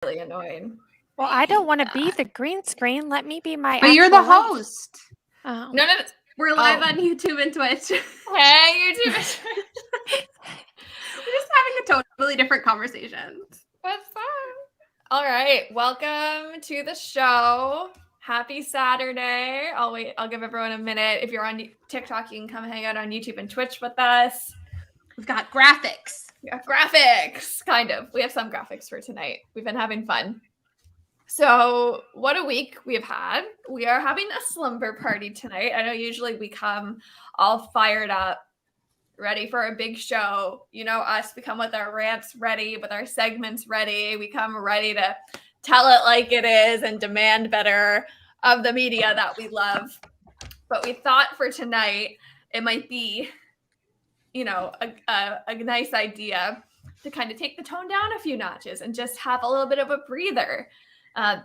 really annoying. Well, I don't want to be the green screen. Let me be my. But you're the host. Oh. No. We're live on YouTube and Twitch. Hey, YouTube and Twitch. We're just having a totally different conversation. What's up? All right, welcome to the show. Happy Saturday. I'll give everyone a minute. If you're on TikTok, you can come hang out on YouTube and Twitch with us. We've got graphics. We got graphics, kind of. We have some graphics for tonight. We've been having fun. So what a week we have had. We are having a slumber party tonight. I know usually we come all fired up, ready for a big show. You know us, we come with our rants ready, with our segments ready. We come ready to tell it like it is and demand better of the media that we love. But we thought for tonight, it might be, a nice idea to kind of take the tone down a few notches and just have a little bit of a breather.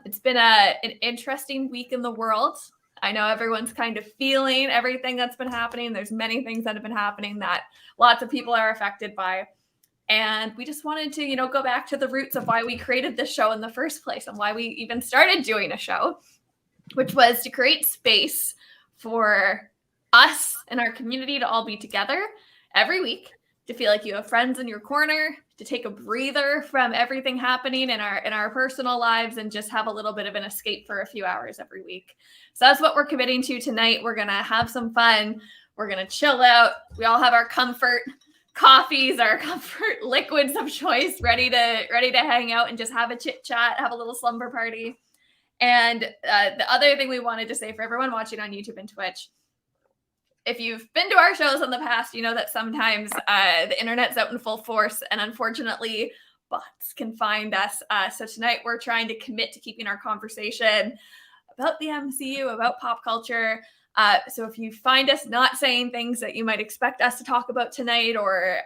It's been an interesting week in the world. I know everyone's kind of feeling everything that's been happening. There's many things that have been happening that lots of people are affected by. And we just wanted to, go back to the roots of why we created this show in the first place and why we even started doing a show, which was to create space for us and our community to all be together every week, to feel like you have friends in your corner, to take a breather from everything happening in our personal lives and just have a little bit of an escape for a few hours every week. So that's what we're committing to tonight. We're going to have some fun. We're going to chill out. We all have our comfort coffees, our comfort liquids of choice, ready to hang out and just have a chit chat, have a little slumber party. And the other thing we wanted to say for everyone watching on YouTube and Twitch, if you've been to our shows in the past, you know that sometimes the internet's out in full force, and unfortunately, bots can find us. So tonight we're trying to commit to keeping our conversation about the MCU, about pop culture. So if you find us not saying things that you might expect us to talk about tonight, or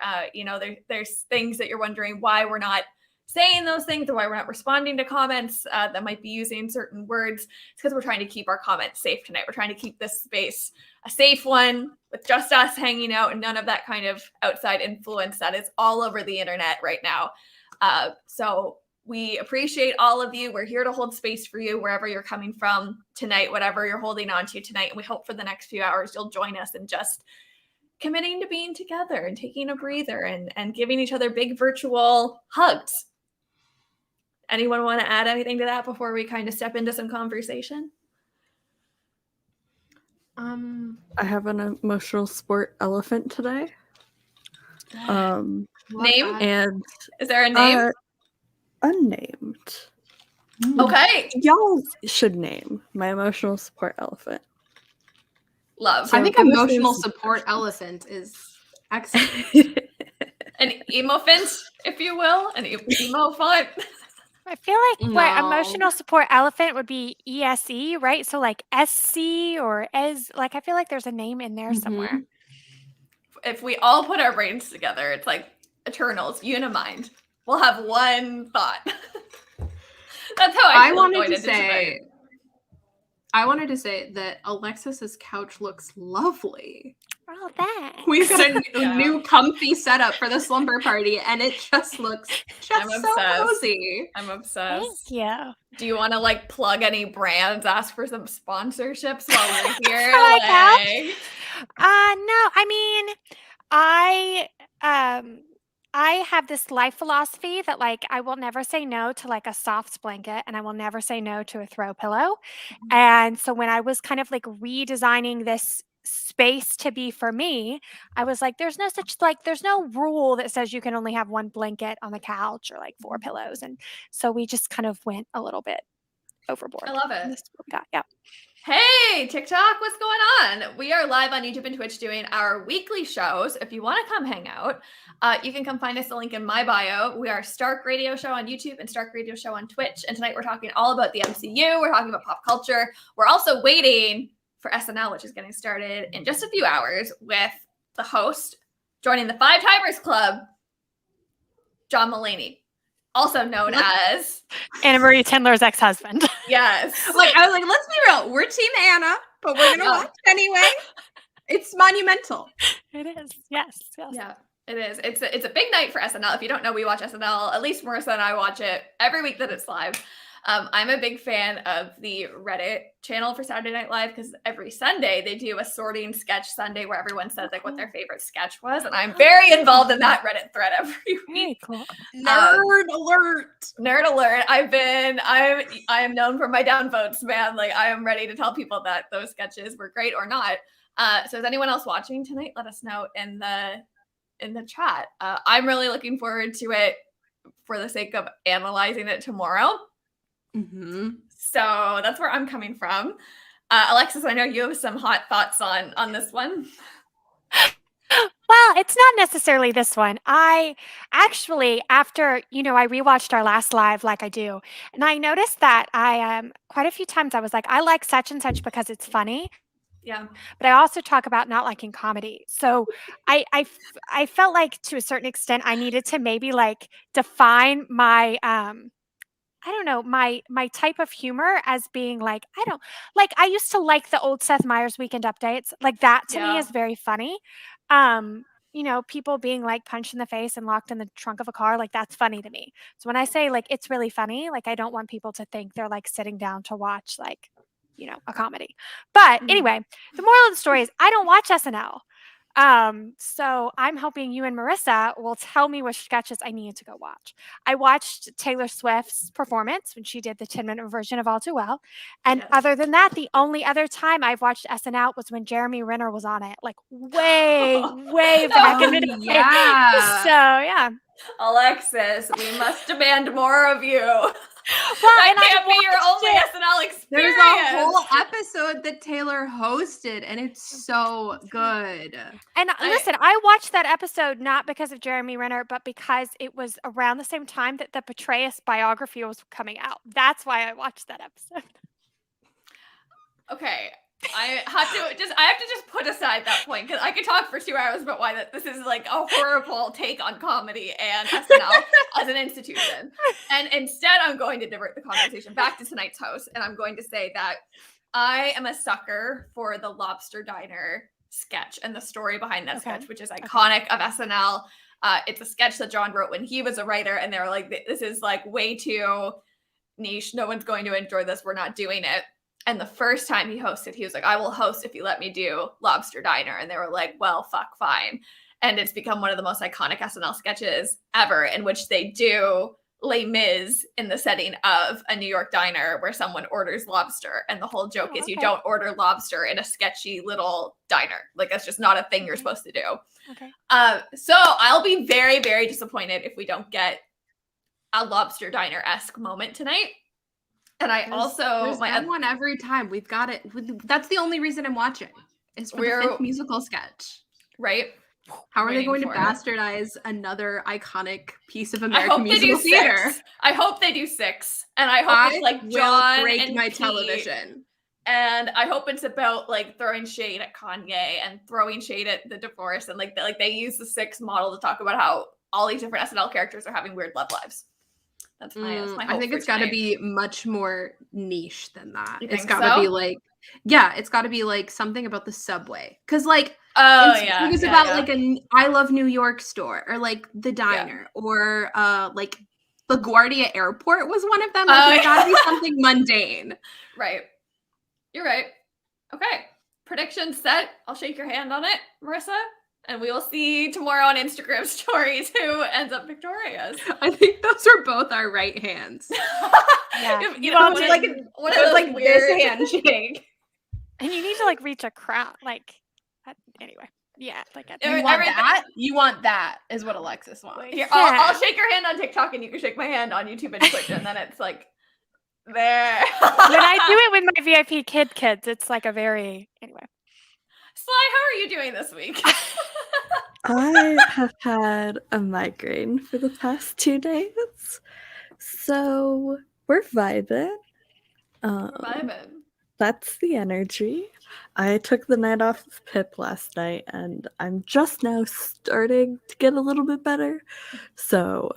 there's things that you're wondering why we're not saying those things or why we're not responding to comments that might be using certain words, it's because we're trying to keep our comments safe tonight. We're trying to keep this space a safe one with just us hanging out and none of that kind of outside influence that is all over the internet right now. So we appreciate all of you. We're here to hold space for you wherever you're coming from tonight, whatever you're holding on to tonight. And we hope for the next few hours you'll join us in just committing to being together and taking a breather and giving each other big virtual hugs. Anyone want to add anything to that before we kind of step into some conversation? I have an emotional support elephant today. Name? And is there a name? Unnamed. Okay. Y'all should name my emotional support elephant. Love. I think emotional support elephant is excellent. An emophant, if you will. An emophant. I feel like what emotional support elephant would be ESE, right? So like SC or as, like I feel like there's a name in there somewhere. If we all put our brains together, it's like Eternals, Unimind. We'll have one thought. That's how I wanted to say that Alexis's couch looks lovely. Oh, thanks. We've got a new comfy setup for the slumber party, and it just looks so cozy. I'm obsessed. Thank you. Do you want to plug any brands? Ask for some sponsorships while we're here. No, I mean, I have this life philosophy that I will never say no to a soft blanket, and I will never say no to a throw pillow. And so when I was kind of redesigning this space to be for me, I was like, there's no rule that says you can only have one blanket on the couch or 4 pillows. And so we just kind of went a little bit overboard. I love it. Yeah. Hey, TikTok, what's going on? We are live on YouTube and Twitch doing our weekly shows. If you want to come hang out, you can come find us, the link in my bio. We are Stark Radio Show on YouTube and Stark Radio Show on Twitch. And tonight we're talking all about the MCU. We're talking about pop culture. We're also waiting for SNL, which is getting started in just a few hours, with the host joining the Five Timers Club, John Mulaney, also known as Anna Marie Tindler's ex-husband. Yes. I was like, let's be real. We're Team Anna, but we're gonna watch anyway. It's monumental. It is. Yes. Yeah. It is. It's a big night for SNL. If you don't know, we watch SNL. At least Marissa and I watch it every week that it's live. I'm a big fan of the Reddit channel for Saturday Night Live because every Sunday they do a sorting sketch Sunday where everyone says like what their favorite sketch was, and I'm very involved in that Reddit thread every week. Cool. Nerd alert! Nerd alert! I am known for my downvotes, man. Like I am ready to tell people that those sketches were great or not. So is anyone else watching tonight? Let us know in the chat. I'm really looking forward to it for the sake of analyzing it tomorrow. Mm-hmm. So that's where I'm coming from. Alexis, I know you have some hot thoughts on this one. Well, it's not necessarily this one. I actually, after, I rewatched our last live like I do, and I noticed that quite a few times I was like, I like such and such because it's funny. Yeah. But I also talk about not liking comedy. So I felt like to a certain extent I needed to maybe like define my I don't know, my type of humor as being like, I used to like the old Seth Meyers Weekend Updates. Like that to me is very funny. People being like punched in the face and locked in the trunk of a car, like that's funny to me. So when I say like it's really funny, like I don't want people to think they're like sitting down to watch like, a comedy. But anyway, the moral of the story is I don't watch SNL. So I'm hoping you and Marissa will tell me which sketches I need to go watch. I watched Taylor Swift's performance when she did the 10-minute version of All Too Well. And other than that, the only other time I've watched SNL was when Jeremy Renner was on it, like way back in the day. Yeah. So yeah. Alexis, we must demand more of you. Well, that can't be your only SNL experience. There's a whole episode that Taylor hosted, and it's so good. And listen, I watched that episode not because of Jeremy Renner, but because it was around the same time that the Petraeus biography was coming out. That's why I watched that episode. Okay. I have to just put aside that point because I could talk for 2 hours about why this is like a horrible take on comedy and SNL as an institution. And instead, I'm going to divert the conversation back to tonight's host, and I'm going to say that I am a sucker for the Lobster Diner sketch and the story behind that sketch, which is iconic of SNL. It's a sketch that John wrote when he was a writer, and they were like, "This is like way too niche. No one's going to enjoy this. We're not doing it." And the first time he hosted, he was like, I will host if you let me do Lobster Diner. And they were like, well, fuck, fine. And it's become one of the most iconic SNL sketches ever, in which they do Les Mis in the setting of a New York diner where someone orders lobster. And the whole joke is you don't order lobster in a sketchy little diner. Like, that's just not a thing you're supposed to do. Okay. So I'll be very, very disappointed if we don't get a Lobster Diner-esque moment tonight. And there's one every time. We've got it. That's the only reason I'm watching. Is for the 5th musical sketch. Right? How are they going to bastardize another iconic piece of American musical theater? I hope they do 6. And I hope it's like John break and my Pete, television. And I hope it's about like throwing shade at Kanye and throwing shade at the divorce. And like they use the 6 model to talk about how all these different SNL characters are having weird love lives. That's my hope. I think it's got to be much more niche than that. You it's think got to so? be like, it's got to be like something about the subway. Because like, it was about like a I Love New York store, or like the diner, or like LaGuardia Airport was one of them. Like, got to be something mundane. Right. You're right. Okay. Prediction set. I'll shake your hand on it, Marissa. And we will see tomorrow on Instagram stories who ends up victorious. I think those are both our right hands. You know, one of those like weird this handshake. And you need to like reach a crowd. Like, anyway. Yeah. Like, you want that? You want that is what Alexis wants. Here, I'll shake your hand on TikTok and you can shake my hand on YouTube and Twitch. And then it's like, there. When I do it with my VIP kids, it's like a very, anyway. Sly, how are you doing this week? I have had a migraine for the past 2 days, so we're vibing. That's the energy. I took the night off of Pip last night, and I'm just now starting to get a little bit better. So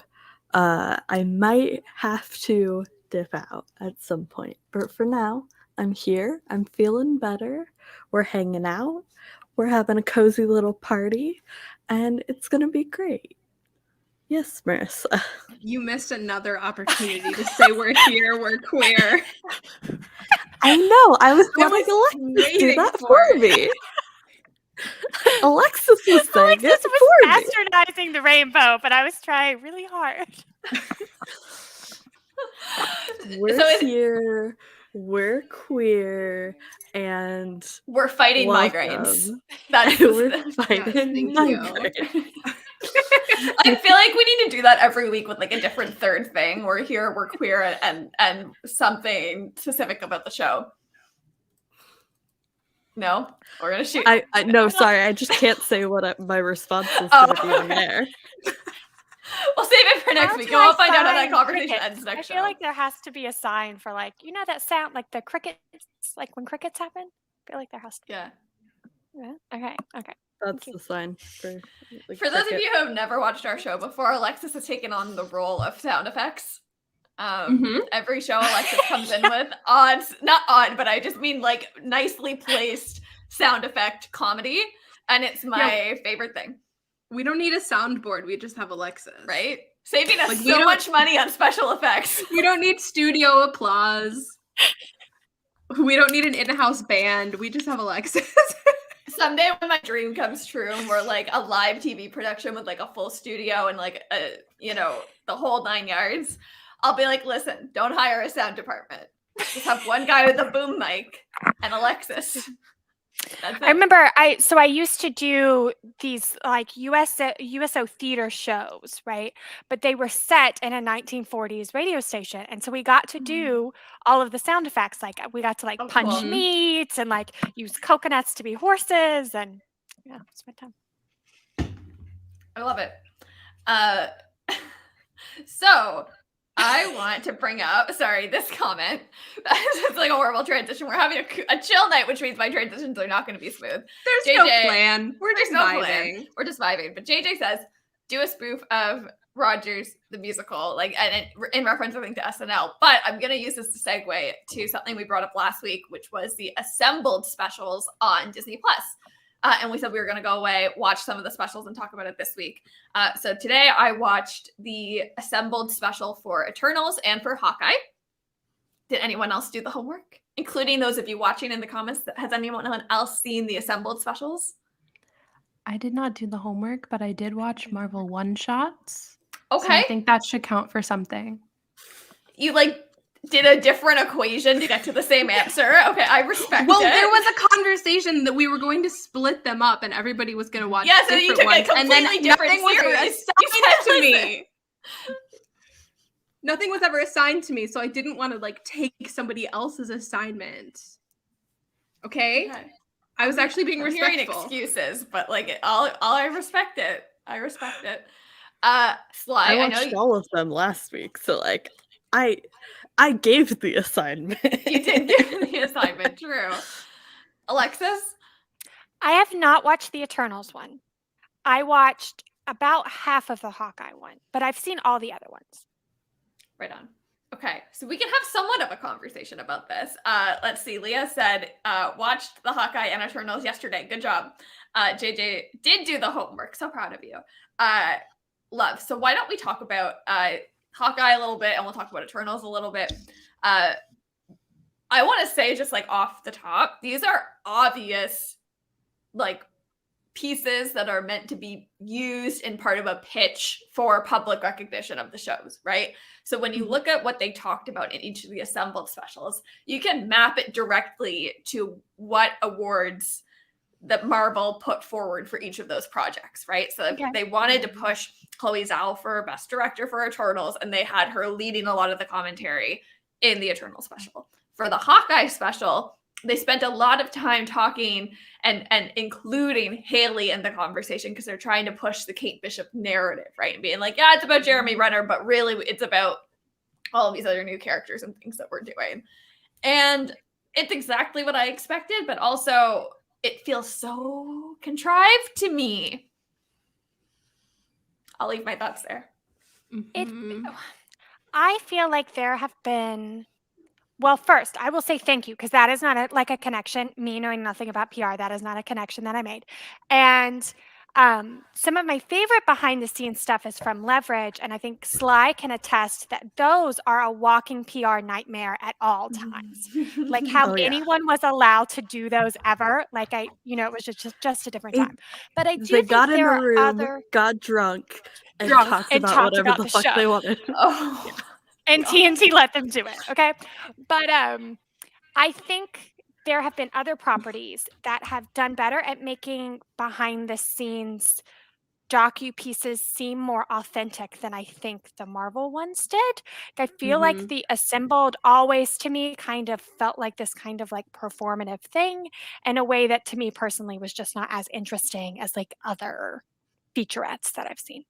I might have to dip out at some point. But for now, I'm here. I'm feeling better. We're hanging out. We're having a cozy little party. and it's gonna be great. Yes, Marissa. You missed another opportunity to say we're here, we're queer. I know. I was I letting was Alexis do waiting that for for it. me. Alexis was saying Alexis it was for me. bastardizing the rainbow, but I was trying really hard. We're So here. We're queer, and we're fighting migraines. welcome. That's We're Yes, fighting thank you. migraines. I feel like we need to do that every week with like a different third thing. We're here, we're queer, and something specific about the show. No, we're gonna shoot. I no, sorry, I just can't say what my response is Oh, going to be on okay. there. We'll save it for next How week. do And we'll I find out how that sign conversation crickets? ends next I show. feel like there has to be a sign for like, you know that sound, like the crickets, like when crickets happen? I feel like there has to be. Yeah. Yeah. Okay. That's you. the sign for the For those of cricket. you who have never watched our show before, Alexis has taken on the role of sound effects. Every show Alexis comes in with not odd, but I just mean like nicely placed sound effect comedy, and it's my favorite thing. We don't need a soundboard. We just have Alexis. Right? Saving us Like, we so don't- much money on special effects. We don't need studio applause. We don't need an in-house band. We just have Alexis. Someday when my dream comes true and we're like a live TV production with like a full studio and like the whole 9 yards, I'll be like, listen, don't hire a sound department. Just have one guy with a boom mic and Alexis. That's it. I remember I used to do these like USO theater shows, right? But they were set in a 1940s radio station. And so we got to do all of the sound effects. Like we got to like punch cool. meat and like use coconuts to be horses. And yeah, it's my time. I love it. So I want to bring up, this comment. It's like a horrible transition. We're having a chill night, which means my transitions are not going to be smooth. There's no plan. We're just no vibing. plan. We're just vibing. But JJ says, do a spoof of Rogers the musical, like, and in reference, I think, to SNL. But I'm going to use this to segue to something we brought up last week, which was the assembled specials on Disney Plus. And we said we were going to go away, watch some of the specials, and talk about it this week. So today I watched the assembled special for Eternals and for Hawkeye. Did anyone else do the homework? Including those of you watching in the comments. Has anyone else seen the assembled specials? I did not do the homework, but I did watch Marvel one-shots. Okay. So I think that should count for something. You did a different equation to get to the same answer. Okay, I respect Well, it. there was a conversation that we were going to split them up and everybody was going to watch so you different took a ones. And then completely different nothing was ever series. assigned to Listen. me. Nothing was ever assigned to me, so I didn't want to take somebody else's assignment. Okay? I was actually being I'm hearing respectful. excuses, but I respect it. I respect it. Sly, I I know watched all of them last week, so I gave the assignment. you did give the assignment. True. Alexis? I have not watched the Eternals one. I watched about half of the Hawkeye one, but I've seen all the other ones. Right on. Okay, so we can have somewhat of a conversation about this. Let's see. Leah said, watched the Hawkeye and Eternals yesterday. Good job. JJ did do the homework. So proud of you. Love. So why don't we talk about Hawkeye a little bit, and we'll talk about Eternals a little bit. I want to say, just off the top, these are obvious pieces that are meant to be used in part of a pitch for public recognition of the shows, right? So when you look at what they talked about in each of the assembled specials, you can map it directly to what awards that Marvel put forward for each of those projects, right? So they wanted to push Chloe Zhao for Best Director for Eternals, and they had her leading a lot of the commentary in the Eternals special. For the Hawkeye special, they spent a lot of time talking and including Haley in the conversation because they're trying to push the Kate Bishop narrative, right? And being like, yeah, it's about Jeremy Renner, but really it's about all of these other new characters and things that we're doing. And it's exactly what I expected, but also it feels so contrived to me. I'll leave my thoughts there. I feel like there have been... Well, first, I will say thank you, because that is not a connection. Me knowing nothing about PR, that is not a connection that I made. And Some of my favorite behind the scenes stuff is from Leverage, and I think Sly can attest that those are a walking PR nightmare at all times. Like how Oh, yeah. anyone was allowed to do those ever, like it was just a different It- time. But I do They think got in there a are room, other got drunk, and drunk talked and about talked whatever about the the fuck show. they wanted. Oh, And God. TNT let them do it. Okay. But I think there have been other properties that have done better at making behind the scenes docu pieces seem more authentic than I think the Marvel ones did. I feel like the Assembled always to me kind of felt like this kind of like performative thing in a way that to me personally was just not as interesting as like other featurettes that I've seen.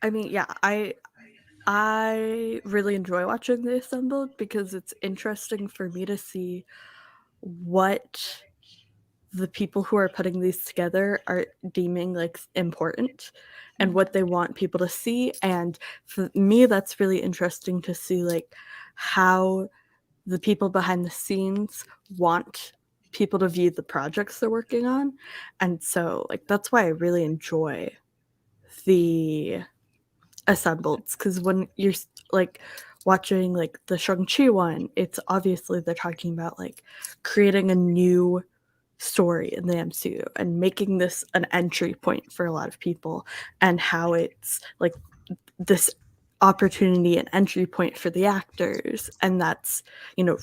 I mean, yeah, I really enjoy watching The Assembled because it's interesting for me to see what the people who are putting these together are deeming like important and what they want people to see. And for me, that's really interesting to see like how the people behind the scenes want people to view the projects they're working on. And so like that's why I really enjoy the Assembled, because when you're like watching like the Shang-Chi one, it's obviously they're talking about like creating a new story in the MCU and making this an entry point for a lot of people, and how it's like this opportunity and entry point for the actors, and that's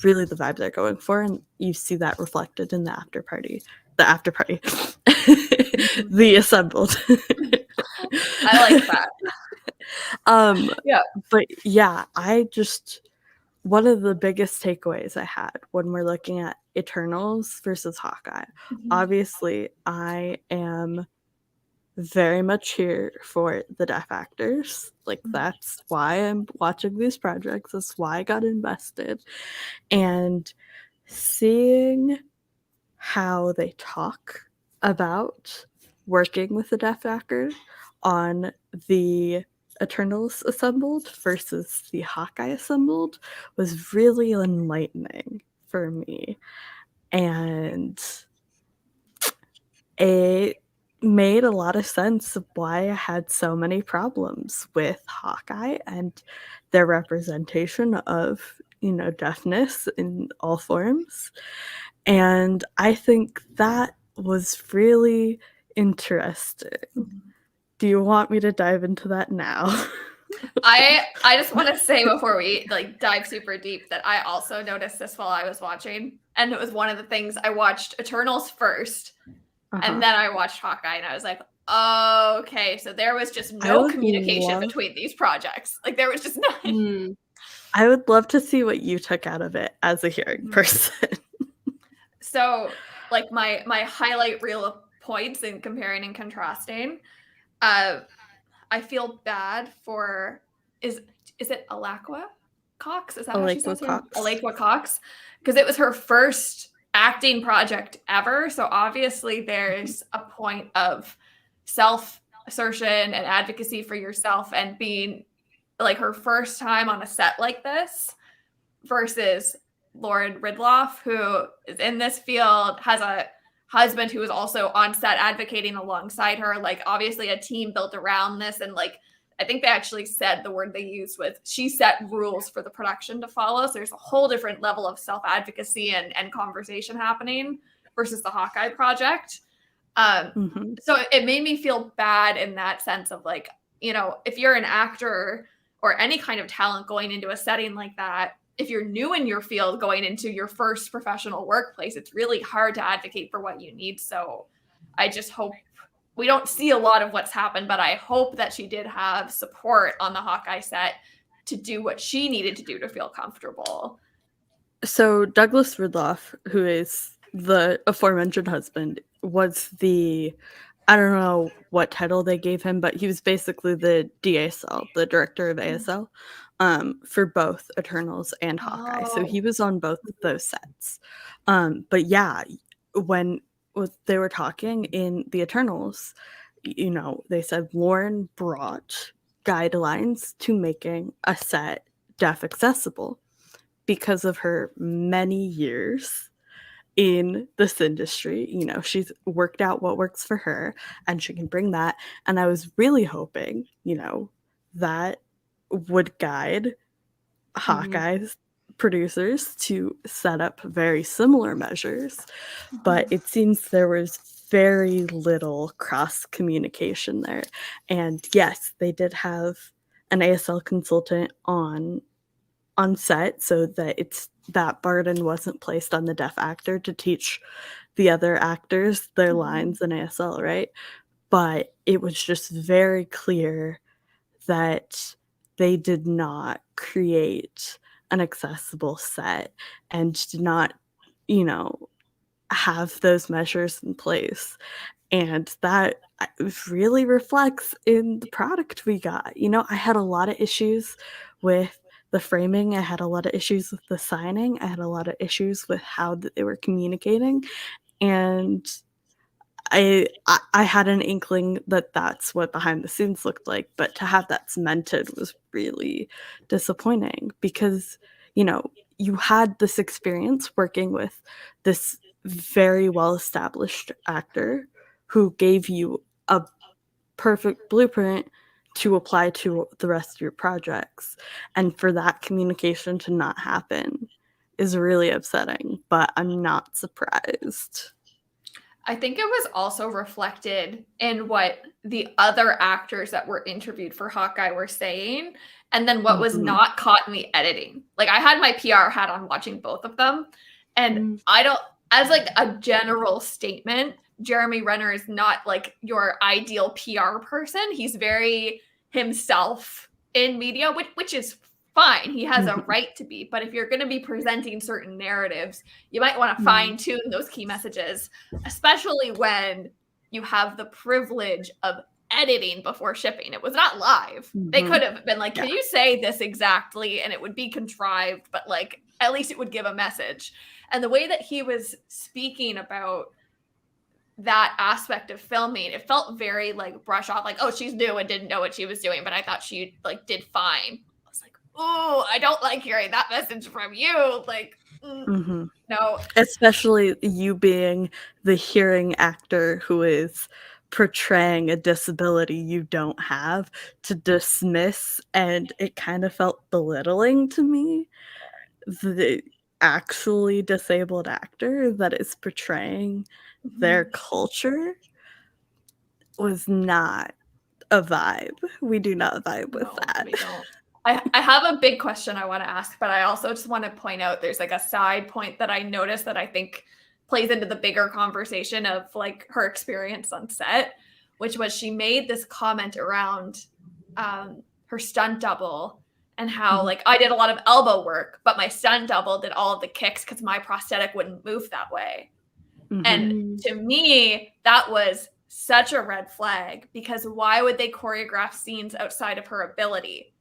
really the vibe they're going for, and you see that reflected in the after party the Assembled. I like that. Yeah. But yeah, one of the biggest takeaways I had when we're looking at Eternals versus Hawkeye, obviously I am very much here for the deaf actors. Like that's why I'm watching these projects. That's why I got invested. And seeing how they talk about working with the deaf actor on the Eternals Assembled versus the Hawkeye Assembled was really enlightening for me. And it made a lot of sense of why I had so many problems with Hawkeye and their representation of, deafness in all forms. And I think that was really interesting. Do you want me to dive into that now? I just want to say before we like dive super deep that I also noticed this while I was watching, and it was one of the things I watched Eternals first, and then I watched Hawkeye, and I was like, oh, okay, so there was just no communication between these projects. Like there was just none. I would love to see what you took out of it as a hearing person. So, like my highlight reel points in comparing and contrasting. I feel bad for is it Alaqua Cox? Is that how she says her? Alaqua Cox, because it was her first acting project ever. So obviously there's a point of self-assertion and advocacy for yourself, and being like her first time on a set like this versus Lauren Ridloff, who is in this field, has a husband who is also on set advocating alongside her. Like obviously a team built around this, and like I think they actually said the word they used was she set rules for the production to follow. So there's a whole different level of self-advocacy and conversation happening versus the Hawkeye project. So it made me feel bad in that sense of like, if you're an actor or any kind of talent going into a setting like that, if you're new in your field going into your first professional workplace, it's really hard to advocate for what you need. So I just hope we don't see a lot of what's happened, but I hope that she did have support on the Hawkeye set to do what she needed to do to feel comfortable. So Douglas Ridloff, who is the aforementioned husband, was I don't know what title they gave him, but he was basically the DSL, the director of ASL, for both Eternals and Hawkeye. So he was on both of those sets. But yeah, when they were talking in the Eternals, they said Lauren brought guidelines to making a set deaf accessible because of her many years in this industry. You know, she's worked out what works for her and she can bring that. And I was really hoping, you know, that would guide Hawkeye's producers to set up very similar measures. But it seems there was very little cross communication there. And yes, they did have an ASL consultant on set so that that burden wasn't placed on the deaf actor to teach the other actors their lines in ASL, right? But it was just very clear that they did not create an accessible set and did not, you know, have those measures in place. And that really reflects in the product we got. You know, I had a lot of issues with the framing. I had a lot of issues with the signing. I had a lot of issues with how they were communicating. And I had an inkling that that's what behind the scenes looked like, but to have that cemented was really disappointing because, you know, you had this experience working with this very well-established actor who gave you a perfect blueprint to apply to the rest of your projects. And for that communication to not happen is really upsetting, but I'm not surprised. I think it was also reflected in what the other actors that were interviewed for Hawkeye were saying, and then what was not caught in the editing. Like, I had my PR hat on watching both of them, and I don't, as like a general statement, Jeremy Renner is not like your ideal PR person. He's very himself in media, which is fine. He has a right to be. But if you're going to be presenting certain narratives, you might want to fine tune those key messages, especially when you have the privilege of editing before shipping. It was not live. They could have been like, can you say this exactly? And it would be contrived, but like, at least it would give a message. And the way that he was speaking about that aspect of filming, it felt very like brush off, like, oh, she's new and didn't know what she was doing, but I thought she like did fine. I was like, oh, I don't like hearing that message from you. Like, no. Especially you being the hearing actor who is portraying a disability you don't have, to dismiss, and it kind of felt belittling to me, the actually disabled actor that is portraying their culture was not a vibe. We do not vibe with that. We don't. I have a big question I want to ask, but I also just want to point out there's like a side point that I noticed that I think plays into the bigger conversation of like her experience on set, which was she made this comment around her stunt double and how like I did a lot of elbow work, but my stunt double did all of the kicks because my prosthetic wouldn't move that way. And to me, that was such a red flag, because why would they choreograph scenes outside of her ability?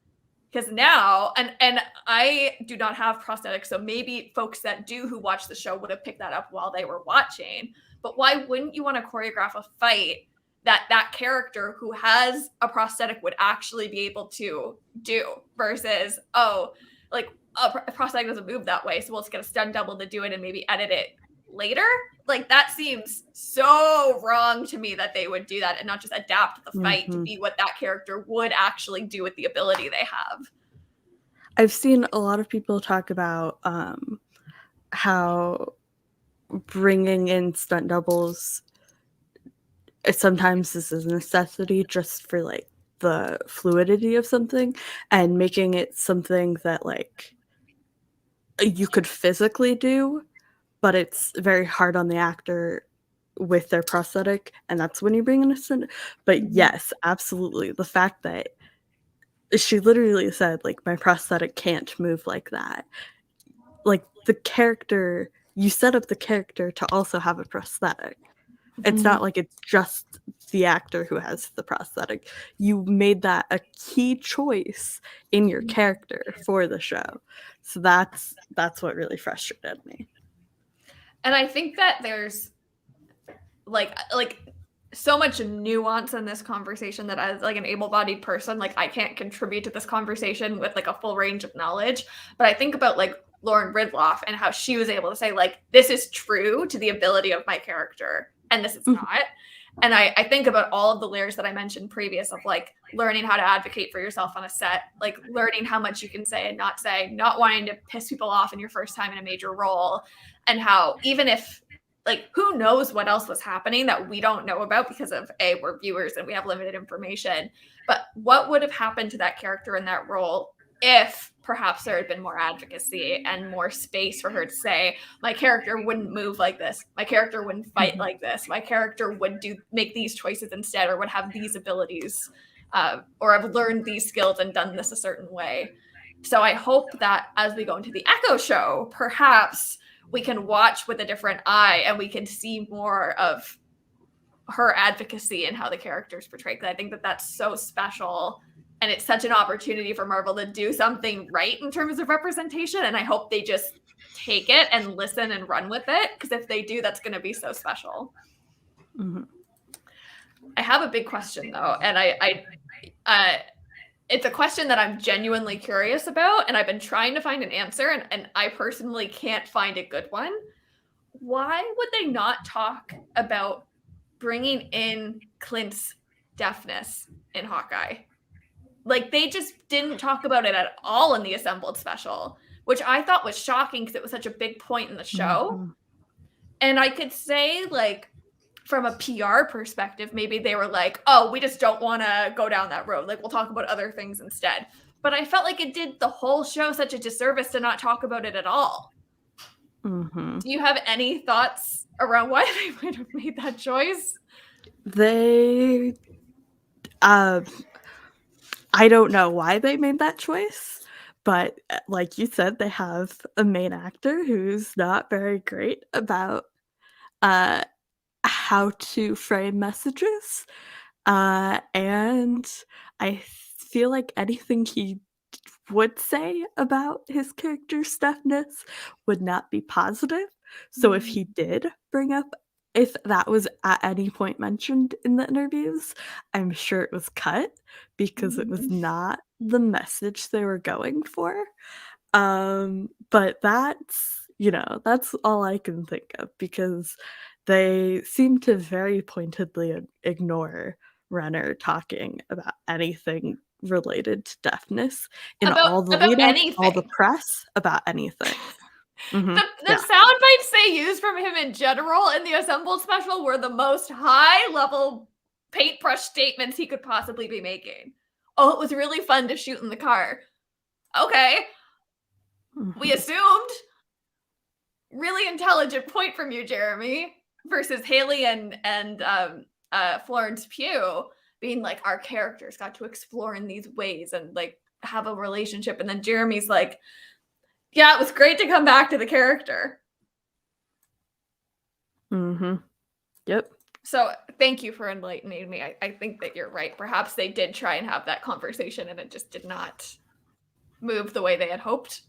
Because now, and I do not have prosthetics, so maybe folks that do who watch the show would have picked that up while they were watching. But why wouldn't you want to choreograph a fight that character who has a prosthetic would actually be able to do, versus, oh, like a prosthetic doesn't move that way, so we'll just get a stunt double to do it and maybe edit it later? Like, that seems so wrong to me that they would do that and not just adapt the fight to be what that character would actually do with the ability they have. I've seen a lot of people talk about how bringing in stunt doubles sometimes is a necessity just for like the fluidity of something, and making it something that like you could physically do, but it's very hard on the actor with their prosthetic, and that's when you bring in a stunt. But yes, absolutely, the fact that she literally said like, my prosthetic can't move like that, like the character, you set up the character to also have a prosthetic. It's not like it's just the actor who has the prosthetic. You made that a key choice in your character for the show. So that's what really frustrated me. And I think that there's like so much nuance in this conversation that as like an able-bodied person, like I can't contribute to this conversation with like a full range of knowledge. But I think about like Lauren Ridloff and how she was able to say, like, this is true to the ability of my character and this is not. And I think about all of the layers that I mentioned previous of like learning how to advocate for yourself on a set, like learning how much you can say and not say, not wanting to piss people off in your first time in a major role, and how even if like who knows what else was happening that we don't know about because of we're viewers and we have limited information, but what would have happened to that character in that role if perhaps there had been more advocacy and more space for her to say, my character wouldn't move like this, my character wouldn't fight like this, my character would make these choices instead, or would have these abilities, or have learned these skills and done this a certain way. So I hope that as we go into the Echo show, perhaps we can watch with a different eye and we can see more of her advocacy and how the character is portrayed. Because I think that that's so special. And it's such an opportunity for Marvel to do something right in terms of representation. And I hope they just take it and listen and run with it. Because if they do, that's going to be so special. I have a big question, though. And it's a question that I'm genuinely curious about. And I've been trying to find an answer. And I personally can't find a good one. Why would they not talk about bringing in Clint's deafness in Hawkeye? Like, they just didn't talk about it at all in the Assembled special, which I thought was shocking because it was such a big point in the show. And I could say, like, from a PR perspective, maybe they were like, oh, we just don't want to go down that road. Like, we'll talk about other things instead. But I felt like it did the whole show such a disservice to not talk about it at all. Do you have any thoughts around why they might have made that choice? I don't know why they made that choice, but like you said, they have a main actor who's not very great about how to frame messages. And I feel like anything he would say about his character's deafness would not be positive. So if he did bring up, if that was at any point mentioned in the interviews, I'm sure it was cut because it was not the message they were going for. But that's, that's all I can think of because they seem to very pointedly ignore Renner talking about anything related to deafness in all the lead up, all the press, about anything. The sound bites they used from him in general in the Assembled special were the most high level paintbrush statements he could possibly be making. Oh, it was really fun to shoot in the car. Okay. We assumed. Really intelligent point from you, Jeremy, versus Haley and Florence Pugh being like, our characters got to explore in these ways and like have a relationship. And then Jeremy's like, yeah, it was great to come back to the character. Yep. So thank you for enlightening me. I think that you're right. Perhaps they did try and have that conversation and it just did not move the way they had hoped.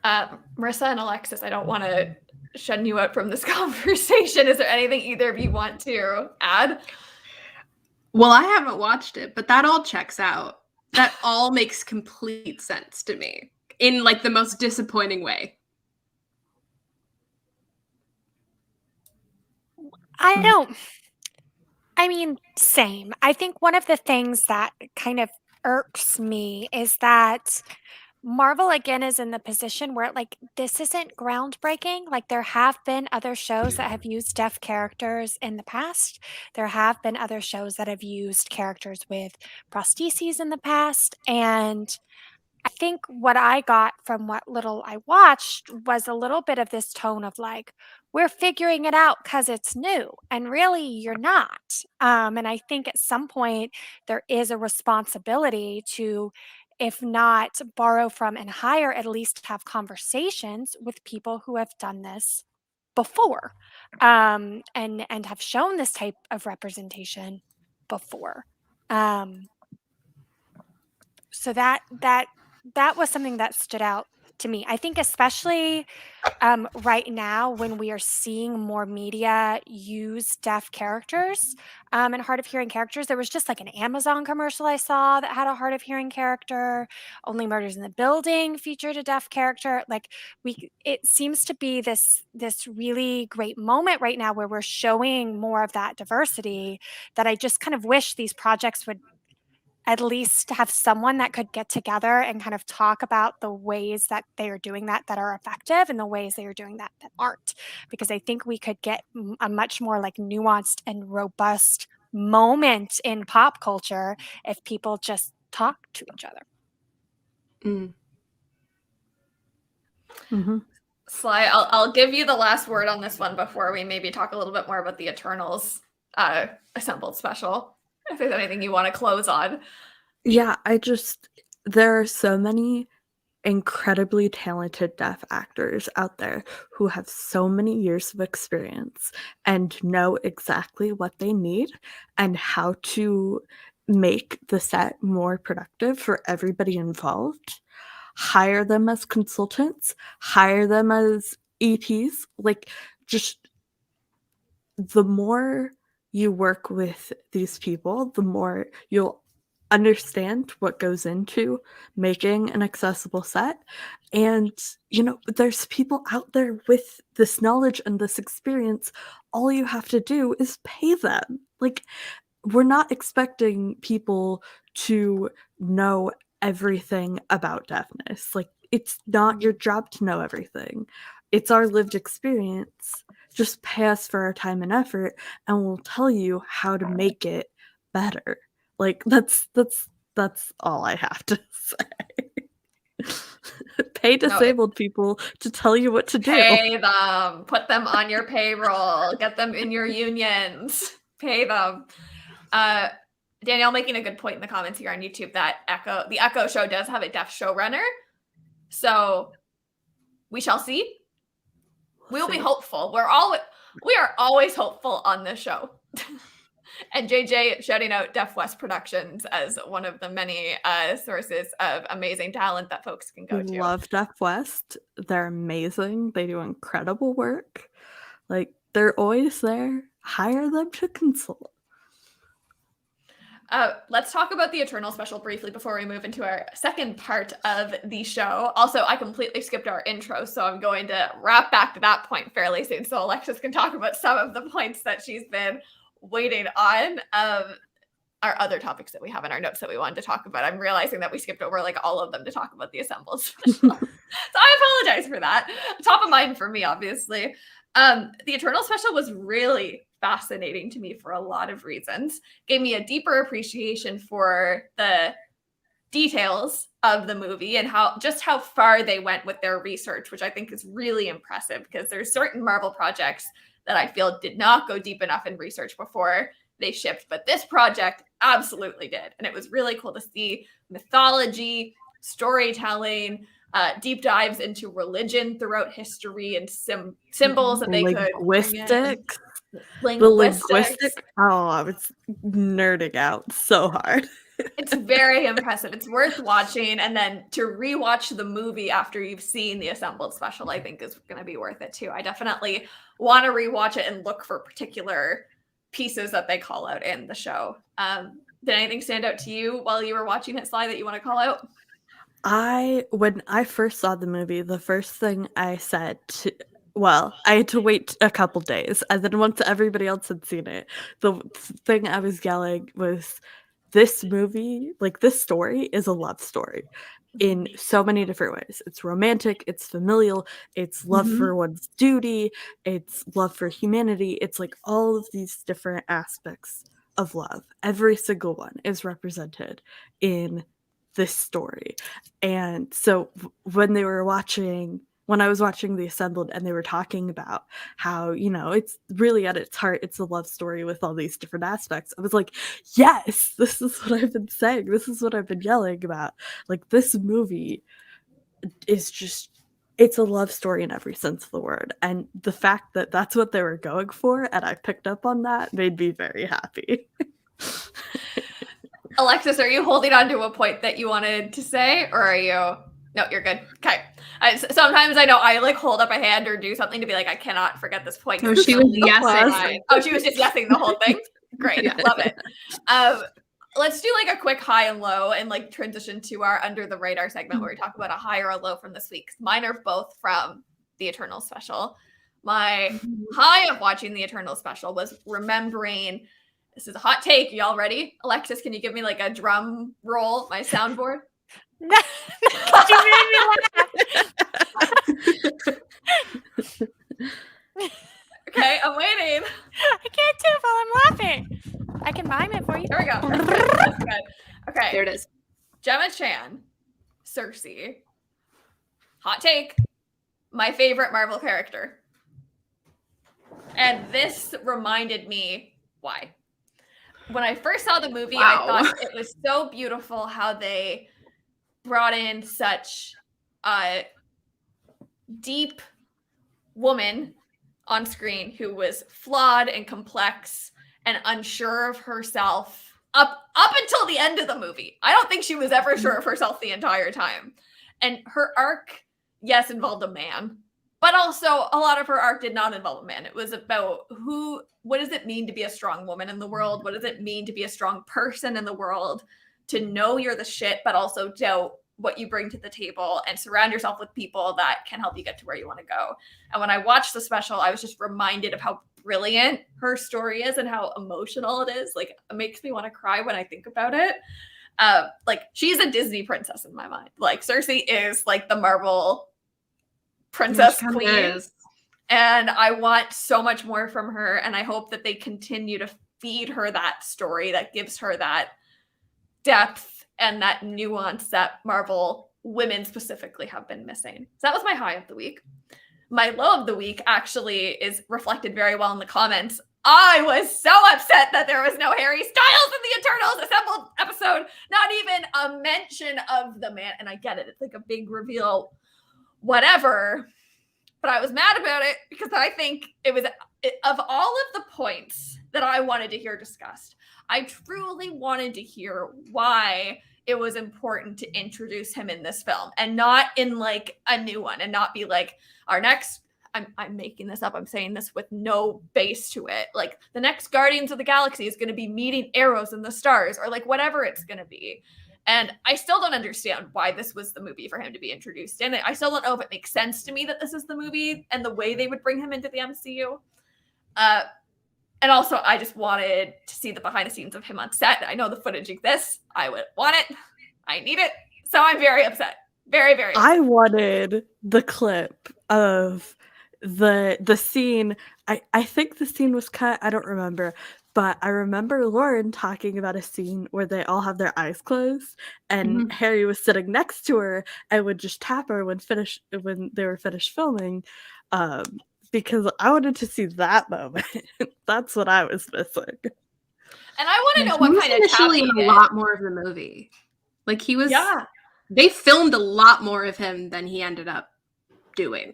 Marissa and Alexis, I don't want to shun you out from this conversation. Is there anything either of you want to add? Well, I haven't watched it, but that all checks out. That all makes complete sense to me in like the most disappointing way. Same. I think one of the things that kind of irks me is that Marvel again is in the position where like this isn't groundbreaking. Like there have been other shows that have used deaf characters in the past. There have been other shows that have used characters with prostheses in the past. And I think what I got from what little I watched was a little bit of this tone of like, we're figuring it out because it's new. And really, you're not. And I think at some point, there is a responsibility to, if not borrow from and hire, at least have conversations with people who have done this before and have shown this type of representation before. So that was something that stood out to me. I think especially right now when we are seeing more media use deaf characters and hard of hearing characters. There was just like an Amazon commercial I saw that had a hard of hearing character. Only Murders in the Building featured a deaf character. Like it seems to be this really great moment right now where we're showing more of that diversity, that I just kind of wish these projects would at least have someone that could get together and kind of talk about the ways that they are doing that are effective, and the ways they are doing that aren't. Because I think we could get a much more like nuanced and robust moment in pop culture if people just talk to each other. Mm-hmm. Sly, I'll give you the last word on this one before we maybe talk a little bit more about the Eternals assembled special. If there's anything you want to close on. Yeah, there are so many incredibly talented deaf actors out there who have so many years of experience and know exactly what they need and how to make the set more productive for everybody involved. Hire them as consultants, hire them as ETs. Like, just the more you work with these people, the more you'll understand what goes into making an accessible set. And, there's people out there with this knowledge and this experience. All you have to do is pay them. Like, we're not expecting people to know everything about deafness. Like, it's not your job to know everything. It's our lived experience. Just pay us for our time and effort, and we'll tell you how to make it better. Like, that's all I have to say. Pay disabled people to tell you what to do. Pay them. Put them on your payroll. Get them in your unions. Pay them. Danielle making a good point in the comments here on YouTube that the Echo show does have a deaf showrunner. So we shall see. We'll be hopeful. We are always hopeful on this show. And JJ shouting out Deaf West Productions as one of the many sources of amazing talent that folks can go to. Love Deaf West. They're amazing. They do incredible work. Like, they're always there. Hire them to consult. Let's talk about the Eternal special briefly before we move into our second part of the show. Also, I completely skipped our intro, so I'm going to wrap back to that point fairly soon so Alexis can talk about some of the points that she's been waiting on. Our other topics that we have in our notes that we wanted to talk about. I'm realizing that we skipped over like all of them to talk about the assembled special. So I apologize for that. Top of mind for me, obviously. The Eternal special was really fascinating to me for a lot of reasons. Gave me a deeper appreciation for the details of the movie and how far they went with their research, which I think is really impressive, because there's certain Marvel projects that I feel did not go deep enough in research before they shipped, but this project absolutely did. And it was really cool to see mythology, storytelling, deep dives into religion throughout history, and symbols that they could bring in. The linguistic. Oh, I was nerding out so hard. It's very impressive. It's worth watching, and then to rewatch the movie after you've seen the assembled special, I think is going to be worth it too. I definitely want to rewatch it and look for particular pieces that they call out in the show. Did anything stand out to you while you were watching it, Sly, that you want to call out? When I first saw the movie, the first thing I said I had to wait a couple days, and then once everybody else had seen it, the thing I was yelling was, this movie, like, this story is a love story in so many different ways. It's romantic, it's familial, it's love for one's duty, it's love for humanity. It's like all of these different aspects of love. Every single one is represented in this story. And so when I was watching the assembled and they were talking about how, it's really at its heart, it's a love story with all these different aspects, I was like, yes, this is what I've been saying. This is what I've been yelling about. Like, this movie is it's a love story in every sense of the word. And the fact that that's what they were going for, and I picked up on that, made me very happy. Alexis, are you holding on to a point that you wanted to say, or are you... No, you're good. Okay. Sometimes I know I like hold up a hand or do something to be like, I cannot forget this point. Oh, she was yesing. Oh, she was just yesing the whole thing. Great, Yeah. love it. Let's do like a quick high and low and like transition to our under the radar segment where we talk about a high or a low from this week. Mine are both from the Eternal special. My high of watching the Eternal special was remembering. This is a hot take. Y'all ready? Alexis, can you give me like a drum roll, my soundboard? No, you made me laugh. Okay, I'm waiting. I can't do it while I'm laughing. I can mime it for you. There we go. That's good. Okay. There it is. Gemma Chan, Cersei. Hot take. My favorite Marvel character. And this reminded me why. When I first saw the movie, I thought it was so beautiful how they brought in such a deep woman on screen who was flawed and complex and unsure of herself up until the end of the movie. I don't think she was ever sure of herself the entire time. And her arc, yes, involved a man, but also a lot of her arc did not involve a man. It was about what does it mean to be a strong woman in the world? What does it mean to be a strong person in the world? To know you're the shit, but also doubt what you bring to the table and surround yourself with people that can help you get to where you want to go. And when I watched the special, I was just reminded of how brilliant her story is and how emotional it is. Like, it makes me want to cry when I think about it. Like, she's a Disney princess in my mind. Like, Cersei is like the Marvel princess queen. Is. And I want so much more from her. And I hope that they continue to feed her that story that gives her that depth and that nuance that Marvel women specifically have been missing. So that was my high of the week. My low of the week actually is reflected very well in the comments. I was so upset that there was no Harry Styles in the Eternals Assembled episode. Not even a mention of the man. And I get it. It's like a big reveal, whatever. But I was mad about it because I think it was, of all of the points that I wanted to hear discussed, I truly wanted to hear why it was important to introduce him in this film and not in like a new one and not be like our next, I'm making this up. I'm saying this with no base to it. Like the next Guardians of the Galaxy is going to be meeting arrows in the stars or like whatever it's going to be. And I still don't understand why this was the movie for him to be introduced in. I still don't know if it makes sense to me that this is the movie and the way they would bring him into the MCU. And also, I just wanted to see the behind the scenes of him on set. I know the footage exists. I would want it. I need it. So I'm very upset. Very, very upset. I wanted the clip of the scene. I think the scene was cut. I don't remember. But I remember Lauren talking about a scene where they all have their eyes closed and Harry was sitting next to her and would just tap her when they were finished filming. Because I wanted to see that moment. That's what I was missing. And I want to know what kind of tap he in did. A lot more of the movie. Like he was. Yeah. They filmed a lot more of him than he ended up seeing.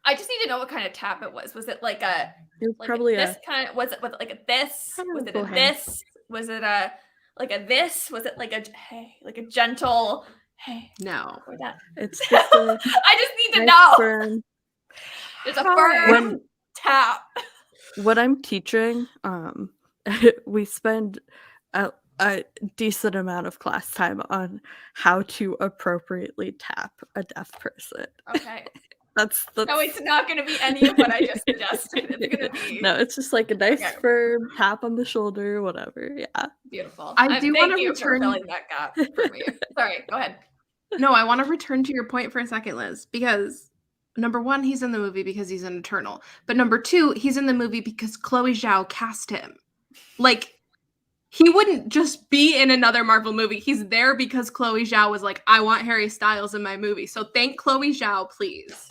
I just need to know what kind of tap it was. Was it like a? It was like probably this kind of. Was it like a this? Was it a this? Was it a like a this? Was it like a hey, like a gentle? Hey, no. It's just a I just need to know. Firm. It's a firm tap. When I'm teaching, we spend a decent amount of class time on how to appropriately tap a deaf person. Okay. That's No, it's not going to be any of what I just suggested. It's going to be... No, it's just like a nice firm tap on the shoulder, whatever. Yeah. Beautiful. I do want to return filling that gap for me. Sorry, go ahead. No, I want to return to your point for a second, Liz, because number one, he's in the movie because he's an Eternal. But number two, he's in the movie because Chloe Zhao cast him. Like, he wouldn't just be in another Marvel movie. He's there because Chloe Zhao was like, I want Harry Styles in my movie. So thank Chloe Zhao, please.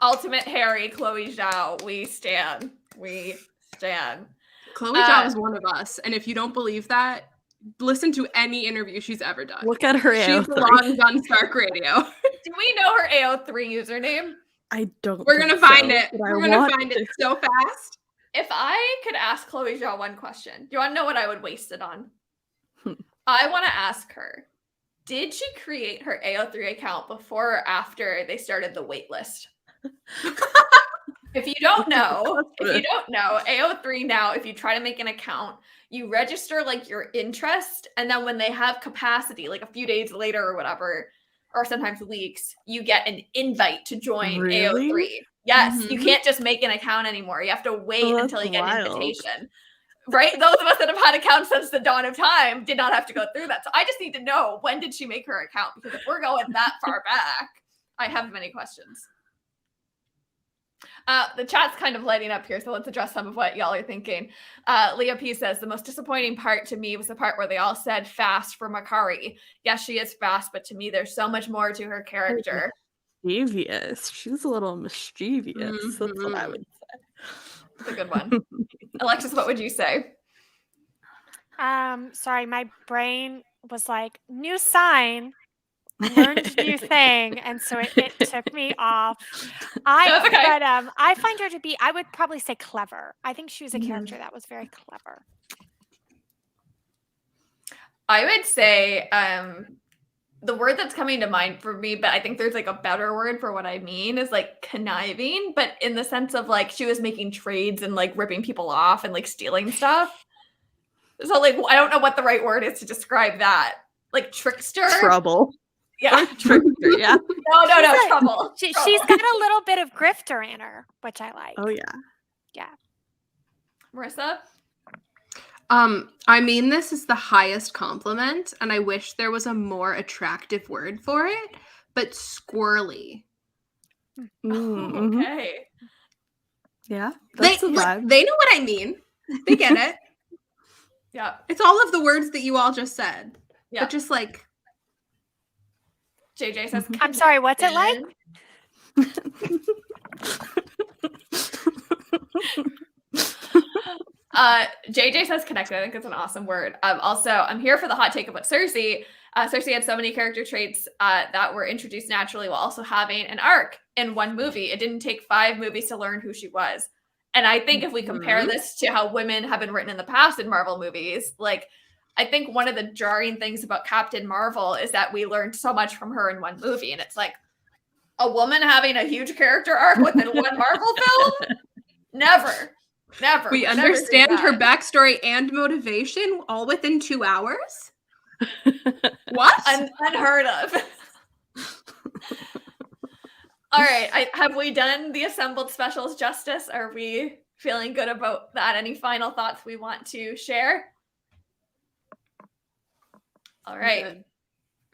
Ultimate Harry, Chloe Zhao. We stand. We stand. Chloe Zhao is one of us. And if you don't believe that, listen to any interview she's ever done. Look at her AO3. She belongs on Stark Radio. Do we know her AO3 username? I don't. We're going to find it. We're going to find it so fast. If I could ask Chloe Zhao one question, do you want to know what I would waste it on? I want to ask her, did she create her AO3 account before or after they started the wait list? If you don't know, AO3 now, if you try to make an account, you register like your interest, and then when they have capacity, like a few days later or whatever, or sometimes weeks, you get an invite to join Really? AO3. Yes, you Mhm. can't just make an account anymore. You have to wait that's until you get an wild. invitation. Right? Those of us that have had accounts since the dawn of time did not have to go through that. So I just need to know, when did she make her account? Because if we're going that far back, I have many questions. The chat's kind of lighting up here, so let's address some of what y'all are thinking. Leah P says, the most disappointing part to me was the part where they all said fast for Makari. Yes, she is fast, but to me, there's so much more to her character. Mischievous. She's a little mischievous. That's what I Mhm. would say. That's a good one. Alexis, what would you say? Sorry, my brain was like, new sign, learned new thing, and so it took me off. That's okay. But I find her to be, I would probably say clever. I think she was a Mhm. character that was very clever. I would say the word that's coming to mind for me, but I think there's like a better word for what I mean, is like conniving, but in the sense of like she was making trades and like ripping people off and like stealing stuff. So like I don't know what the right word is to describe that. Like trickster? Trouble. Yeah. Trickster, yeah. No, She's a- trouble. She's Trouble. got a little bit of grifter in her, which I like. Oh yeah. Marissa? I mean, this is the highest compliment, and I wish there was a more attractive word for it, but squirrely. Mhm. Okay. Yeah. They, That's a vibe. they know what I mean. They get it. Yeah. It's all of the words that you all just said, Yeah. but just like JJ says Mhm. I'm sorry, what's it like? JJ says connected. I think it's an awesome word. Also, I'm here for the hot take about Cersei. Cersei had so many character traits that were introduced naturally while also having an arc in one movie. It didn't take 5 movies to learn who she was. And I think if we compare this to how women have been written in the past in Marvel movies, like I think one of the jarring things about Captain Marvel is that we learned so much from her in one movie. And it's like, a woman having a huge character arc within one Marvel film? Never. we would never see understand her that. backstory and motivation all within 2 hours. What? Unheard of. All right. Have we done the assembled specials justice? Are we feeling good about that? Any final thoughts we want to share? All right. Good.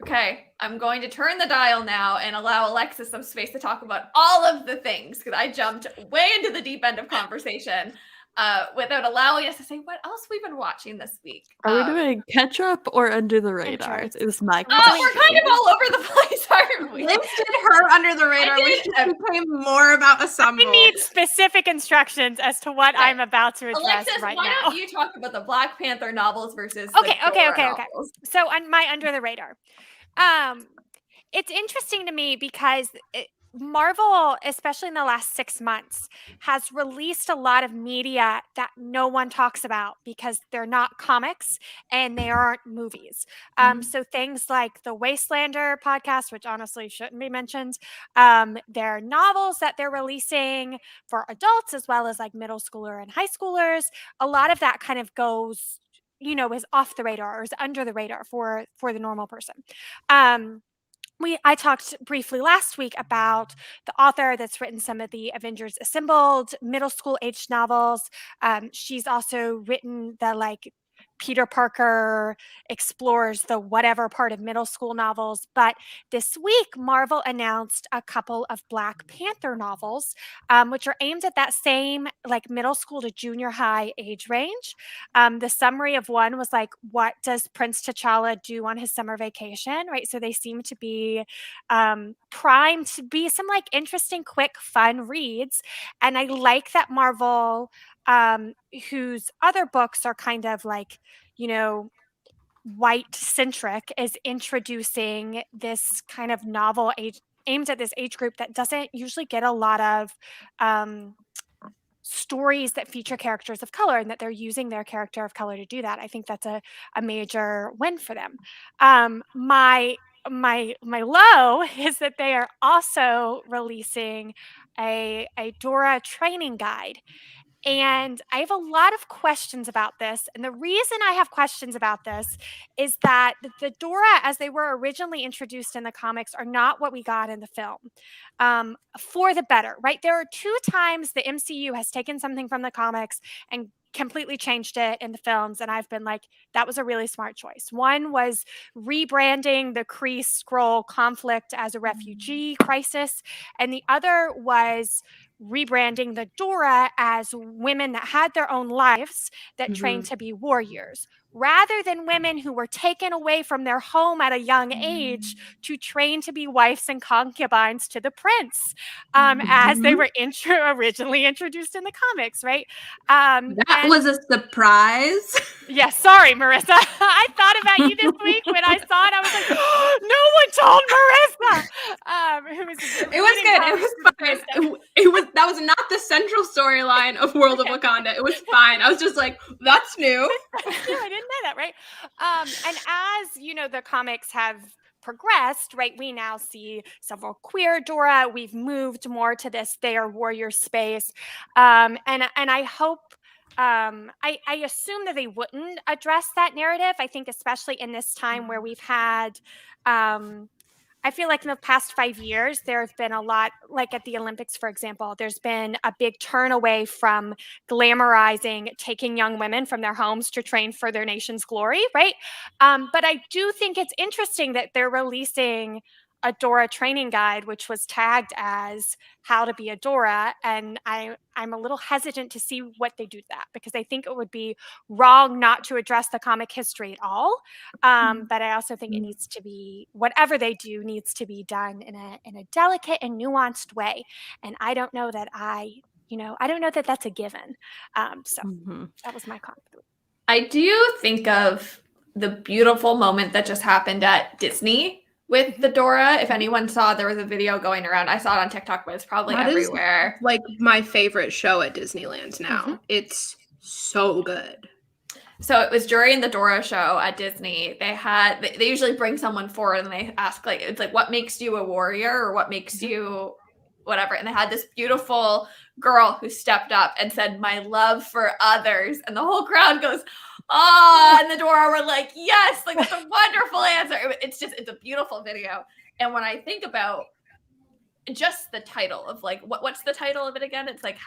Okay. I'm going to turn the dial now and allow Alexis some space to talk about all of the things, because I jumped way into the deep end of conversation without allowing us to say what else we've been watching this week. Are we doing catch up or under the radar? Intro. Is my We're question. kind of all over the place, aren't we? Liz did her under the radar. I We did. should became more about Assemble. I need specific instructions as to what Okay. I'm about to address Alexis, right why now. don't you talk about the Black Panther novels versus Okay. the Dora novels? So on my under the radar, it's interesting to me because Marvel, especially in the last 6 months, has released a lot of media that no one talks about because they're not comics and they aren't movies. So things like the Wastelander podcast, which honestly shouldn't be mentioned, their novels that they're releasing for adults as well as like middle schooler and high schoolers, a lot of that kind of goes, is off the radar or is under the radar for the normal person. I talked briefly last week about the author that's written some of the Avengers Assembled middle school age novels. She's also written the like Peter Parker explores the whatever part of middle school novels. But this week, Marvel announced a couple of Black Panther novels, which are aimed at that same like middle school to junior high age range. The summary of one was like, what does Prince T'Challa do on his summer vacation? Right. So they seem to be primed to be some like interesting, quick, fun reads. And I like that Marvel, whose other books are kind of like, white centric, is introducing this kind of novel aimed at this age group that doesn't usually get a lot of stories that feature characters of color, and that they're using their character of color to do that. I think that's a major win for them. My my low is that they are also releasing a Dora training guide. And I have a lot of questions about this. And the reason I have questions about this is that the Dora, as they were originally introduced in the comics, are not what we got in the film, for the better, right? There are 2 times the MCU has taken something from the comics and completely changed it in the films. And I've been like, that was a really smart choice. One was rebranding the Kree Skrull conflict as a refugee crisis. And the other was rebranding the Dora as women that had their own lives that trained to be warriors, rather than women who were taken away from their home at a young age to train to be wives and concubines to the prince, as they were originally introduced in the comics, right? That was a surprise. Yeah, sorry, Marissa. I thought about you this week when I saw it. I was like, no one told Marissa. Who was It was good. It was fine. It was that was not the central storyline of World of Wakanda. It was fine. I was just like, that's new. I didn't know that, right? And as the comics have progressed, right, we now see several queer Dora. We've moved more to this they are warrior space, and I hope. I assume that they wouldn't address that narrative. I think especially in this time where we've had, I feel like in the past 5 years, there have been a lot, like at the Olympics, for example, there's been a big turn away from glamorizing taking young women from their homes to train for their nation's glory, right? But I do think it's interesting that they're releasing a Dora training guide, which was tagged as how to be a Dora. And I'm a little hesitant to see what they do to that, because I think it would be wrong not to address the comic history at all. But I also think it needs to be, whatever they do needs to be done in a delicate and nuanced way. And I don't know that I don't know that that's a given. So that was my comment. I do think of the beautiful moment that just happened at Disney with the Dora. If anyone saw, there was a video going around. I saw it on TikTok, but it's probably everywhere. Is, like, my favorite show at Disneyland now. It's so good. So it was during the Dora show at Disney. They usually bring someone forward and they ask, like, it's like, what makes you a warrior, or what makes you whatever. And they had this beautiful girl who stepped up and said, my love for others. And the whole crowd goes, oh, and the Dora were like, yes, like, that's a wonderful answer. It's a beautiful video. And when I think about just the title of, like, what's the title of it again? It's like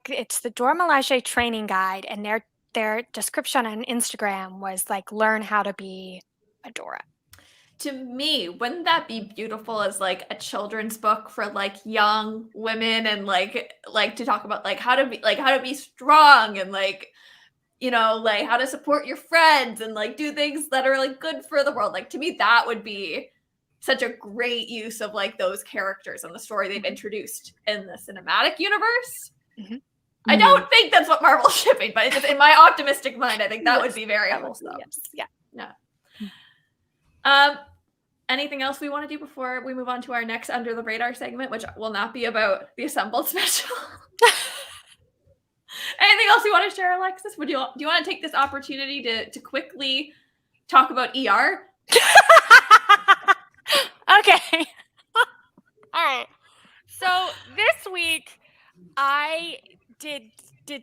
it's the Dora Milaje training guide, and their description on Instagram was like, learn how to be a Dora. To me, wouldn't that be beautiful as like a children's book for like young women, and like to talk about like how to be strong, and like, like how to support your friends, and like do things that are like good for the world. Like, to me, that would be such a great use of like those characters and the story they've introduced in the cinematic universe. I don't think that's what Marvel's shipping, but it's in my optimistic mind, I think that would be very wholesome. Yeah. Anything else we want to do before we move on to our next Under the Radar segment, which will not be about the Assembled special? Anything else you want to share, Alexis? Do you want to take this opportunity to quickly talk about ER? Okay. All right. So this week I did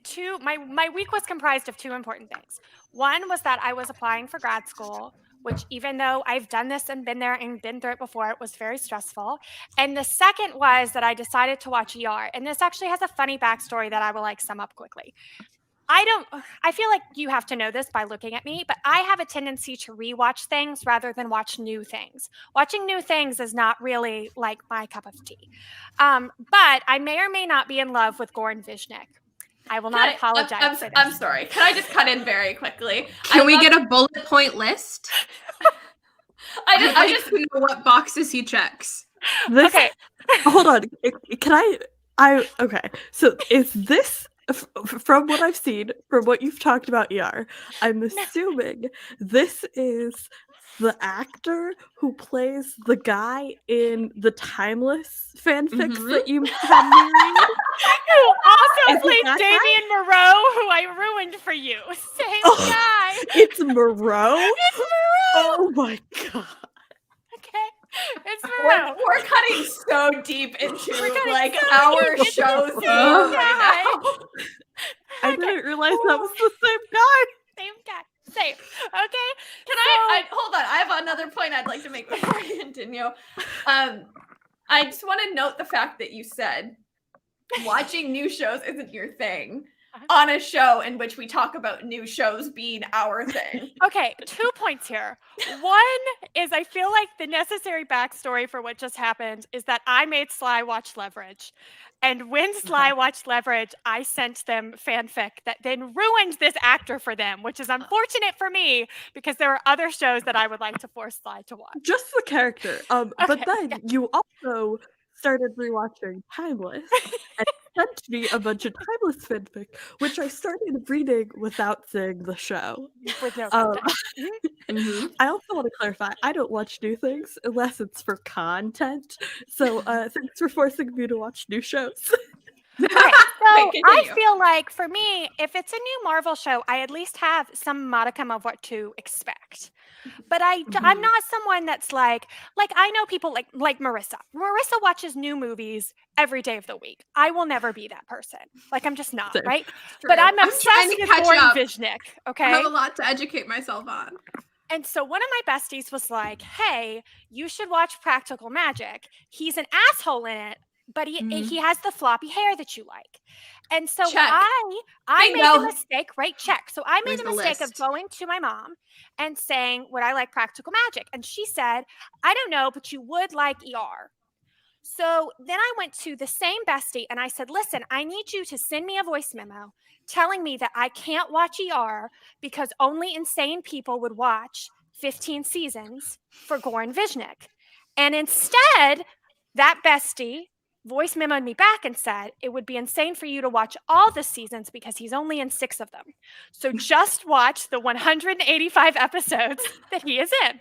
two. My week was comprised of 2 important things. One was that I was applying for grad school, which, even though I've done this and been there and been through it before, it was very stressful. And the second was that I decided to watch ER. And this actually has a funny backstory that I will sum up quickly. I feel like you have to know this by looking at me, but I have a tendency to rewatch things rather than watch new things. Watching new things is not really like my cup of tea. But I may or may not be in love with Goran Viznik. I will not apologize. I'm sorry. Can I just cut in very quickly? Can we get a bullet point list? I just know what boxes he checks. Okay. Hold on. Can okay. So is this, from what I've seen, from what you've talked about ER, I'm assuming this is the actor who plays the guy in the Timeless fanfics that you have me read? Who also played Damien Moreau, who I ruined for you. Same guy. It's Moreau? It's Moreau. Oh my God. It's We're, Monroe. we're cutting so deep into cutting like so our deep into shows the lore same right guy. now. I didn't realize that was the same guy. Same guy. Same. Okay. Can I hold on? I have another point I'd like to make before you continue. I just want to note the fact that you said watching new shows isn't your thing on a show in which we talk about new shows being our thing. Okay, 2 points here. One is I feel like the necessary backstory for what just happened is that I made Sly watch Leverage. And when Sly watched Leverage, I sent them fanfic that then ruined this actor for them, which is unfortunate for me because there are other shows that I would like to force Sly to watch. Just the character. But Okay, then you also started rewatching Timeless and sent me a bunch of Timeless fanfic, which I started reading without seeing the show. With no Um, context. Mhm. I also want to clarify, I don't watch new things unless it's for content. So thanks for forcing me to watch new shows. Okay, so I continue. feel like for me, if it's a new Marvel show, I at least have some modicum of what to expect. But I'm not someone that's like I know people like Marissa. Marissa watches new movies every day of the week. I will never be that person. Like I'm just not, Same. right? True. But I'm trying obsessed to with catch Gordon up. Vishnick. I Okay. have a lot to educate myself on. And so one of my besties was like, "Hey, you should watch Practical Magic. He's an asshole in it, but he has the floppy hair that you like." And so Check. I made Bingo. the mistake, right? Check. So I made Where's the the mistake of list? going to my mom and saying, "Would I like Practical Magic?" And she said, "I don't know, but you would like ER." So then I went to the same bestie and I said, "Listen, I need you to send me a voice memo telling me that I can't watch ER because only insane people would watch 15 seasons for Goran Viznik." And instead, that bestie voice memoed me back and said, "It would be insane for you to watch all the seasons because he's only in 6 of them. So just watch the 185 episodes that he is in."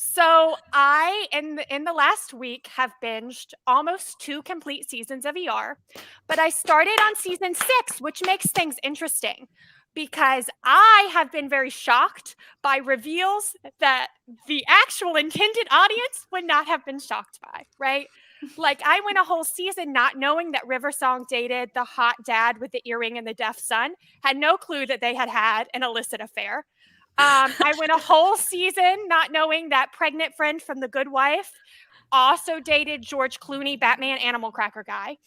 So I, in the last week, have binged almost 2 complete seasons of ER, but I started on season 6, which makes things interesting because I have been very shocked by reveals that the actual intended audience would not have been shocked by, right? Like I went a whole season not knowing that Riversong dated the hot dad with the earring and the deaf son, had no clue that they had an illicit affair. I went a whole season not knowing that pregnant friend from The Good Wife also dated George Clooney, Batman Animal Cracker guy.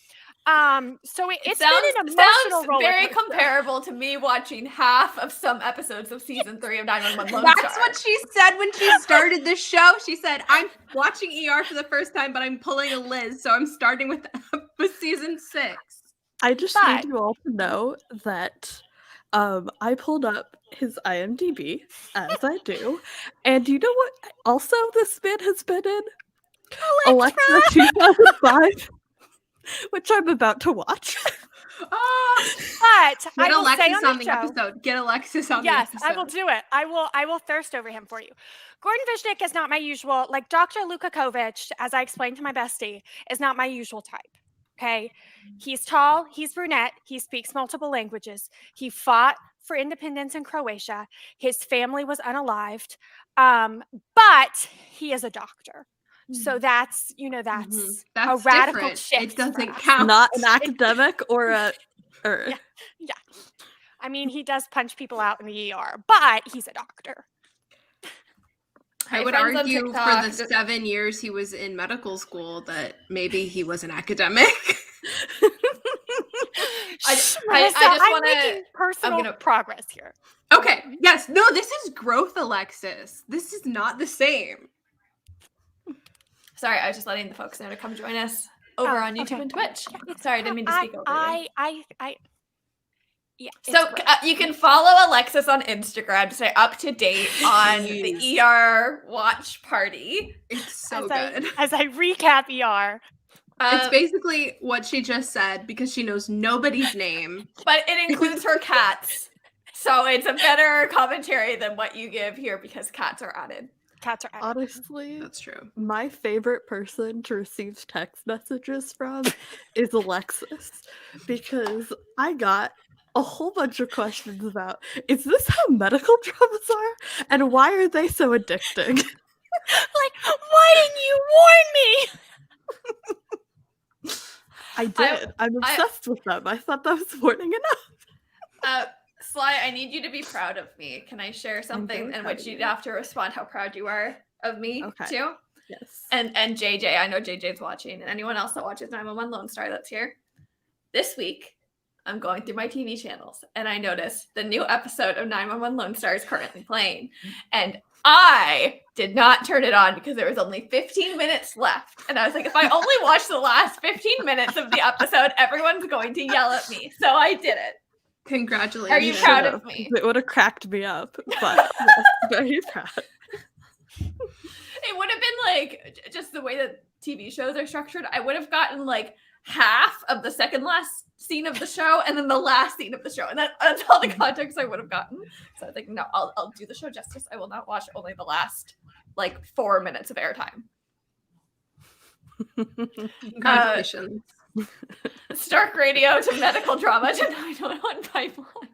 So it's been an emotional roller very coaster. comparable to me watching half of some episodes of season 3 of 911 Lone That's Star. what she said when she started the show. She said, "I'm watching ER for the first time, but I'm pulling a Liz, so I'm starting with season 6." I just But- need you all to know that I pulled up his IMDb, as I do, and you know what also this man has been in? Alexa 2005, which I'm about to watch. Oh, But I get will say Alexis on on the show, episode. Get Alexis on yes, the episode. I will do it. I will thirst over him for you. Gordon Vishnick is not my usual, like Dr. Lukakovic, as I explained to my bestie, is not my usual type. Okay. He's tall, he's brunette, he speaks multiple languages. He fought for independence in Croatia. His family was unalived. But he is a doctor. So that's, that's a radical different. shift. It doesn't for us. count. Not an academic or a. Yeah. I mean, he does punch people out in the ER, but he's a doctor. I My would friends on argue for TikTok the just- 7 years he was in medical school that maybe he was an academic. I Melissa, just I'm wanna- making personal progress here. Okay. Yes. No, this is growth, Alexis. This is not the same. Sorry, I was just letting the folks know to come join us over on YouTube okay. and Twitch. Sorry, I didn't mean to speak over you. Yeah. So you can follow Alexis on Instagram to stay up to date on the ER watch party. It's so as good. As I recap ER. It's basically what she just said because she knows nobody's name. But it includes her cats. So it's a better commentary than what you give here because cats are added. Cats are added. Honestly, That's true. my favorite person to receive text messages from is Alexis because I got a whole bunch of questions about, is this how medical dramas are? And why are they so addicting? Like, why didn't you warn me? I did. I'm obsessed with them. I thought that was warning enough. Sly, I need you to be proud of me. Can I share something very in proud which of you'd you. have to respond how proud you are of me Okay. too? Yes. And JJ, I know JJ's watching, and anyone else that watches 911 Lone Star that's here. This week, I'm going through my TV channels, and I noticed the new episode of 911 Lone Star is currently playing. And I did not turn it on because there was only 15 minutes left. And I was like, if I only watch the last 15 minutes of the episode, everyone's going to yell at me. So I did it. Congratulations. Are you proud of me? It would have cracked me up, but yes, very proud. It would have been like just the way that TV shows are structured. I would have gotten like half of the second last scene of the show and then the last scene of the show. And that's all the context I would have gotten. So I was like, no, I'll do the show justice. I will not watch only the last like 4 minutes of airtime. Congratulations. Stark radio to medical drama to 911 pipeline.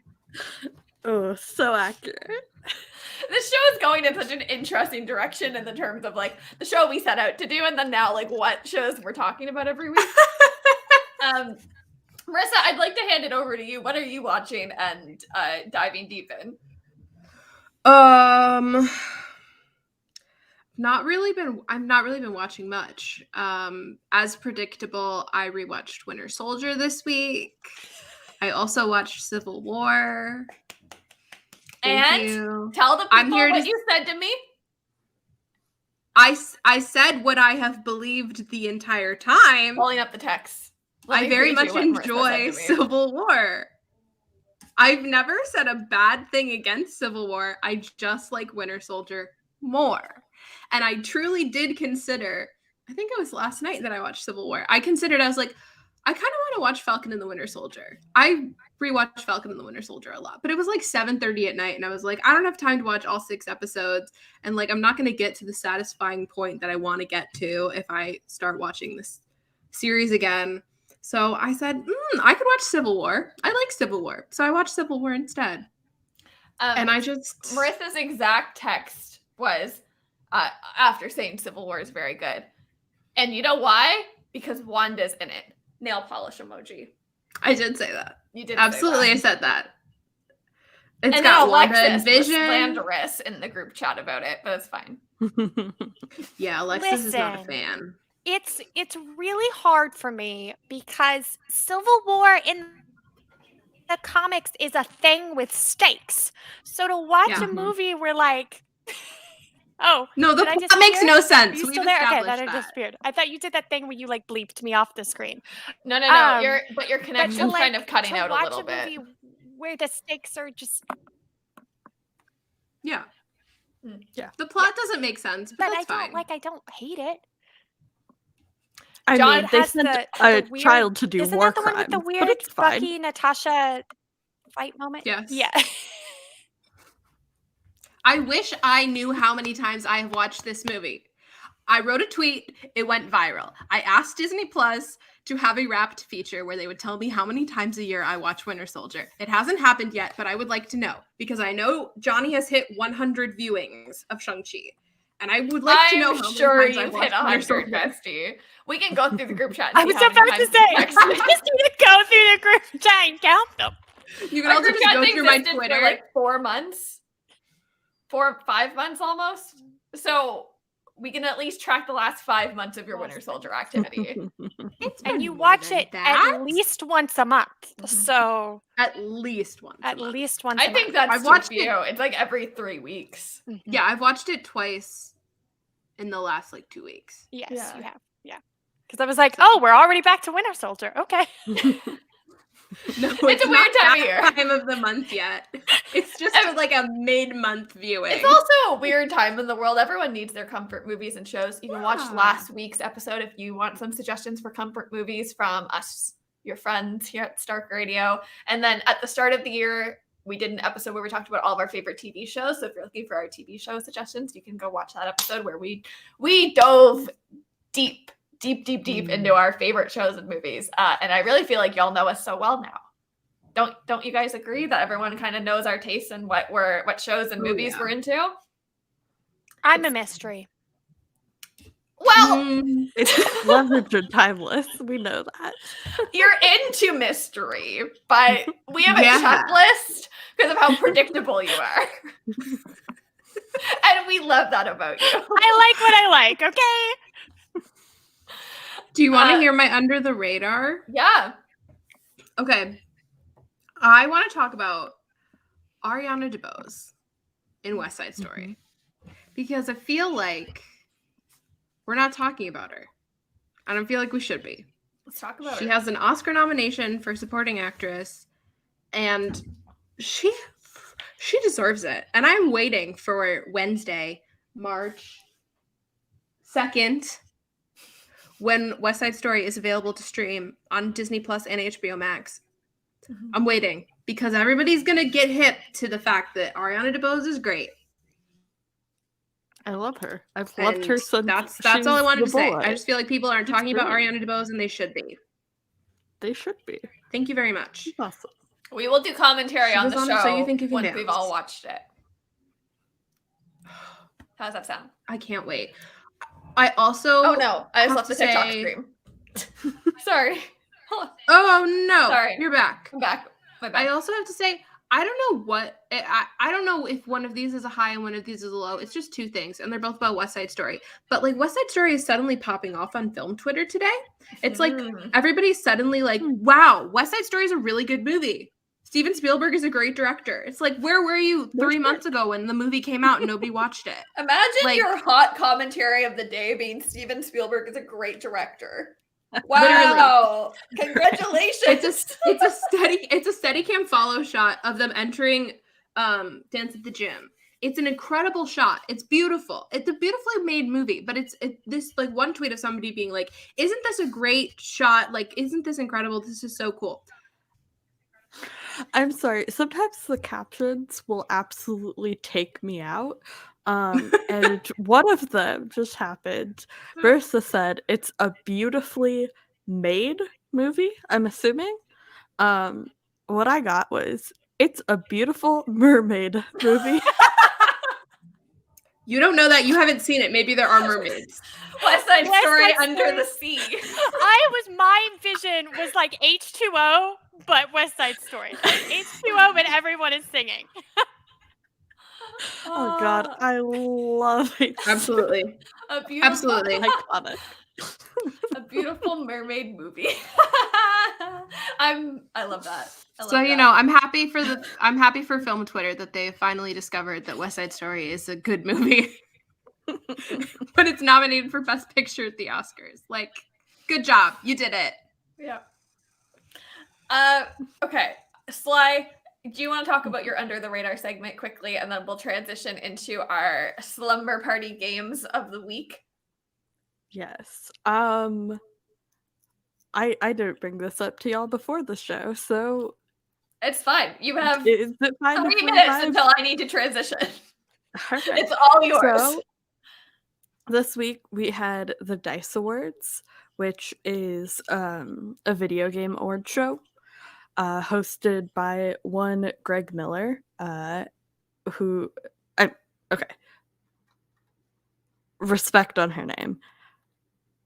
Oh, so accurate. This show is going in such an interesting direction in the terms of like the show we set out to do and then now like what shows we're talking about every week. Marissa, I'd like to hand it over to you. What are you watching and diving deep in? I've not really been watching much. As predictable, I rewatched Winter Soldier this week. I also watched Civil War. Thank you. Tell the people here what to- you said to me. I said what I have believed the entire time. Pulling up the text. Let I me very read you much what Marissa enjoy said to me. Civil War. I've never said a bad thing against Civil War. I just like Winter Soldier more. And I truly did consider, I think it was last night that I watched Civil War. I was like, I kind of want to watch Falcon and the Winter Soldier. I rewatched Falcon and the Winter Soldier a lot, but it was like 7:30 at night. And I was like, I don't have time to watch all 6 episodes. And like, I'm not going to get to the satisfying point that I want to get to if I start watching this series again. So I said, I could watch Civil War. I like Civil War. So I watched Civil War instead. And I just... Marissa's exact text was, after saying Civil War is very good. And you know why? Because Wanda's in it. Nail polish emoji. I did say that. You did Absolutely, say I that. said that. It's And got then Wanda and Alexis was Vision. slanderous in the group chat about it, but it's fine. Yeah, Alexis is not a Listen. fan. It's really hard for me because Civil War in the comics is a thing with stakes. So to watch Yeah. a movie where like, oh, No, did I that makes disappear? no Are sense. you We've still there? Okay, established that I that. disappeared. I thought you did that thing where you like bleeped me off the screen. No. Um, your But to, connection's like, kind of cutting to out a watch little bit. movie where the stakes are just, Yeah. Yeah. The plot doesn't make sense, but that's fine. I don't hate it. I John mean, they has sent the a weird- child to do Isn't war that the one with crimes, the but weird it's fine. Bucky Natasha fight moment? Yes. Yeah. I wish I knew how many times I have watched this movie. I wrote a tweet. It went viral. I asked Disney Plus to have a wrapped feature where they would tell me how many times a year I watch Winter Soldier. It hasn't happened yet, but I would like to know because I know Johnny has hit 100 viewings of Shang-Chi. And I would like to know how I'm sure many times you've I've hit watched Winter 100, Soldier. bestie. We can go through the group chat. And I see was how many about to times say, you I text me. just need to go through the group chat and count them. You can Our also group just chat's go through my existed Twitter. for like 4 months. 5 months almost. So we can at least track the last 5 months of your Winter Soldier activity. It's And been you more watch than it that. at least once a month. Mhm. So At least once. at a month. least once I a think month. that's I've too watched few. It's like every 3 weeks. Mhm. Yeah, I've watched it twice in the last like 2 weeks. Yes, Yeah. you have. Yeah. Because I was like, oh, we're already back to Winter Soldier. Okay. No, It's a weird not time of that year. time of the month yet. It's just like a mid-month viewing. It's also a weird time in the world. Everyone needs their comfort movies and shows. You can watch Yeah. last week's episode if you want some suggestions for comfort movies from us, your friends here at Stark Radio. And then at the start of the year, we did an episode where we talked about all of our favorite TV shows. So if you're looking for our TV show suggestions, you can go watch that episode where we dove deep into our favorite shows and movies. And I really feel like y'all know us so well now. Don't you guys agree that everyone kind of knows our tastes and what shows and Oh, movies yeah. we're into? I'm a mystery. Well, It's leverage and timeless. We know that. you're into mystery, but we have a Yeah. checklist because of how predictable you are. And we love that about you. I like what I like, okay? Do you want to hear my under the radar? Yeah. Okay. I want to talk about Ariana DeBose in West Side Story. Because I feel like we're not talking about her. I don't feel like we should be. Let's talk about She it. has an Oscar nomination for supporting actress, and she deserves it. And I'm waiting for Wednesday, March 2nd, when West Side Story is available to stream on Disney Plus and HBO Max. I'm waiting because everybody's gonna get hip to the fact that Ariana DeBose is great. I love her. I've loved her And since that's all I she's wanted the to say. boy. I just feel like people aren't She's talking about great. Ariana DeBose, and they should be. They should be. Thank you very much. She's awesome. We will do commentary She on was the on show So You Think You Can once Dance. we've all watched it. How's that sound? I can't wait. I also Oh no, I just have left the to TikTok say- stream. Sorry. Hold on. Oh no! Sorry. You're back. I'm back. My I bad. also have to say I don't know what I don't know if one of these is a high and one of these is a low. It's just two things, and they're both about West Side Story. But like West Side Story is suddenly popping off on film Twitter today. It's like everybody's suddenly like, "Wow, West Side Story is a really good movie. Steven Spielberg is a great director." It's like, where were you 3 months ago when the movie came out and nobody watched it? Imagine like- your hot commentary of the day being Steven Spielberg is a great director. Literally. Wow! Congratulations. It's a steady cam follow shot of them entering Dance at the Gym. It's an incredible shot. It's beautiful. It's a beautifully made movie, but it's this like one tweet of somebody being like, "Isn't this a great shot? Like, isn't this incredible? This is so cool." I'm sorry. Sometimes the captions will absolutely take me out. And one of them just happened. Versa said it's a beautifully made movie, I'm assuming. What I got was it's a beautiful mermaid movie. You don't know that. You haven't seen it. Maybe there are mermaids. West Side West Story Side under Story. the sea. My vision was like H2O, but West Side Story. H2O, but everyone is singing. Oh god, I love it. Absolutely. A beautiful, Absolutely. Iconic. a beautiful mermaid movie. I love that. I love So you that. know, I'm happy for film Twitter that they finally discovered that West Side Story is a good movie. But it's nominated for Best Picture at the Oscars. Like, good job. You did it. Yeah. Okay. Sly, do you want to talk about your under the radar segment quickly, and then we'll transition into our slumber party games of the week? Yes. I didn't bring this up to y'all before the show, so It's fine. You have is it fine 3 if we minutes vibe? until I need to transition. Alright. It's all yours. So, this week we had the Dice Awards, which is a video game award show hosted by one Greg Miller, who respect on her name.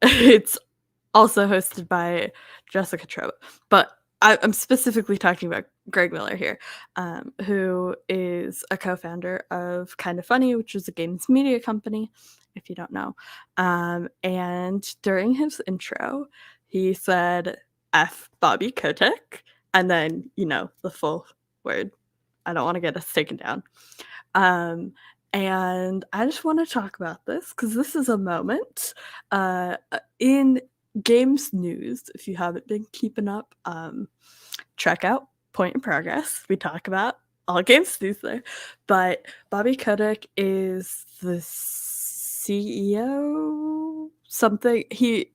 It's also hosted by Jessica Trobe, but I'm specifically talking about Greg Miller here, who is a co-founder of Kind of Funny, which is a games media company, if you don't know. And during his intro, he said F Bobby Kotick, and then, the full word. I don't want to get us taken down. And I just want to talk about this because this is a moment in games news. If you haven't been keeping up, check out Point in Progress. We talk about all games news there. But Bobby Kotick is the CEO something. He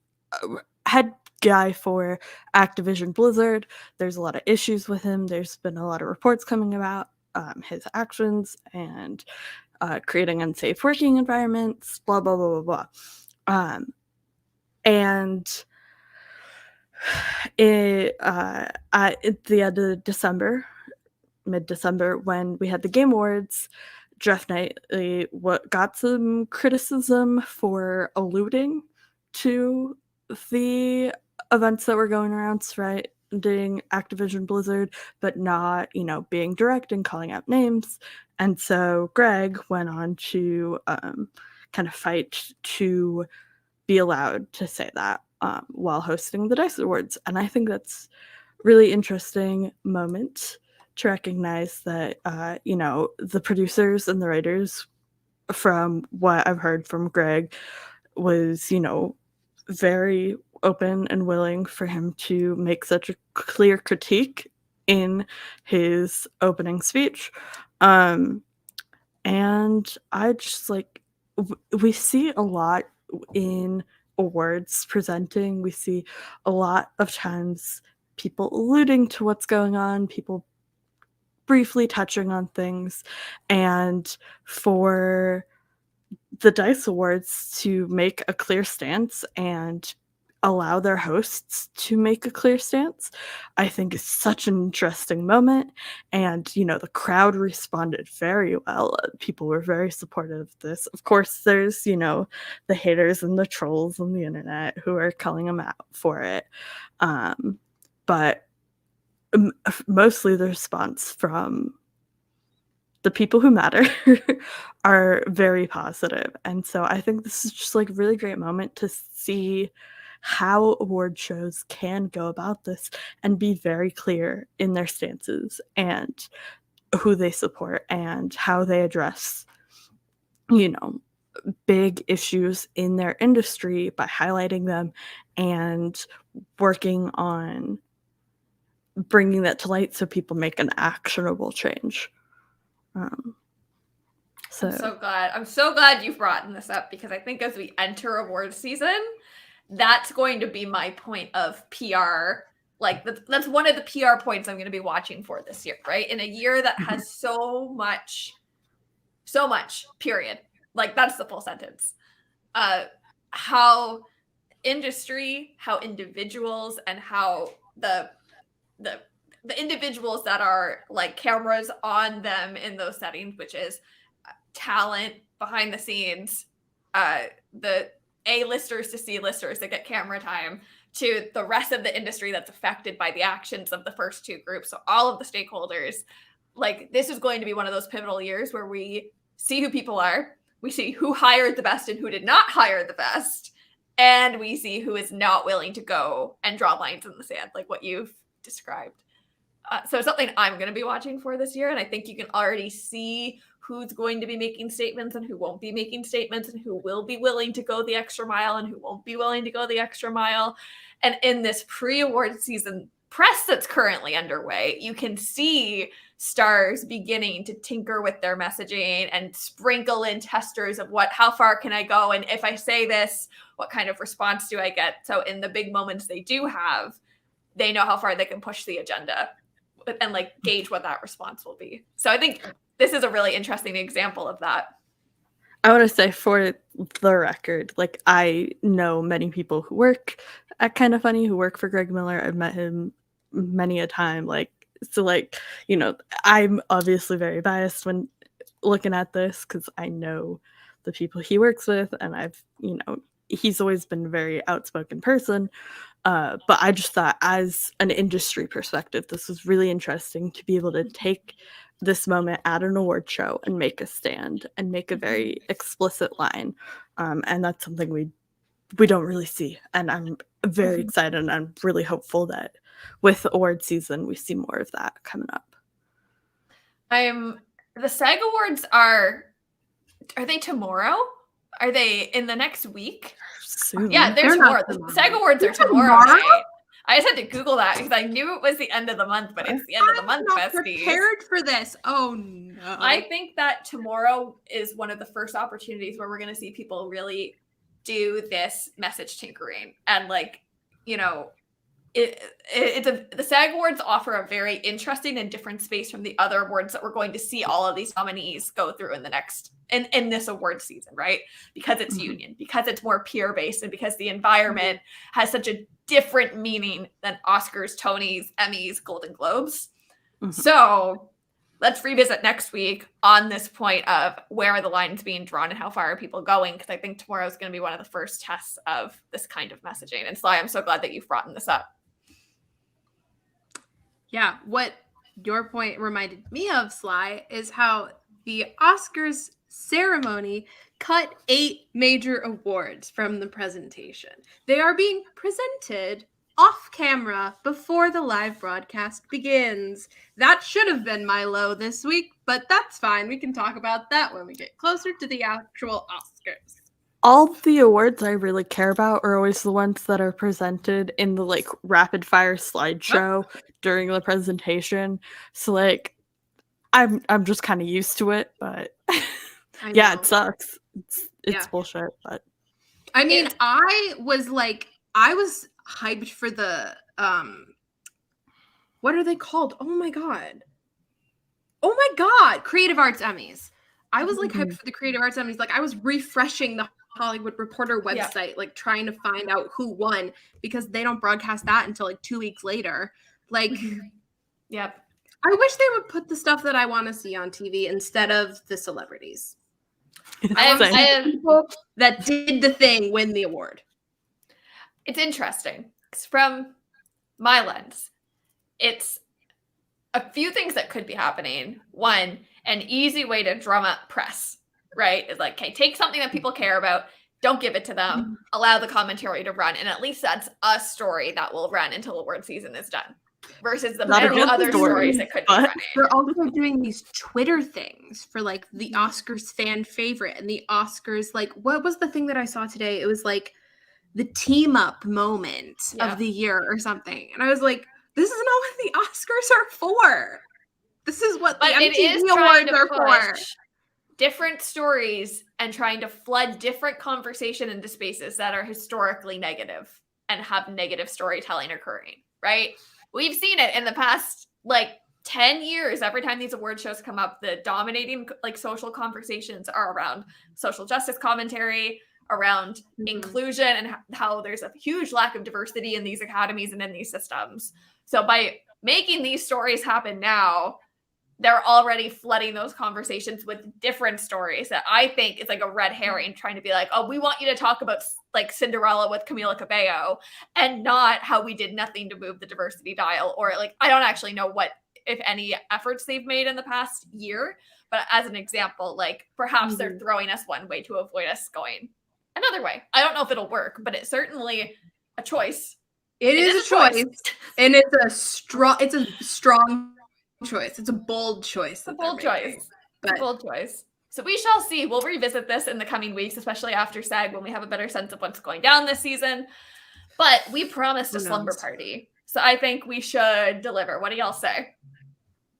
head guy for Activision Blizzard. There's a lot of issues with him. There's been a lot of reports coming about his actions and creating unsafe working environments, blah, blah, blah, blah, blah. And at the end of December, mid-December, when we had the Game Awards, Jeff Knightley got some criticism for alluding to the events that were going around surrounding Activision Blizzard, but not, being direct and calling out names. And so Greg went on to kind of fight to be allowed to say that while hosting the DICE Awards. And I think that's really interesting moment to recognize that, the producers and the writers, from what I've heard from Greg, was, very open and willing for him to make such a clear critique in his opening speech. And I just we see a lot in awards presenting. We see a lot of times people alluding to what's going on, people briefly touching on things, and for the DICE Awards to make a clear stance and allow their hosts to make a clear stance, I think is such an interesting moment. And, the crowd responded very well. People were very supportive of this. Of course, there's, the haters and the trolls on the internet who are calling them out for it. But mostly the response from the people who matter are very positive. And so I think this is just a really great moment to see how award shows can go about this and be very clear in their stances and who they support and how they address, big issues in their industry by highlighting them and working on bringing that to light so people make an actionable change. I'm so glad you've brought this up, because I think as we enter award season, that's going to be my point of PR. That's one of the PR points I'm going to be watching for this year, right? In a year that has so much, period. That's the full sentence. How industry, how individuals, and how the individuals that are cameras on them in those settings, which is talent behind the scenes, the A-listers to C-listers that get camera time, to the rest of the industry that's affected by the actions of the first two groups. So all of the stakeholders, this is going to be one of those pivotal years where we see who people are, we see who hired the best and who did not hire the best, and we see who is not willing to go and draw lines in the sand, like what you've described. So something I'm going to be watching for this year, and I think you can already see who's going to be making statements and who won't be making statements, and who will be willing to go the extra mile and who won't be willing to go the extra mile. And in this pre-award season press that's currently underway, you can see stars beginning to tinker with their messaging and sprinkle in testers of how far can I go? And if I say this, what kind of response do I get? So in the big moments they do have, they know how far they can push the agenda and gauge what that response will be. So I think this is a really interesting example of that. I want to say, for the record, I know many people who work at Kind of Funny, who work for Greg Miller. I've met him many a time. I'm obviously very biased when looking at this because I know the people he works with, and he's always been a very outspoken person. But I just thought, as an industry perspective, this was really interesting to be able to take this moment at an award show and make a stand and make a very explicit line. And that's something we don't really see. And I'm very excited, and I'm really hopeful that with award season, we see more of that coming up. The SAG Awards are they tomorrow? Are they in the next week? Soon. Yeah, there's more. The SAG Awards are tomorrow night. I just had to Google that because I knew it was the end of the month, but it's the end of the month, besties. I'm not prepared for this. Oh, no. I think that tomorrow is one of the first opportunities where we're going to see people really do this message tinkering. And the SAG Awards offer a very interesting and different space from the other awards that we're going to see all of these nominees go through in this award season, right? Because it's union, because it's more peer-based, and because the environment has such a different meaning than Oscars, Tonys, Emmys, Golden Globes. So let's revisit next week on this point of where are the lines being drawn and how far are people going, because I think tomorrow is going to be one of the first tests of this kind of messaging. And Sly, I'm so glad that you've brought this up. Yeah, what your point reminded me of, Sly, is how the Oscars ceremony cut 8 major awards from the presentation. They are being presented off camera before the live broadcast begins. That should have been my low this week, but that's fine. We can talk about that when we get closer to the actual Oscars. All the awards I really care about are always the ones that are presented in the like rapid fire slideshow during the presentation. So like I'm just kind of used to it, but yeah, it sucks. It's bullshit, but I mean, I was hyped for the what are they called? Oh my god, Creative Arts Emmys. I was like hyped for the Creative Arts Emmys. Like I was refreshing the Hollywood Reporter website, like trying to find out who won, because they don't broadcast that until like 2 weeks later. Like, Yep. I wish they would put the stuff that I want to see on TV instead of the celebrities. I want to see the people that did the thing win the award. It's interesting, 'cause from my lens, it's a few things that could be happening. One, an easy way to drum up press, right? Is like, okay, take something that people care about, don't give it to them, allow the commentary to run, and at least that's a story that will run until award season is done. Versus the many other stories that could be running. They're also doing these Twitter things for like the Oscars fan favorite and the Oscars, like, what was the thing that I saw today? It was like the team up moment of the year or something. And I was like, this is not what the Oscars are for. This is what the MTV Awards are for. Different stories and trying to flood different conversation into spaces that are historically negative and have negative storytelling occurring, right? We've seen it in the past, like 10 years. Every time these award shows come up, the dominating like social conversations are around social justice commentary, around inclusion, and how there's a huge lack of diversity in these academies and in these systems. So by making these stories happen now, they're already flooding those conversations with different stories that I think is like a red herring, trying to be like, oh, we want you to talk about like Cinderella with Camila Cabello and not how we did nothing to move the diversity dial. Or like, I don't actually know what, if any, efforts they've made in the past year. But as an example, like perhaps they're throwing us one way to avoid us going another way. I don't know if it'll work, but it's certainly a choice. It is a choice. And it's a strong choice. It's a bold choice. It's a bold choice. So we shall see. We'll revisit this in the coming weeks, especially after SAG, when we have a better sense of what's going down this season. But we promised a slumber party. So I think we should deliver. What do y'all say?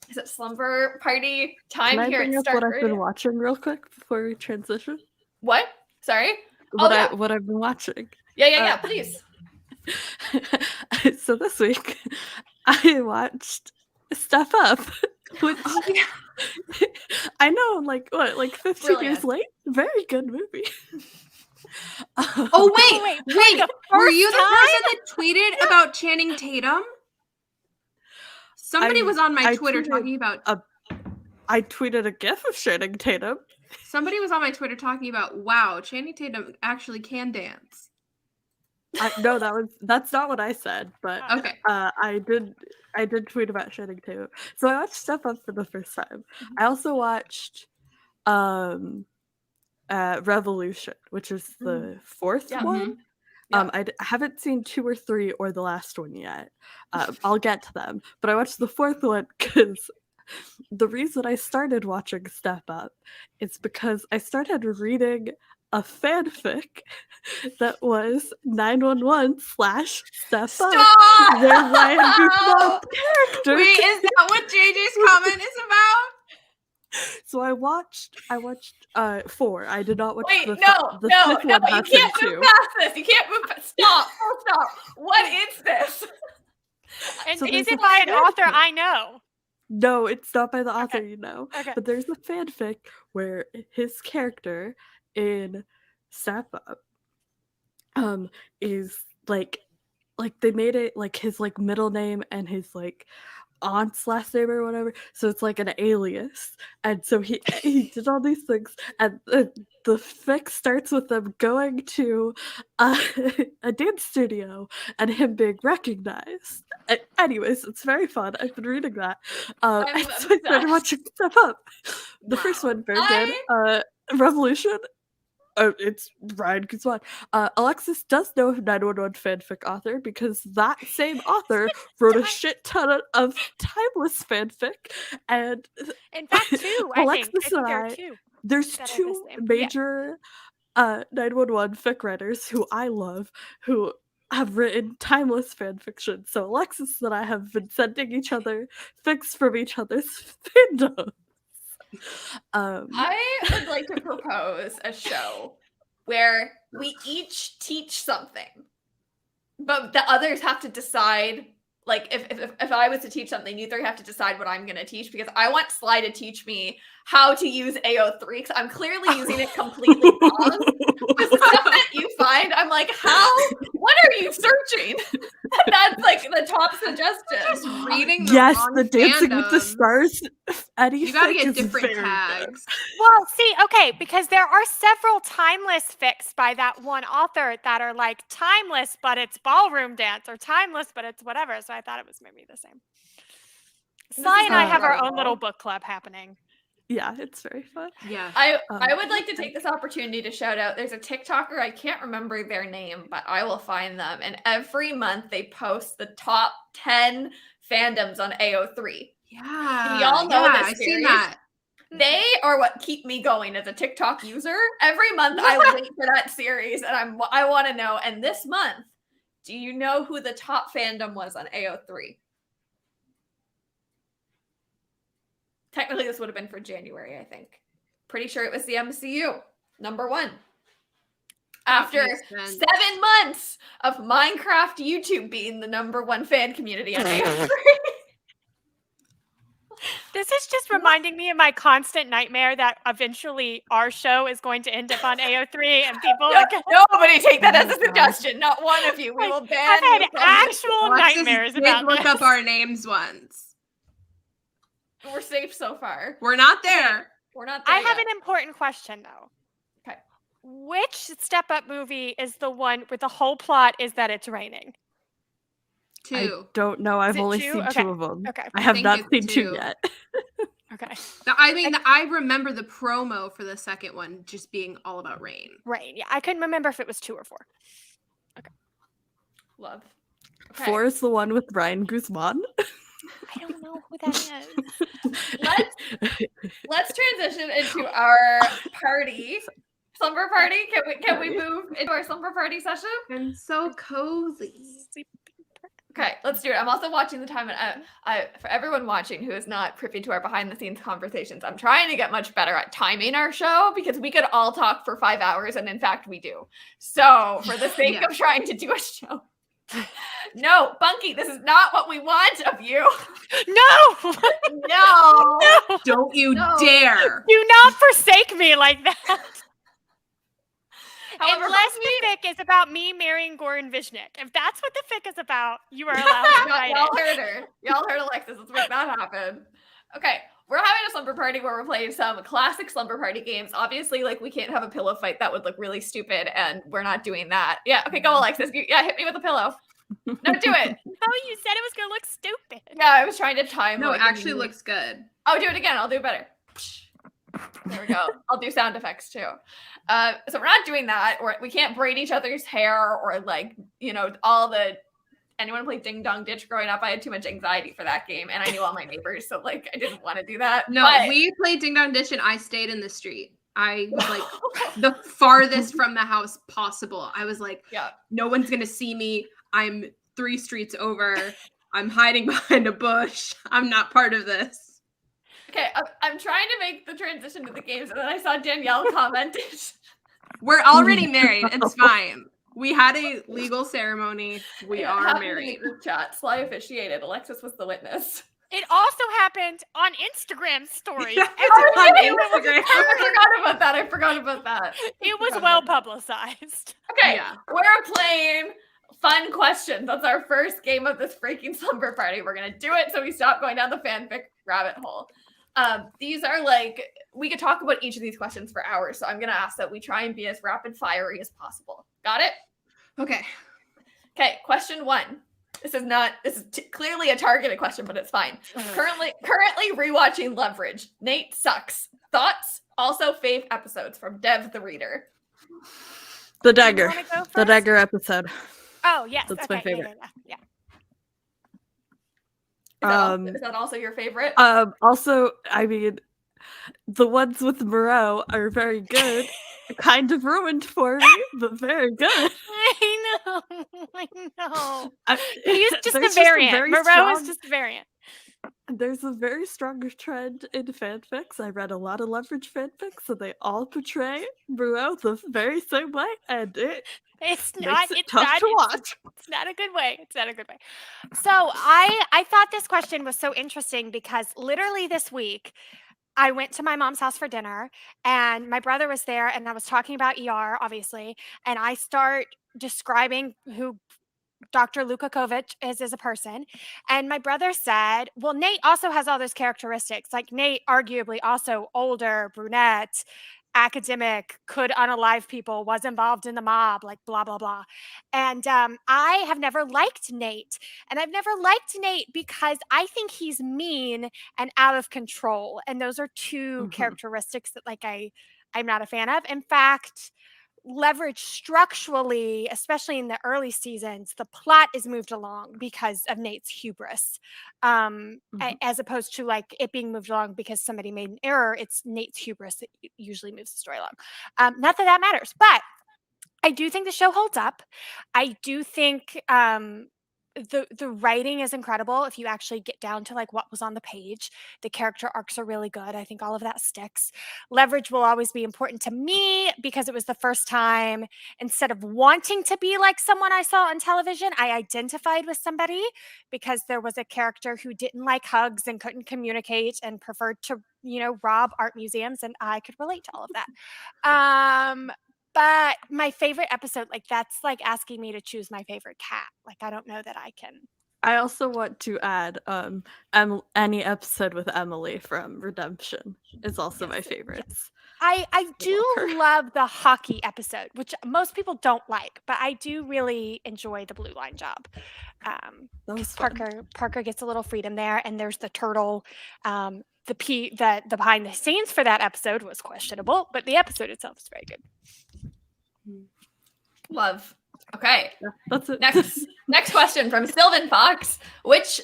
Is it slumber party time? Can I here bring at up Start what I've Radio? been watching real quick before we transition? What? Sorry? What I've been watching. Yeah, please. So this week, I watched Step Up, which I know, like 15 years late? Very good movie. Oh, wait. Were you the person that tweeted about Channing Tatum? Somebody was on my Twitter talking about... I tweeted a gif of Channing Tatum. Somebody was on my Twitter talking about, wow, Channing Tatum actually can dance. No, that's not what I said, but okay. I did tweet about Channing Tatum. So I watched Step Up for the first time. I also watched Revolution, which is the fourth one. I haven't seen 2 or 3 or the last one yet. I'll get to them, but I watched the fourth one because the reason I started watching Step Up is because I started reading a fanfic that was 911/Step Up. Where Ryan Goosebumps character. Wait, is that what JJ's comment is about? So I watched 4. I did not watch the fifth no, one. You can't move past this. You can't move past. Stop. What is this? And So is there's it by an author I know? No, it's not by the author you know. Okay. But there's a fanfic where his character in Step Up is like they made it like his like middle name and his like aunt's last name or whatever, so it's like an alias. And so he did all these things, and the fic starts with them going to a dance studio and him being recognized. Anyways, it's very fun. I've been reading that, I'm and so I started obsessed. watching Step Up. The first one, very good. Revolution. It's Ryan Guzman. Alexis does know 911 fanfic author because that same author wrote a shit ton of timeless fanfic, and In fact, two. I think and there are I, two. there's that are the two same. Yeah. major 911 fic writers who I love who have written timeless fanfiction. So Alexis and I have been sending each other fics from each other's fandoms. I would like to propose a show where we each teach something, but the others have to decide. Like, if I was to teach something, you three have to decide what I'm going to teach, because I want Sly to teach me how to use AO3, because I'm clearly using it completely wrong. With stuff that you find, I'm like, what are you searching? That's like the top suggestion. Just reading the Yes, wrong the Dancing with the fandoms. Stars. You gotta fic get is different very good. tags. Well, see, okay, because there are several timeless fics by that one author that are like timeless, but it's ballroom dance, or timeless, but it's whatever. So I thought it was maybe the same. Sly and I have our own little book club happening. Yeah, it's very fun. Yeah. I would like to take this opportunity to shout out, there's a TikToker, I can't remember their name, but I will find them. And every month they post the top 10 fandoms on AO3. Yeah. We all know yeah, this I've series. seen that. They are what keep me going as a TikTok user. Every month I wait for that series, and I want to know. And this month, do you know who the top fandom was on AO3? Technically, this would have been for January, I think. Pretty sure it was the MCU, number 1. After 7 months of Minecraft YouTube being the number 1 fan community on AO3. This is just reminding me of my constant nightmare that eventually our show is going to end up on AO3, and people are going Nobody take that as a Oh my God. suggestion. Not one of you. We will ban I've had you from actual Alexis nightmares did about look this. up our names once. this. We're safe so far. We're not there. We're not there I have yet. an important question, though. Okay. Which Step Up movie is the one where the whole plot is that it's raining? I 2. don't know. I've it only two? seen Okay. 2 of them. Okay. I have think not it's seen 2 2. yet. Okay. I remember the promo for the second one just being all about rain. Rain. Yeah, I couldn't remember if it was 2 or 4. Love. Okay. 4 is the one with Ryan Guzman. I don't know who that is. Let's transition into our party. Slumber party. Can we move into our slumber party session? And so cozy. Okay, let's do it. I'm also watching the time, and for everyone watching who is not privy to our behind-the-scenes conversations, I'm trying to get much better at timing our show, because we could all talk for 5 hours, and in fact, we do. So, for the sake of trying to do a show, no, Bunky, this is not what we want of you. No! No. No! Don't you No. dare. Do not forsake me like that. However, Unless Bunky, the fic is about me marrying Goran Vishnik. If that's what the fic is about, you are allowed to write y'all it. heard her. Y'all heard Alexis. Let's make that happen. Okay, we're having a slumber party where we're playing some classic slumber party games. Obviously, like, we can't have a pillow fight. That would look really stupid, and we're not doing that. Yeah, okay, go, Alexis. Hit me with a pillow. No, do it. No, you said it was going to look stupid. Yeah, I was trying to time. No, it like, actually really- looks good. Oh, do it again. I'll do it better. There we go. I'll do sound effects too. So we're not doing that, or we can't braid each other's hair, or like, all the. Anyone play Ding Dong Ditch growing up? I had too much anxiety for that game, and I knew all my neighbors, so like I didn't want to do that. No, but... we played Ding Dong Ditch and I stayed in the street. I was like the farthest from the house possible. I was like, Yeah. No one's gonna see me. I'm 3 streets over. I'm hiding behind a bush. I'm not part of this. Okay, I'm trying to make the transition to the games, and then I saw Danielle commented. We're already married. It's fine. We had a legal ceremony. We It are happened in the married. group chat. Sly officiated. Alexis was the witness. It also happened on Instagram stories. Yeah, Everyone on knew it was Instagram. I forgot about that. It was well publicized. Okay, Yeah. we're playing Fun question. That's our first game of this freaking slumber party. We're gonna do it so we stop going down the fanfic rabbit hole. These are like, we could talk about each of these questions for hours, so I'm gonna ask that we try and be as rapid fiery as possible. Got it? Okay. Okay, question 1. This is clearly a targeted question, but it's fine. Currently rewatching Leverage. Nate sucks. Thoughts? Also fave episodes from Dev the Reader. The You dagger. wanna go The first? dagger episode. Oh, yes. That's okay. my favorite. Yeah. Is that also your favorite? Also, I mean, the ones with Moreau are very good. Kind of ruined for me, but very good. I know. He's just There's a variant. very Moreau strong- is just a variant. There's a very strong trend in fanfics. I read a lot of Leverage fanfics, and they all portray Moreau the very same way, and it It's makes not. it It's tough not. to watch. It's not a good way. It's not a good way. So I thought this question was so interesting because literally this week I went to my mom's house for dinner and my brother was there and I was talking about ER obviously and I start describing who Dr. Lukakovic is as a person. And my brother said, well, Nate also has all those characteristics. Like Nate, arguably also older, brunette, academic, could unalive people, was involved in the mob, like blah, blah, blah. And I have never liked Nate. And I've never liked Nate because I think he's mean and out of control. And those are 2 Mhm. characteristics that like I'm not a fan of. In fact, Leverage structurally, especially in the early seasons, the plot is moved along because of Nate's hubris, as opposed to like it being moved along because somebody made an error. It's Nate's hubris that usually moves the story along. Not that that matters, but I do think the show holds up. I do think the writing is incredible if you actually get down to like what was on the page. The character arcs are really good. I think all of that sticks. Leverage will always be important to me because it was the first time instead of wanting to be like someone I saw on television, I identified with somebody because there was a character who didn't like hugs and couldn't communicate and preferred to, rob art museums, and I could relate to all of that. But my favorite episode, like that's like asking me to choose my favorite cat. Like I don't know that I can. I also want to add any episode with Emily from Redemption is also my favorites. I do love her. love the hockey episode, which most people don't like, but I do really enjoy the blue line job. That was fun. Parker gets a little freedom there, and there's the turtle. The behind the scenes for that episode was questionable, but the episode itself is very good. Love. Okay. Yeah, that's it. Next question from Sylvan Fox. Which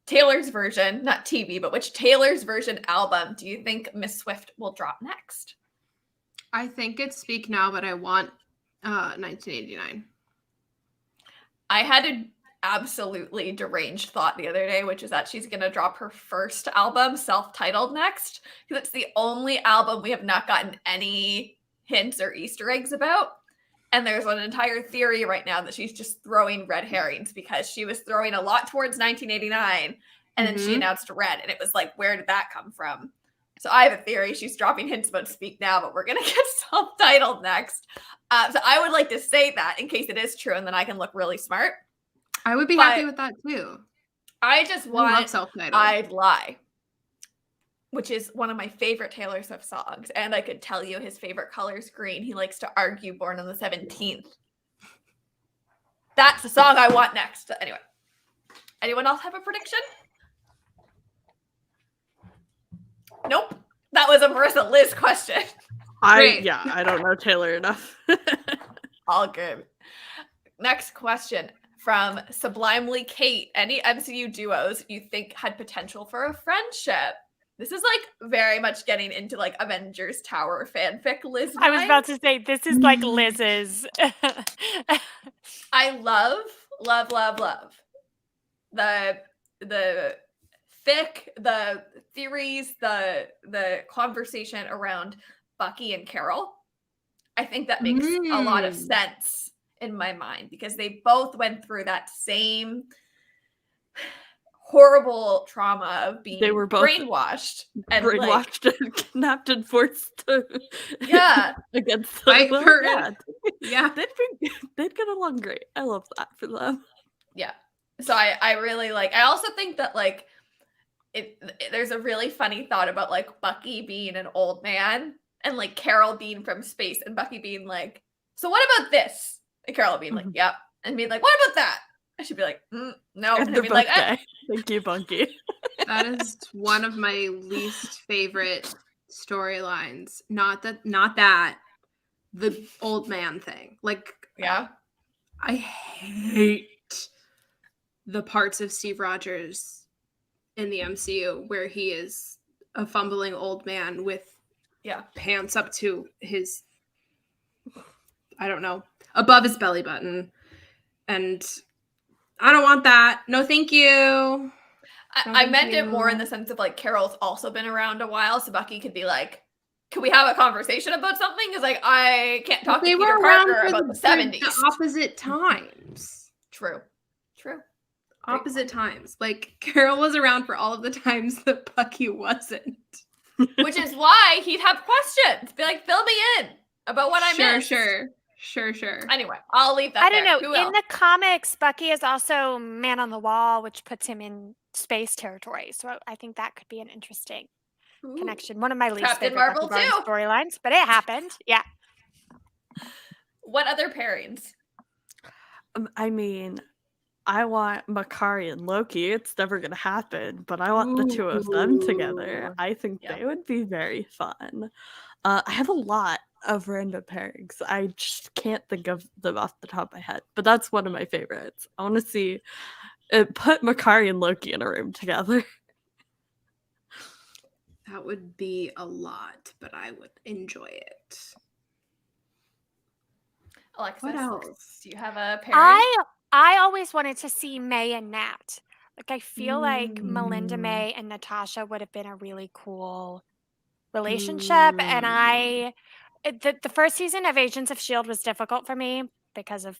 Taylor's version, not TV, but which Taylor's version album do you think Miss Swift will drop next? I think it's Speak Now, but I want 1989. I had an absolutely deranged thought the other day, which is that she's going to drop her first album, self-titled, next, because it's the only album we have not gotten any hints or Easter eggs about. And there's an entire theory right now that she's just throwing red herrings because she was throwing a lot towards 1989 and then she announced Red. And it was like, where did that come from? So I have a theory she's dropping hints about Speak Now, but we're going to get self-titled next. So I would like to say that in case it is true and then I can look really smart. I would be happy with that too. I just I want love self-titled. I'd Lie, which is one of my favorite Taylor Swift songs. And I could tell you his favorite color is green. He likes to argue Born on the 17th. That's the song I want next. But anyway, anyone else have a prediction? Nope. That was a Marissa Liz question. Great. I don't know Taylor enough. All good. Next question from Sublimely Kate. Any MCU duos you think had potential for a friendship? This is like very much getting into like Avengers Tower fanfic, Liz. I was about to say this is like Liz's. I love the fic, the theories, the conversation around Bucky and Carol. I think that makes a lot of sense in my mind because they both went through that same horrible trauma of being They were both brainwashed and brainwashed and kidnapped and forced to Yeah. against Fight them. for Yeah, Yeah. they'd get along great. I love that for them. Yeah. So I really I also think that there's a really funny thought about Bucky being an old man and Carol being from space and Bucky being like, so what about this? And Carol being like, yep. And being like, what about that? I should be like, no. And And they're being both like, gay. Thank you, Bunky. That is one of my least favorite storylines. Not that. The old man thing. yeah. I hate the parts of Steve Rogers in the MCU where he is a fumbling old man with pants up to his, I don't know, above his belly button. And I don't want that. No, thank you. I meant it more in the sense of Carol's also been around a while, so Bucky could be like, can we have a conversation about something? Because I can't talk to Peter Parker about the 70s. The opposite times. True. Opposite times. Carol was around for all of the times that Bucky wasn't. Which is why he'd have questions. Be like, fill me in about what I missed. Sure. Anyway, I'll leave that I don't there. know. Who In else? the comics, Bucky is also man on the wall, which puts him in space territory. So I think that could be an interesting connection. One of my least Captain favorite Marvel Bucky Barnes too. storylines, but it happened. Yeah. What other pairings? I mean, I want Makari and Loki. It's never going to happen, but I want the two of them together. I think they would be very fun. I have a lot of random pairings. I just can't think of them off the top of my head, but that's one of my favorites. I want to see put Makari and Loki in a room together. That would be a lot, but I would enjoy it. Alexis, What else? do you have a pairing? I always wanted to see May and Nat. I feel like Melinda May and Natasha would have been a really cool relationship. And the first season of Agents of S.H.I.E.L.D. was difficult for me because of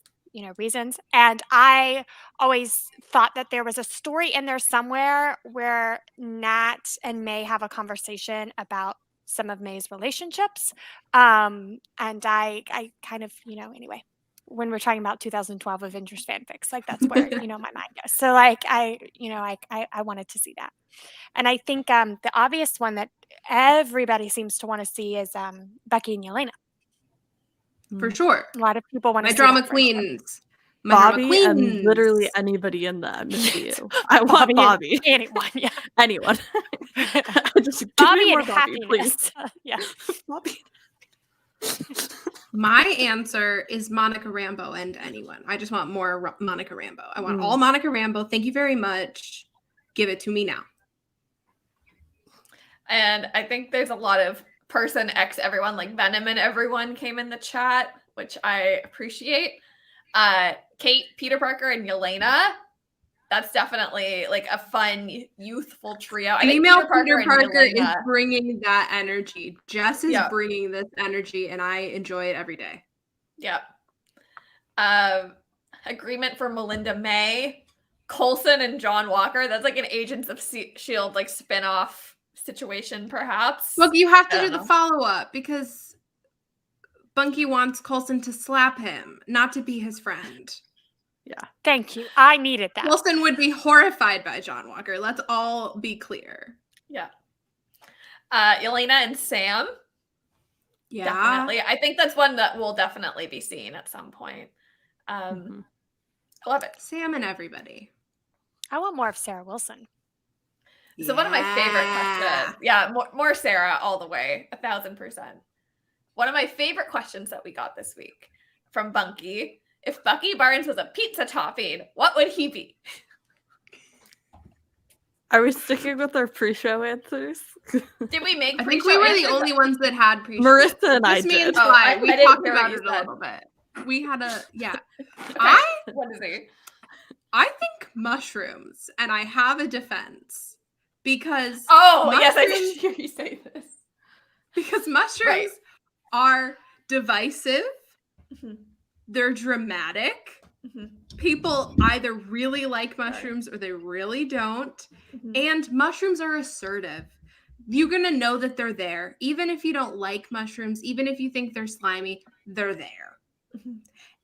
reasons, and I always thought that there was a story in there somewhere where Nat and May have a conversation about some of May's relationships, and I kind of anyway, when we're talking about 2012 Avengers fanfics, that's where my mind goes. So I wanted to see that. And I think the obvious one that everybody seems to want to see is Becky and Yelena. For sure. A lot of people want to My see drama that friendship. queens. My Bobby drama queens. and literally anybody in the MCU. I want Bobby. Anyone, yeah. Anyone. Just give Bobby me more and Bobby, happiness. please. Yeah. Bobby. My answer is Monica Rambeau and anyone. I just want more Monica Rambeau. I want all Monica Rambeau. Thank you very much. Give it to me now. And I think there's a lot of person X everyone, Venom and everyone came in the chat, which I appreciate. Kate, Peter Parker, and Yelena. That's definitely a fun, youthful trio. I think Female Peter Parker is bringing that energy. Jess is Yeah. bringing this energy, and I enjoy it every day. Yep. Agreement for Melinda May, Coulson, and John Walker. That's an Agents of S.H.I.E.L.D. spin-off situation, perhaps. Look, you have to I do don't the know. follow-up because Bunky wants Coulson to slap him, not to be his friend. Yeah. Thank you. I needed that. Coulson would be horrified by John Walker. Let's all be clear. Yeah. Yelena and Sam. Yeah. Definitely. I think that's one that we'll definitely be seeing at some point. I love it. Sam and everybody. I want more of Sarah Wilson. So one of my favorite questions. Yeah, more Sarah all the way, 1,000%. One of my favorite questions that we got this week from Bunky. If Bucky Barnes was a pizza topping, what would he be? Are we sticking with our pre-show answers? Did we make I think pre-show we were the answers? only ones that had pre-show. Marissa and I Just me and did. Sly. I We didn't talked hear what about you it a said. little bit. We had a Okay. What is he? I think mushrooms, and I have a defense because Yes, I did hear you say this. Because mushrooms are divisive. Mhm. They're dramatic. People either really like mushrooms or they really don't. And mushrooms are assertive. You're going to know that they're there. Even if you don't like mushrooms, even if you think they're slimy, they're there.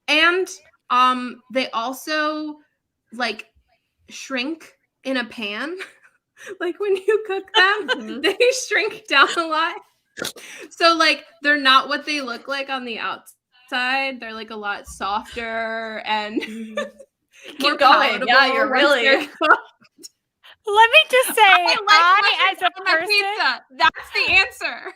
And they also like shrink in a pan. Like when you cook them, they shrink down a lot. So like they're not what they look like on the outside. They're like a lot softer and Keep going. Yeah, you're really. Let me just say, I as a person, pizza. That's the answer.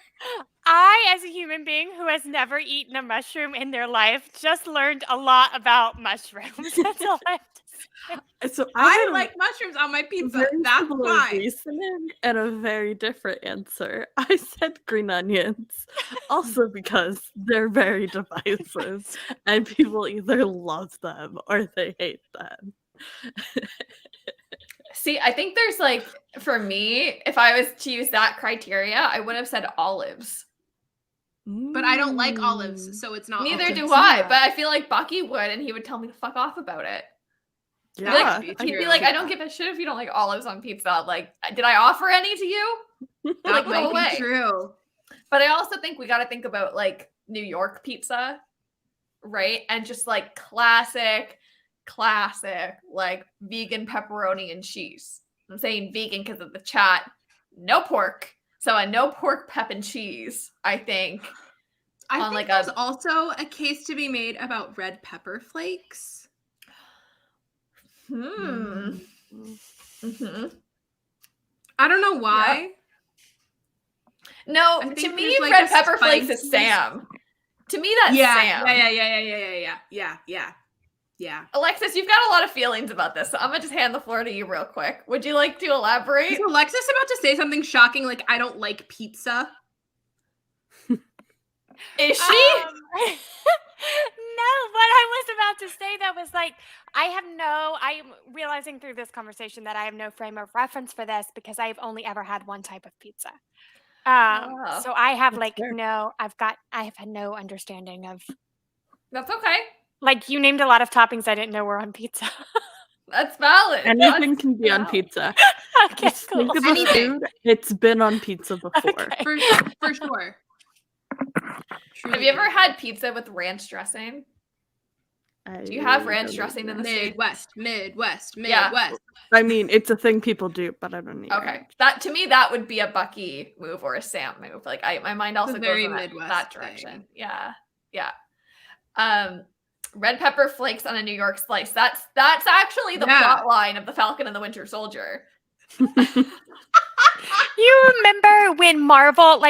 I, as a human being who has never eaten a mushroom in their life, just learned a lot about mushrooms. That's all I have to say. So I like mushrooms on my pizza. That's why. Reasoning and a very different answer. I said green onions, also because they're very divisive, and people either love them or they hate them. See, I think there's like, for me, if I was to use that criteria, I would have said olives. But I don't like olives, so it's not. Neither do I, but I feel like Bucky would, and he would tell me to fuck off about it. Yeah, he'd be like, I don't give a shit if you don't like olives on pizza. Like, did I offer any to you? That might be true. But I also think we got to think about like New York pizza, right? And just like classic like vegan pepperoni and cheese. I'm saying vegan because of the chat. No pork. So a no pork pep and cheese, I think. I think like there's also a case to be made about red pepper flakes. I don't know why. Yeah. No, to me, like red pepper flakes is Sam. To me, that's Sam. Yeah. Alexis, you've got a lot of feelings about this, so I'm gonna just hand the floor to you real quick. Would you like to elaborate? Is Alexis about to say something shocking like I don't like pizza? Is she? No, what I was about to say that was like, I'm realizing through this conversation that I have no frame of reference for this because I've only ever had one type of pizza. So I have I have had no understanding of. That's okay. Like you named a lot of toppings I didn't know were on pizza. That's valid. Anything can be on pizza. Okay, cool. Think of a food, it's been on pizza before. Okay. For sure. Have you ever had pizza with ranch dressing? Do you have ranch dressing in the Midwest? Yeah. I mean, it's a thing people do, but I don't need Okay. That to me, that would be a Bucky move or a Sam move. Like my mind also goes in that direction. Thing. Yeah. Red pepper flakes on a New York slice. That's actually the plot line of the Falcon and the Winter Soldier. You remember when Marvel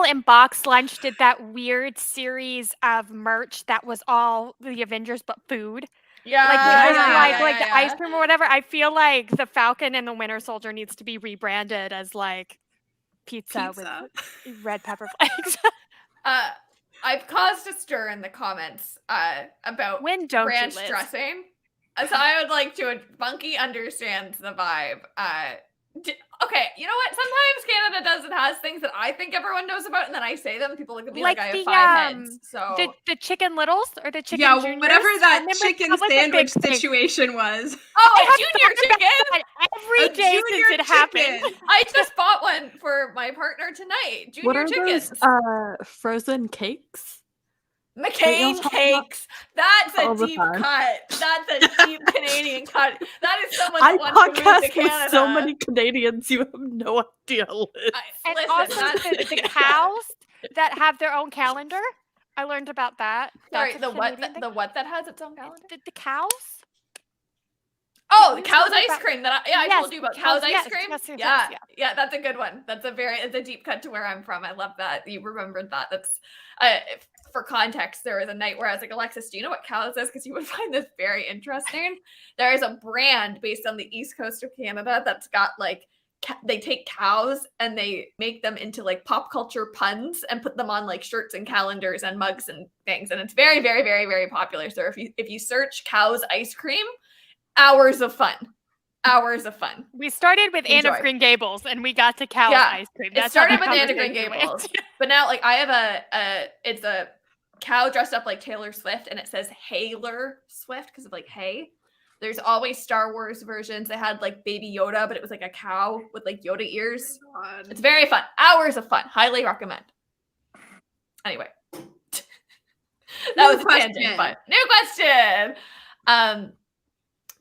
and Box Lunch did that weird series of merch that was all the Avengers but food? Yeah. Like the ice cream or whatever. I feel like the Falcon and the Winter Soldier needs to be rebranded as like pizza. With red pepper flakes. I've caused a stir in the comments about ranch dressing. So I would like to. Bunky understands the vibe. Okay, you know what? Sometimes Canada has things that I think everyone knows about, and then I say them. People look at me like I have 5 heads. So the Chicken Littles or the Chicken Juniors? Whatever that chicken sandwich situation was. Oh, a junior chicken! Every day since it happened. I just bought one for my partner tonight. Junior chickens. Those, frozen cakes? McCain cakes. That's a deep cut. That's a deep Canadian cut. That is someone that wants to move to podcast Canada. with so many Canadians, you have no idea. And also the cows that have their own calendar. I learned about that. Sorry, the what that has its own calendar? The cows? Oh, the cow's ice cream. I told you about cow's ice cream. Yeah, that's a good one. It's a deep cut to where I'm from. I love that you remembered that. That's for context. There was a night where I was like, Alexis, do you know what cows is? Because you would find this very interesting. There is a brand based on the east coast of Canada that's got like they take cows and they make them into like pop culture puns and put them on like shirts and calendars and mugs and things, and it's very, very, very, very popular. So if you search cows ice cream. Hours of fun. We started with Anne of Green Gables and we got to cow's ice cream. It started with Anne of Green Gables. But now like I have it's a cow dressed up like Taylor Swift, and it says Hayler Swift because of like hay. There's always Star Wars versions. They had like Baby Yoda, but it was like a cow with like Yoda ears. God. It's very fun. Hours of fun. Highly recommend. Anyway. That was a tangent, but new question.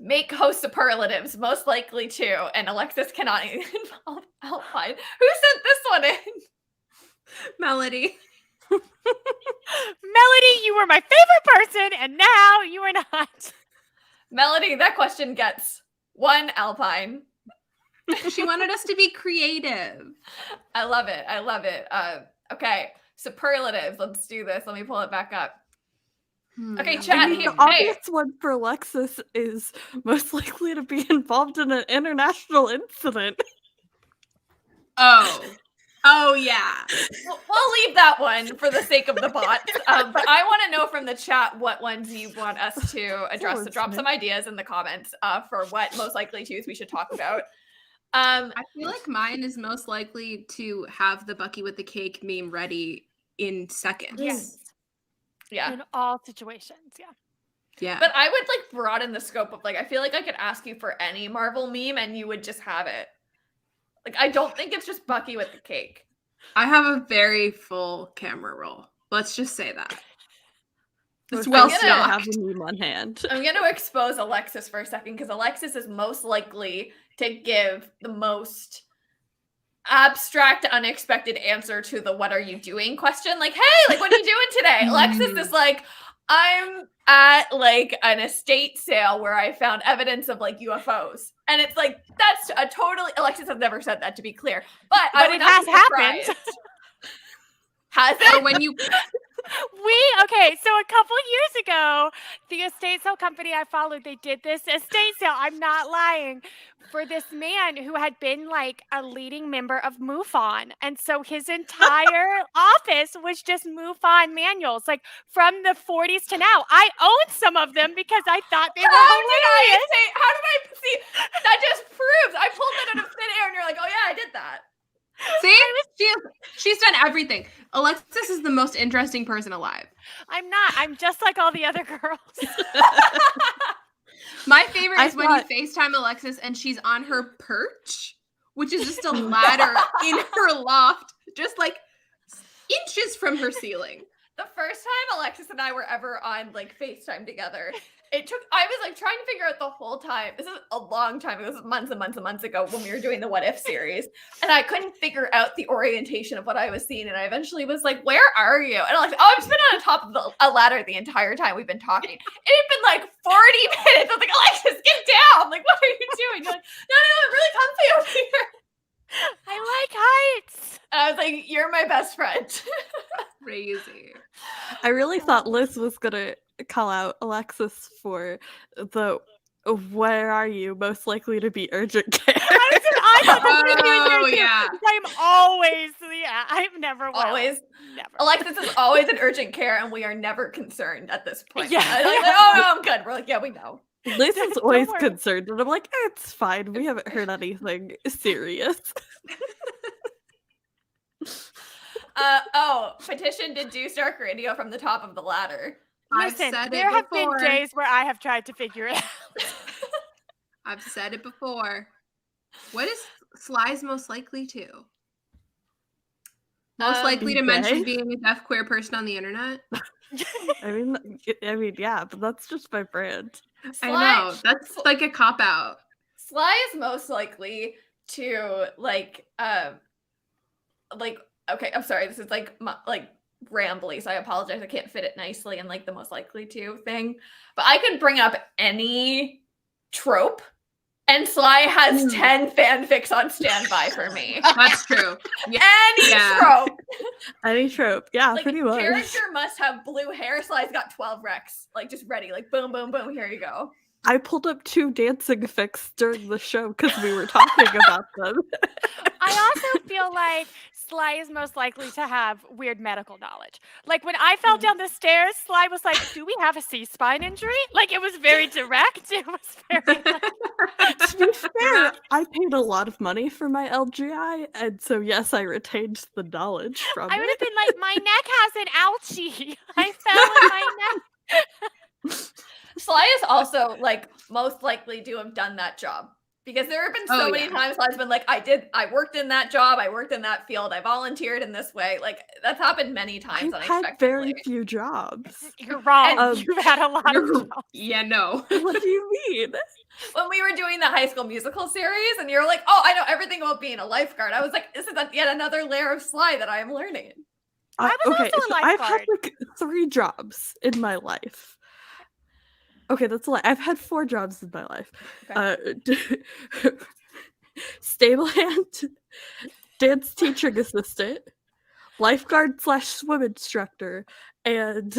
Make host superlatives most likely to, and Alexis cannot involve Alpine. Who sent this one in? Melody. Melody, you were my favorite person, and now you are not. Melody, that question gets 1 Alpine. She wanted us to be creative. I love it. I love it. Okay, superlatives. Let's do this. Let me pull it back up. Okay, chat. I mean, Hey, the obvious one for Alexis is most likely to be involved in an international incident. Oh yeah. we'll leave that one for the sake of the bot. But I want to know from the chat what ones you want us to address. So drop some ideas in the comments for what most likely twos we should talk about. I feel like mine is most likely to have the Bucky with the cake meme ready in seconds. Yes. Yeah. In all situations, yeah. Yeah. But I would like broaden the scope of like, I feel like I could ask you for any Marvel meme and you would just have it. Like, I don't think it's just Bucky with the cake. I have a very full camera roll. Let's just say that. It's I'm well gonna stocked. have a meme on hand. I'm going to expose Alexis for a second because Alexis is most likely to give the most abstract, unexpected answer to the "what are you doing" question. Like, hey, like, what are you doing today? Alexis is like, I'm at like an estate sale where I found evidence of like UFOs. And it's like, that's a totally, Alexis has never said that, to be clear. But I would it not has be happened. surprised. Has it? Or when you Okay, so a couple years ago, the estate sale company I followed, they did this estate sale. I'm not lying. For this man who had been like a leading member of MUFON. And so his entire office was just MUFON manuals, like from the 40s to now. I own some of them because I thought they were hilarious. How did I see? That just proves I pulled that out of thin air and you're like, oh yeah, I did that. see, she's done everything. Alexis is the most interesting person alive. I'm not. I'm just like all the other girls. My favorite is when thought- you FaceTime Alexis and she's on her perch, which is just a ladder in her loft, just like inches from her ceiling. The first time Alexis and I were ever on like FaceTime together, I was like trying to figure out the whole time. This is a long time ago. This was months and months and months ago when we were doing the What If series. And I couldn't figure out the orientation of what I was seeing. And I eventually was like, where are you? And I'm like, oh, I've just been on top of a ladder the entire time we've been talking. It had been like 40 minutes. I was like, Alexis, get down. Like, what are you doing? You're like, no, I'm really comfy over here. I like heights. And I was like, you're my best friend. Crazy. I really thought Liz was gonna call out Alexis for the "where are you" most likely to be urgent care. I thought that's what you were Oh, doing too. yeah. I'm always, I've never will. Always. Never. Alexis is always in urgent care, and we are never concerned at this point. Yeah. Like, oh, no, I'm good. We're like, yeah, we know. Liz is Don't always worry. concerned, and I'm like, it's fine. We haven't heard anything serious. Petition did do Stark Radio from the top of the ladder. Listen, I've said there it have before. been days where I have tried to figure it out. I've said it before. What is Sly's most likely to? Most likely to mention gay? being a deaf queer person on the internet? I mean, yeah, but that's just my brand. I know. That's like a cop out. Sly is most likely to okay, I'm sorry, this is like rambly, so I apologize. I can't fit it nicely in like the most likely to thing. But I could bring up any trope, and Sly has 10 fanfics on standby for me. That's true. Yeah. Any Yeah. trope. Any trope, yeah, Like, pretty much. character must have blue hair. Sly's got 12 recs, like just ready, like boom, boom, boom. Here you go. I pulled up 2 dancing fics during the show because we were talking about them. I also feel like Sly is most likely to have weird medical knowledge. Like when I fell down the stairs, Sly was like, "Do we have a C-spine injury?" Like it was very direct. It was very. To be fair, I paid a lot of money for my LGI, and so yes, I retained the knowledge from I would have it. been like, "My neck has an ouchie. I fell in my neck." Sly is also like most likely to have done that job because there have been so many times Sly's been like, I worked in that job, I worked in that field, I volunteered in this way. Like that's happened many times I've had unexpectedly. very few jobs. You're wrong. And- You've had a lot of jobs. Yeah, no. What do you mean? When we were doing the High School Musical series, and you're like, "Oh, I know everything about being a lifeguard," I was like, "This is yet another layer of Sly that I am learning." I was also a I've had lifeguard. like 3 jobs in my life. Okay, that's a lie. I've had 4 jobs in my life. Stable hand, dance teaching assistant, lifeguard / swim instructor, and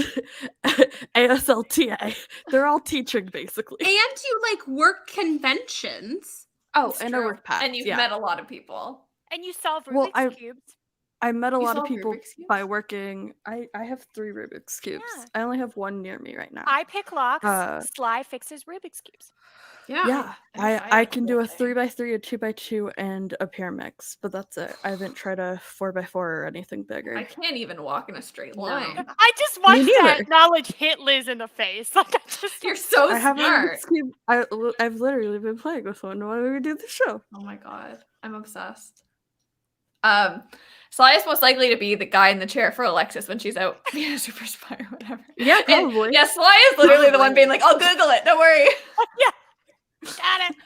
ASLTA. They're all teaching basically. And you like work conventions. Oh, and I work packs, and you've yeah. met a lot of people. And you solve Rubik's Well, cubes. I met a You lot of solve people Rubik's Cubes? by working. I have 3 Rubik's cubes. Yeah. I only have 1 near me right now. I pick locks. Uh, Sly fixes Rubik's cubes. Yeah, I can do a 3x3, a 2x2, and a pair mix, but that's it. I haven't tried a 4x4 or anything bigger. I can't even walk in a straight No. line. I just watched that neither. knowledge hit Liz in the face. Like I just You're so I have a smart. Rubik's cube. I've literally been playing with one while we do the show. Oh my god, I'm obsessed. Sly is most likely to be the guy in the chair for Alexis when she's out being a super spy or whatever. Yeah, And, probably. yeah, Sly is literally the one being like, "I'll Google it. Don't worry." got it.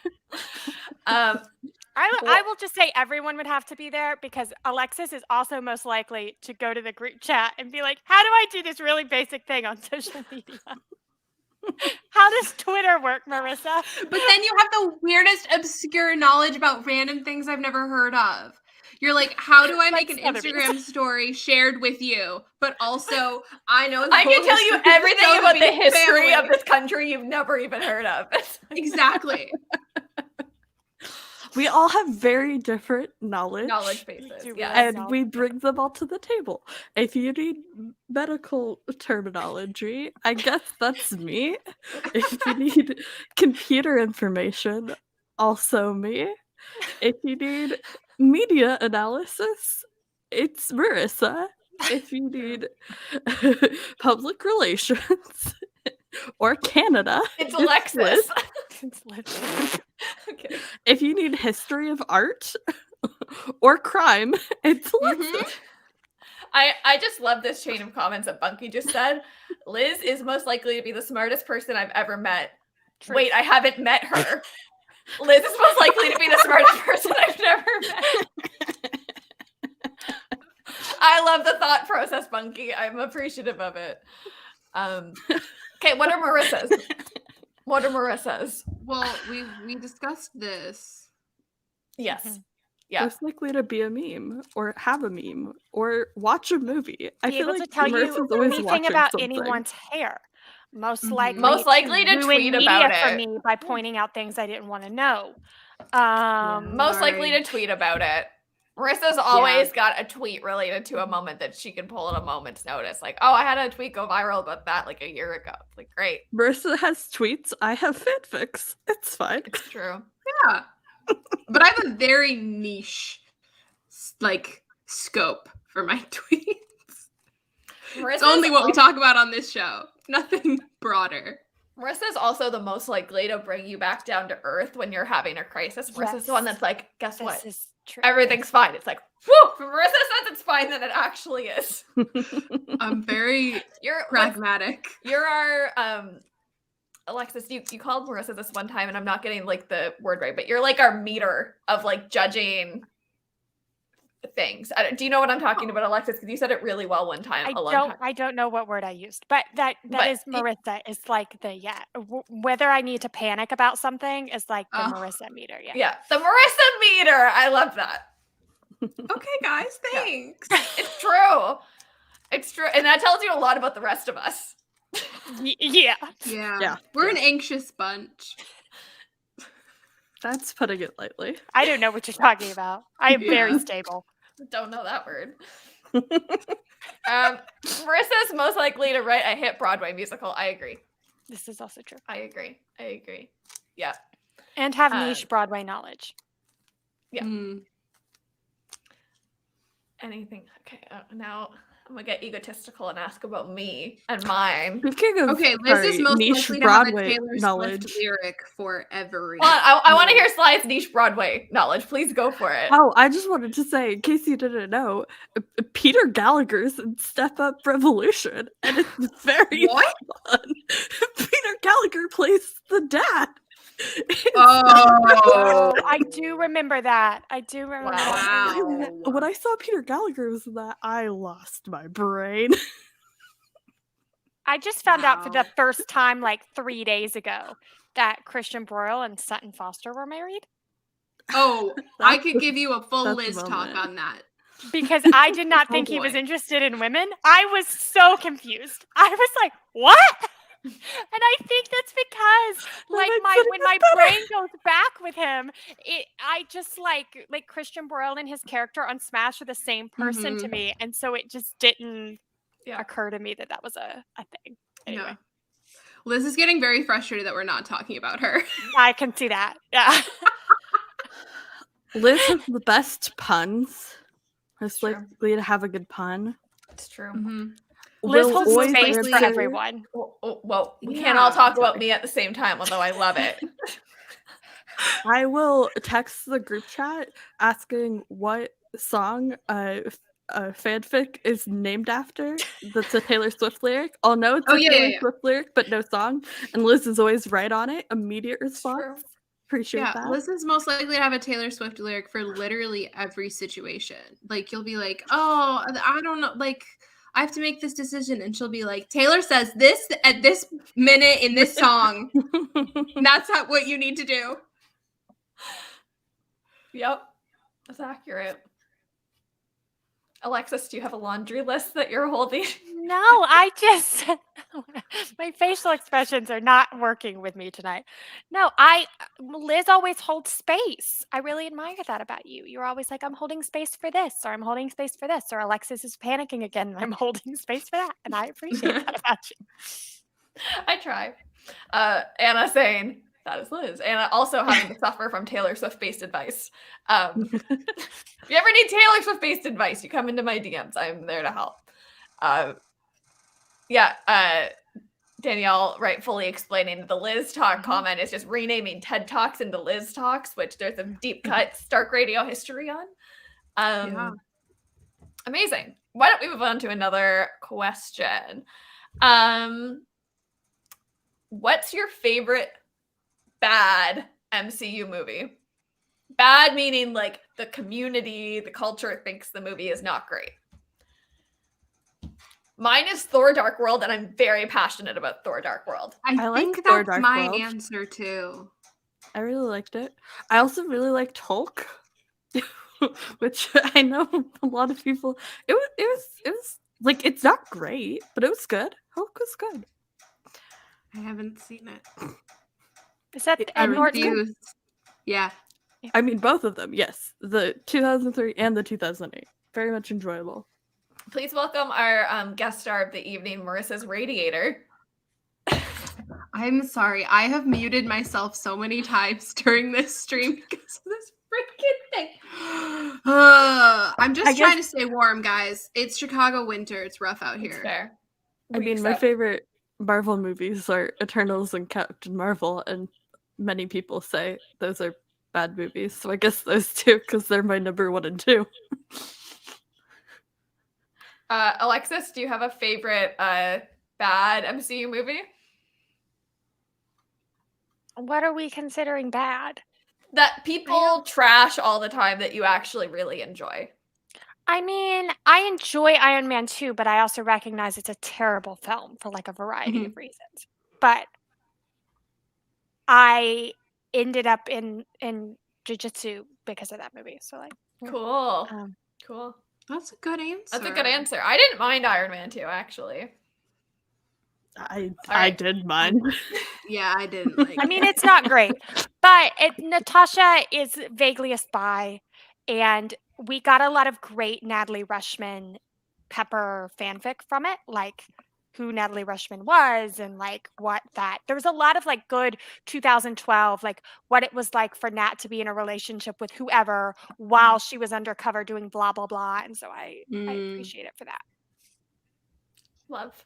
I will just say everyone would have to be there because Alexis is also most likely to go to the group chat and be like, "How do I do this really basic thing on social media? How does Twitter work, Marissa?" But then you have the weirdest obscure knowledge about random things I've never heard of. You're like, how do I make an Like Sotheby's. Instagram story shared with you? But also, I know I can tell you everything about the history of family. this country you've never even heard of. Exactly. We all have very different knowledge. Knowledge bases. do Yeah. really. And we bring them all to the table. If you need medical terminology, I guess that's me. If you need computer information, also me. If you need media analysis, it's Marissa. If you need public relations or Canada, It's Alexis. Liz. Okay. If you need history of art or crime, it's Alexis. I just love this chain of comments that Bunky just said. Liz is most likely to be the smartest person I've ever met. Truth. Wait, I haven't met her. Liz is most likely to be the smartest person I've never met. I love the thought process, Bunky. I'm appreciative of it. Okay, what are Marissa's? What are Marissa's? Well, we discussed this. Yes. Yeah. Most likely to be a meme or have a meme or watch a movie. I Be feel able like to tell Marissa's you always anything watching about something. anyone's hair. Most Mhm. likely, Most likely to ruin tweet media about for it. me by pointing out things I didn't want to know. Most likely to Right. tweet about it. Marissa's always got a tweet related to a moment that she can pull at a moment's notice. Like, oh, I had a tweet go viral about that like a year ago. It's like, great. Marissa has tweets. I have fanfics. It's fine. It's true. Yeah. But I have a very niche scope for my tweets. Marissa's It's only what we al- talk about on this show. Nothing broader. Marissa's also the most likely to bring you back down to earth when you're having a crisis. Marissa's the one Yes. that's like, guess This what? is true. Everything's fine. It's like, whew, if Marissa says it's fine, then it actually is. I'm very You're pragmatic. You're our Alexis, you called Marissa this one time, and I'm not getting like the word right, but you're like our meter of like judging things. Do you know what I'm talking about, Alexis? Because you said it really well one time. I don't know what word I used, but that But is Marissa. It's like the whether I need to panic about something is like the Marissa meter. Yeah. Yeah, the Marissa meter. I love that. Okay, guys, thanks. It's true. It's true, and that tells you a lot about the rest of us. Yeah. Yeah. We're an anxious bunch. That's putting it lightly. I don't know what you're talking about. I am very Yeah. stable. Don't know that word. Marissa's most likely to write a hit Broadway musical. I agree. This is also true. I agree. Yeah. And have niche Broadway knowledge. Yeah. Anything. Okay. Now I'm gonna get egotistical and ask about me and mine. Speaking of Okay, Liz is most niche likely to have a Broadway Taylor knowledge. Swift lyric for every. Hold on, I want to hear Slythe's niche Broadway knowledge. Please go for it. Oh, I just wanted to say, in case you didn't know, Peter Gallagher's in Step Up Revolution, and it's very What? fun. Peter Gallagher plays the dad. Oh, I do remember that. I do remember that. wow. When I saw Peter Gallagher was in that, I lost my brain. I just found out for the Wow. first time like 3 days ago that Christian Broyle and Sutton Foster were married. Oh, I That's could the- give you a full that's Liz the talk moment. on that. Because I did not Oh, think he was boy. interested in women. I was so confused. I was like, what? And I think that's because like when my brain goes back with him, I just like Christian Broyle and his character on Smash are the same person to me. And so it just didn't occur to me that was a thing. Anyway. Yeah. Liz is getting very frustrated that we're not talking about her. I can see that. Yeah. Liz has the best puns. Most True. likely to have a good pun. It's true. Liz Will holds always space for answer- everyone. Well, we can't all talk about me at the same time, although I love it. I will text the group chat asking what song fanfic is named after. That's a Taylor Swift lyric. I'll know it's a Taylor Swift lyric, but no song. And Liz is always right on it. Immediate response. Appreciate that. Liz is most likely to have a Taylor Swift lyric for literally every situation. Like, you'll be like, oh, I don't know, like, I have to make this decision. And she'll be like, Taylor says this at this minute in this song. And that's what you need to do. Yep. That's accurate. Alexis, do you have a laundry list that you're holding? No, I just my facial expressions are not working with me tonight. No, Liz always holds space. I really admire that about you. You're always like, I'm holding space for this, or I'm holding space for this, or Alexis is panicking again, and I'm holding space for that. And I appreciate that about you. I try. Anna saying, that is Liz. Anna also having to suffer from Taylor Swift-based advice. If you ever need Taylor Swift-based advice, you come into my DMs. I'm there to help. Danielle rightfully explaining the Liz Talk comment is just renaming TED Talks into Liz Talks, which there's a deep cut Stark Radio history on. Amazing. Why don't we move on to another question? What's your favorite bad MCU movie? Bad meaning like the community, the culture thinks the movie is not great. Mine is Thor Dark World, and I'm very passionate about Thor Dark World. I like think Thor that's Dark my World. answer too. I really liked it. I also really liked Hulk, which I know a lot of people. It was like, it's not great, but it was good. Hulk was good. I haven't seen it. Is that I Ed Norton? refuse. Yeah. I mean, both of them, yes. The 2003 and the 2008. Very much enjoyable. Please welcome our guest star of the evening, Marissa's Radiator. I'm sorry. I have muted myself so many times during this stream because of this freaking thing. I'm just trying to stay warm, guys. It's Chicago winter. It's rough out here. It's fair. I mean, my favorite Marvel movies are Eternals and Captain Marvel, and many people say those are bad movies. So I guess those two, because they're my number 1 and 2. Alexis, do you have a favorite bad MCU movie? What are we considering bad? That people trash all the time that you actually really enjoy. I mean, I enjoy Iron Man 2, but I also recognize it's a terrible film for like a variety of reasons. But I ended up in jiu-jitsu because of that movie. So like, Cool. Cool. That's a good answer. That's a good answer. I didn't mind Iron Man 2, actually. I did mine. Yeah, I didn't like I mean, it's not great, but Natasha is vaguely a spy, and we got a lot of great Natalie Rushman Pepper fanfic from it, like who Natalie Rushman was and like what that there was a lot of like good 2012, like what it was like for Nat to be in a relationship with whoever while she was undercover doing blah blah blah. And so I appreciate it for that. Love.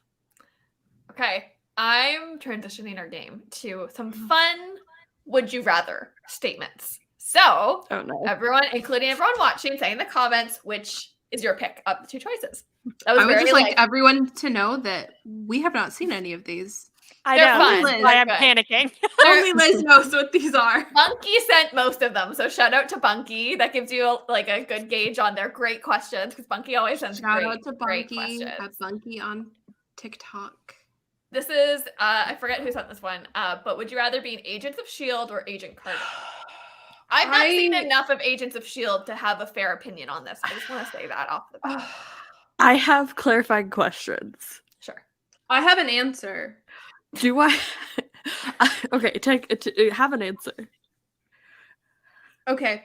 Okay, I'm transitioning our game to some fun would you rather statements. So, Oh no. everyone, including everyone watching, say in the comments which is your pick of the two choices. That was I would very just like everyone to know that we have not seen any of these. I They're know. fun. That's why They're I'm good. panicking. Only Liz knows what these are. Bunky sent most of them, so shout out to Bunky. That gives you like a good gauge on their great questions because Bunky always sends Shout great, out to great Bunky questions. at Bunky on TikTok. This is I forget who sent this one, but would you rather be an Agents of S.H.I.E.L.D. or Agent Carter? I've not seen enough of Agents of S.H.I.E.L.D. to have a fair opinion on this. I just want to say that off the bat. I have clarifying questions. Sure. I have an answer. Do I? Okay, have an answer. Okay.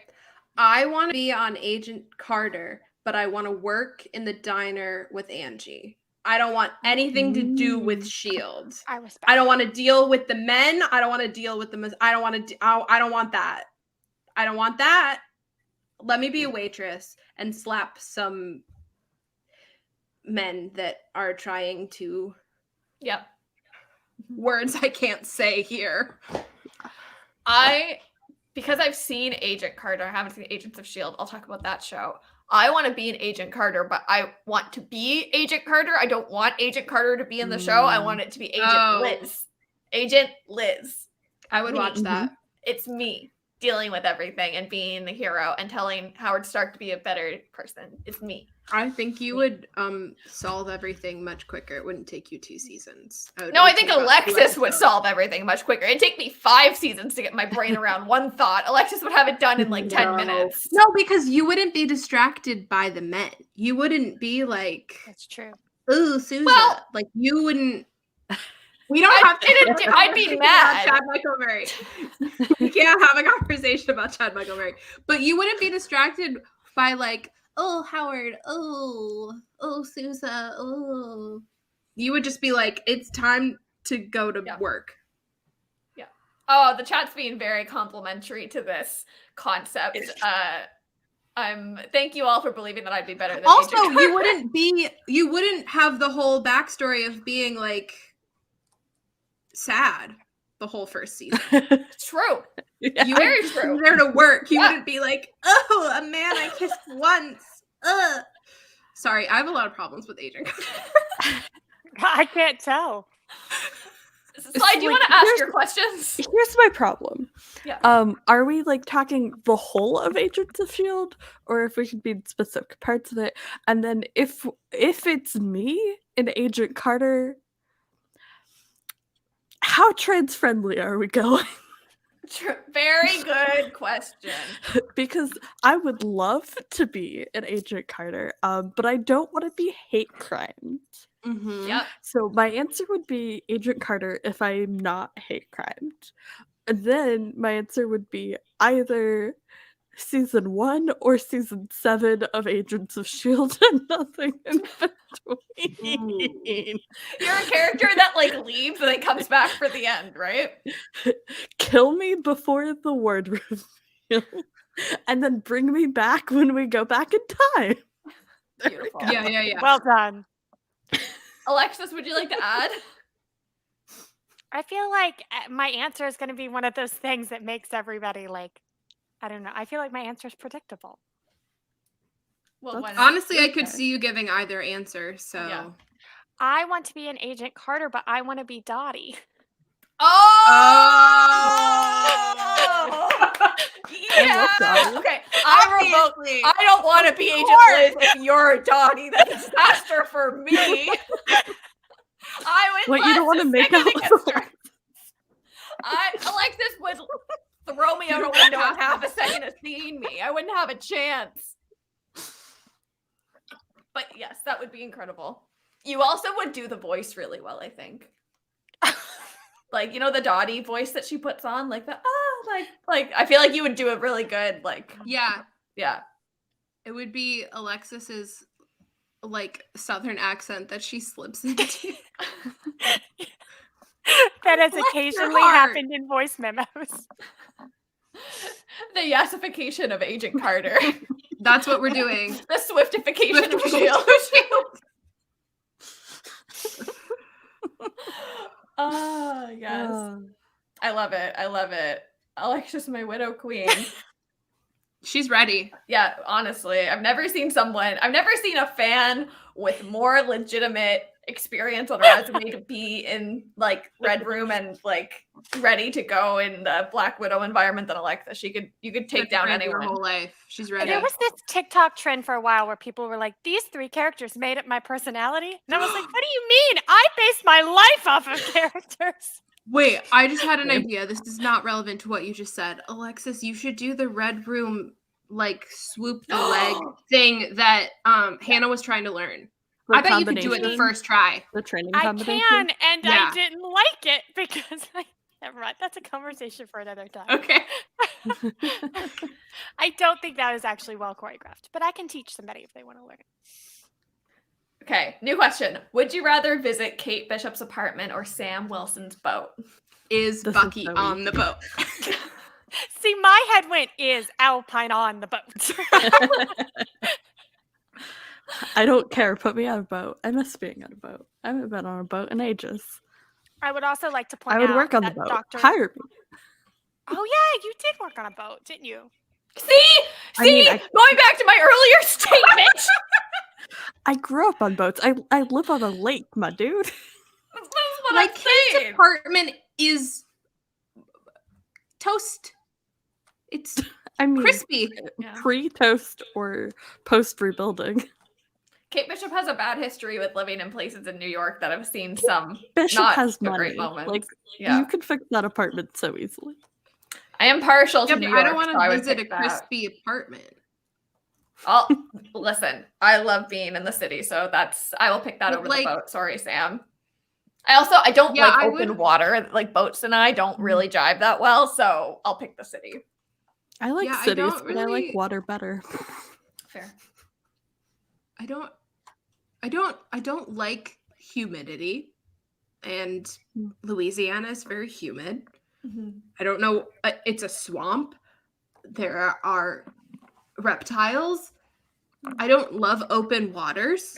I want to be on Agent Carter, but I want to work in the diner with Angie. I don't want anything to do with S.H.I.E.L.D. I respect. I don't want to deal with the men. I don't want to deal with the. I don't want to. I don't want that. I don't want that. Let me be a waitress and slap some men that are trying to. Yep. Words I can't say here. Because I've seen Agent Carter, I haven't seen Agents of S.H.I.E.L.D. I'll talk about that show. I want to be an Agent Carter, but I want to be Agent Carter. I don't want Agent Carter to be in the show. I want it to be Agent Liz. Agent Liz. I would watch that. It's me dealing with everything and being the hero and telling Howard Stark to be a better person. It's me. I think you would solve everything much quicker. It wouldn't take you 2 seasons. No, I think Alexis would solve everything much quicker. It'd take me 5 seasons to get my brain around one thought. Alexis would have it done in like 10 minutes. No, because you wouldn't be distracted by the men. You wouldn't be like, That's true. ooh, Susan. Well, like you wouldn't. We don't have to. I'd be mad. Chad Michael Murray. We can't have a conversation about Chad Michael Murray. But you wouldn't be distracted by like, oh, Howard, oh, Sousa, oh. You would just be like, it's time to go to work. Yeah. Oh, the chat's being very complimentary to this concept. Thank you all for believing that I'd be better than Also, Agent you wouldn't have the whole backstory of being like sad the whole first season. True. Yeah. You Very would true. be there to work. You wouldn't be like, oh, a man I kissed once. Sorry, I have a lot of problems with Agent Carter. I can't tell. Sly, do you want to ask your questions? Here's my problem. Yeah. Are we like talking the whole of Agents of S.H.I.E.L.D. or if we should be in specific parts of it? And then if it's me in Agent Carter, how trans friendly are we going? Very good question. Because I would love to be an Agent Carter, but I don't want to be hate crimed. Mm-hmm. Yep. So my answer would be Agent Carter if I'm not hate crimed. And then my answer would be either season 1 or season 7 of Agents of S.H.I.E.L.D. and nothing in between. You're a character that like leaves and then comes back for the end, right? Kill me before the word reveal. And then bring me back when we go back in time. Beautiful. Yeah. Well done. Alexis, would you like to add? I feel like my answer is going to be one of those things that makes everybody like, I don't know. I feel like my answer is predictable. Well, why not? Honestly, I could see you giving either answer. So Yeah. I want to be an Agent Carter, but I want to be Dottie. Yeah. Okay. I don't want to be Agent Liz if you're Dottie. That's a disaster for me. I would. What, you don't want to make out with Alexis would throw me out a window in half a second of seeing me. I wouldn't have a chance. But yes, that would be incredible. You also would do the voice really well, I think. Like, you know, the Dottie voice that she puts on, like the like I feel like you would do it really good. Like, yeah. It would be Alexis's like Southern accent that she slips into. That has Bless your occasionally heart. happened in voice memos. The yesification of Agent Carter. That's what we're doing. The swiftification of Swiftification S.H.I.E.L.D. Oh, yes. I love it. I love it. Alexis, my widow queen. She's ready. Yeah, honestly, I've never seen a fan with more legitimate experience on a resume to be in like Red Room and like ready to go in the Black Widow environment than Alexa. You could take down Ready her anyone. whole life. She's ready. There was this TikTok trend for a while where people were like, these 3 characters made up my personality. And I was like, what do you mean? I based my life off of characters. Wait, I just had an idea. This is not relevant to what you just said. Alexis, you should do the Red Room like swoop the leg thing that Hannah was trying to learn. The I bet you could do it the combination, first try. The training I combination. can, and Yeah. I didn't like it because never mind. That's a conversation for another time. Okay. I don't think that is actually well choreographed, but I can teach somebody if they want to learn it. Okay, new question. Would you rather visit Kate Bishop's apartment or Sam Wilson's boat? Is This is Bucky so on the boat? See, my head went, is Alpine on the boat? I don't care. Put me on a boat. I miss being on a boat. I haven't been on a boat in ages. I would also like to point I would out work on the that boat. Dr. Hire me. Oh yeah, you did work on a boat, didn't you? See? I mean, Going back to my earlier statement. I grew up on boats. I live on a lake, my dude. That's what Like I'm Kate's saying. apartment is toast. It's I mean, crispy. Yeah. pre-toast or post-rebuilding. Kate Bishop has a bad history with living in places in New York that have seen some Bishop not has so money. great moments. Like, yeah, you could fix that apartment so easily. I am partial Yeah, to but New York. I don't want so I to would visit a pick that. crispy apartment. Listen, I love being in the city, so I will pick that But, over like- the boat. Sorry, Sam. I don't Yeah, like I open would- water. Like boats and I don't really jive that well, so I'll pick the city. I like Yeah, I cities, don't but I like really- water better. Fair. I don't like humidity, and Louisiana is very humid. I don't know. It's a swamp. There are reptiles. I don't love open waters,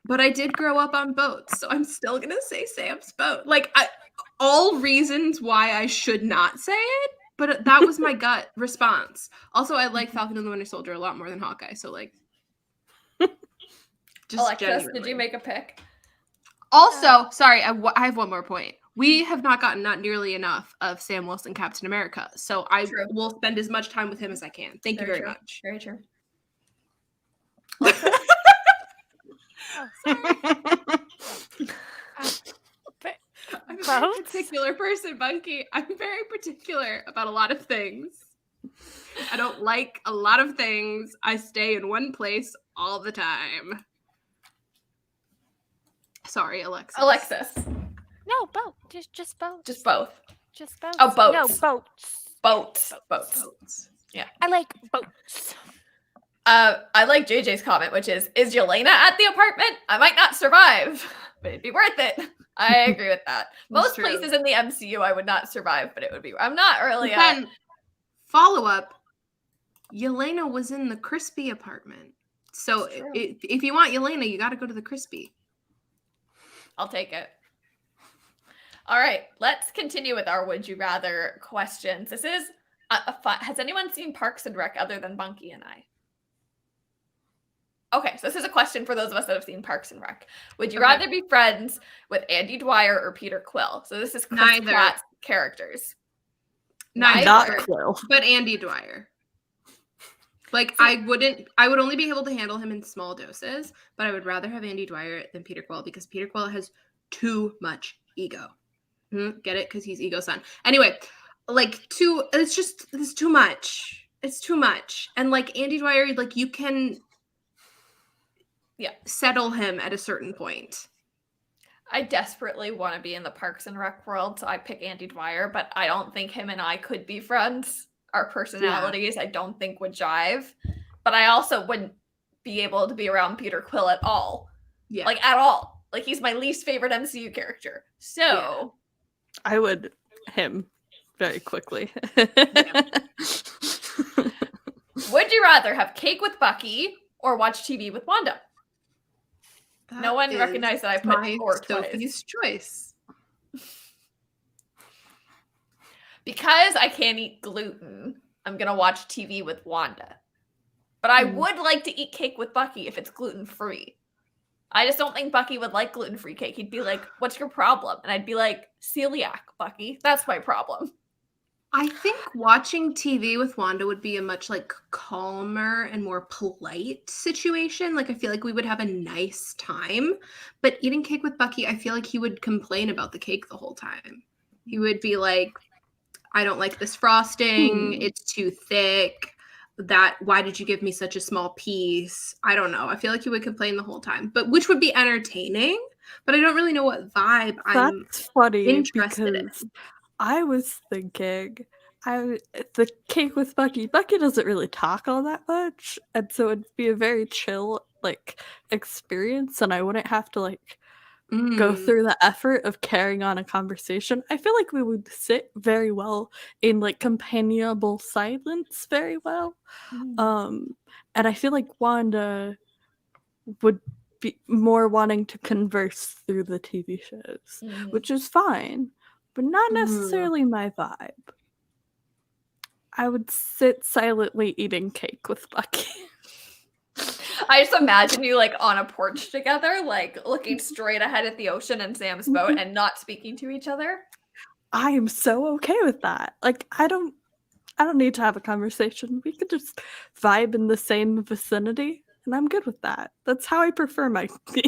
but I did grow up on boats, so I'm still gonna say Sam's boat. Like, all reasons why I should not say it, but that was my gut response. Also, I like Falcon and the Winter Soldier a lot more than Hawkeye, so like, just Alexis, did genuinely. you make a pick? Also, sorry, I have one more point. We have not gotten not nearly enough of Sam Wilson, Captain America, so I True. will spend as much time with him as I can. Thank you very true. much. Very true. Oh, sorry. But I'm a very boats? particular person, Bunky. I'm very particular about a lot of things. I don't like a lot of things. I stay in one place all the time. Sorry, Alexis. Alexis, no, boat. Just boat. just both. Just boats. Oh, boats. No, boats. Boats. Boats. I like boats. I like JJ's comment, which is Yelena at the apartment? I might not survive, but it'd be worth it. I agree with that. Most true. places in the MCU I would not survive, but it would be. I'm not really. Then, follow up. Yelena was in the Crispy apartment. So That's true. if you want Yelena, you got to go to the Crispy. I'll take it. All right, let's continue with our would you rather questions. This is a fun. Has anyone seen Parks and Rec other than Bunky and I? Okay, so this is a question for those of us that have seen Parks and Rec. Would you Okay. rather be friends with Andy Dwyer or Peter Quill? So this is Chris Neither. Pratt's characters. Neither. Not Quill. But Andy Dwyer. Like, I would only be able to handle him in small doses, but I would rather have Andy Dwyer than Peter Quill because Peter Quill has too much ego. Get it? Because he's ego son. Anyway, like, it's too much. It's too much. And like Andy Dwyer, like, you can settle him at a certain point. I desperately want to be in the Parks and Rec world, so I pick Andy Dwyer, but I don't think him and I could be friends. Our personalities, I don't think, would jive. but I also wouldn't be able to be around Peter Quill at all. Yeah. Like, at all. Like, he's my least favorite MCU character. So, I would him very quickly. would you rather have cake with Bucky or watch TV with Wanda? No one That recognized that I is put my or twice. Sophie's choice. Because I can't eat gluten, I'm going to watch TV with Wanda. But I would like to eat cake with Bucky if it's gluten-free. I just don't think Bucky would like gluten-free cake. He'd be like, what's your problem? And I'd be like, celiac, Bucky. That's my problem. I think watching TV with Wanda would be a much like calmer and more polite situation. Like I feel like we would have a nice time. But eating cake with Bucky, I feel like he would complain about the cake the whole time. He would be like, I don't like this frosting. It's too thick. Why did you give me such a small piece? I don't know. I feel like he would complain the whole time, but which would be entertaining. But I don't really know what vibe I'm That's funny interested in. because I was thinking the cake with Bucky. Bucky doesn't really talk all that much, and so it'd be a very chill like experience, and I wouldn't have to like go through the effort of carrying on a conversation. I feel like we would sit very well in like companionable silence very well. And I feel like Wanda would be more wanting to converse through the TV shows, which is fine, but not necessarily my vibe. I would sit silently eating cake with Bucky. I just imagine you like on a porch together, like looking straight ahead at the ocean and Sam's boat and not speaking to each other. I am so okay with that. Like I don't need to have a conversation. We could just vibe in the same vicinity, and I'm good with that. That's how I prefer my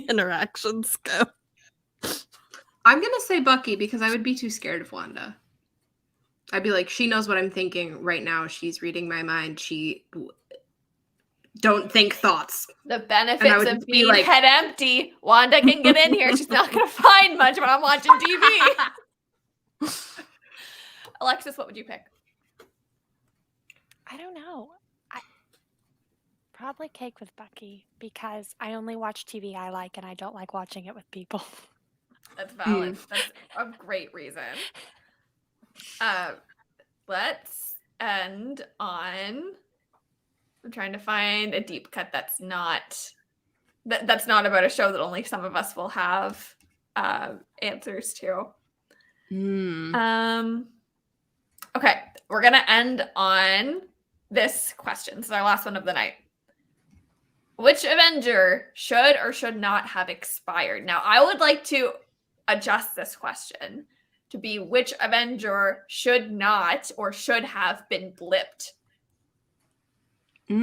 interactions go. I'm gonna say Bucky because I would be too scared of Wanda. I'd be like, she knows what I'm thinking right now. She's reading my mind. She don't think thoughts. The benefits of be being like- head empty. Wanda can get in here. She's not going to find much when I'm watching TV. Alexis, what would you pick? I don't know. Probably cake with Bucky because I only watch TV I like and I don't like watching it with people. That's valid. That's a great reason. Let's end on... I'm trying to find a deep cut that's not about a show that only some of us will have answers to. Okay, we're gonna end on this question. This is our last one of the night. Which Avenger should or should not have expired? Now, I would like to adjust this question to be which Avenger should not or should have been blipped. So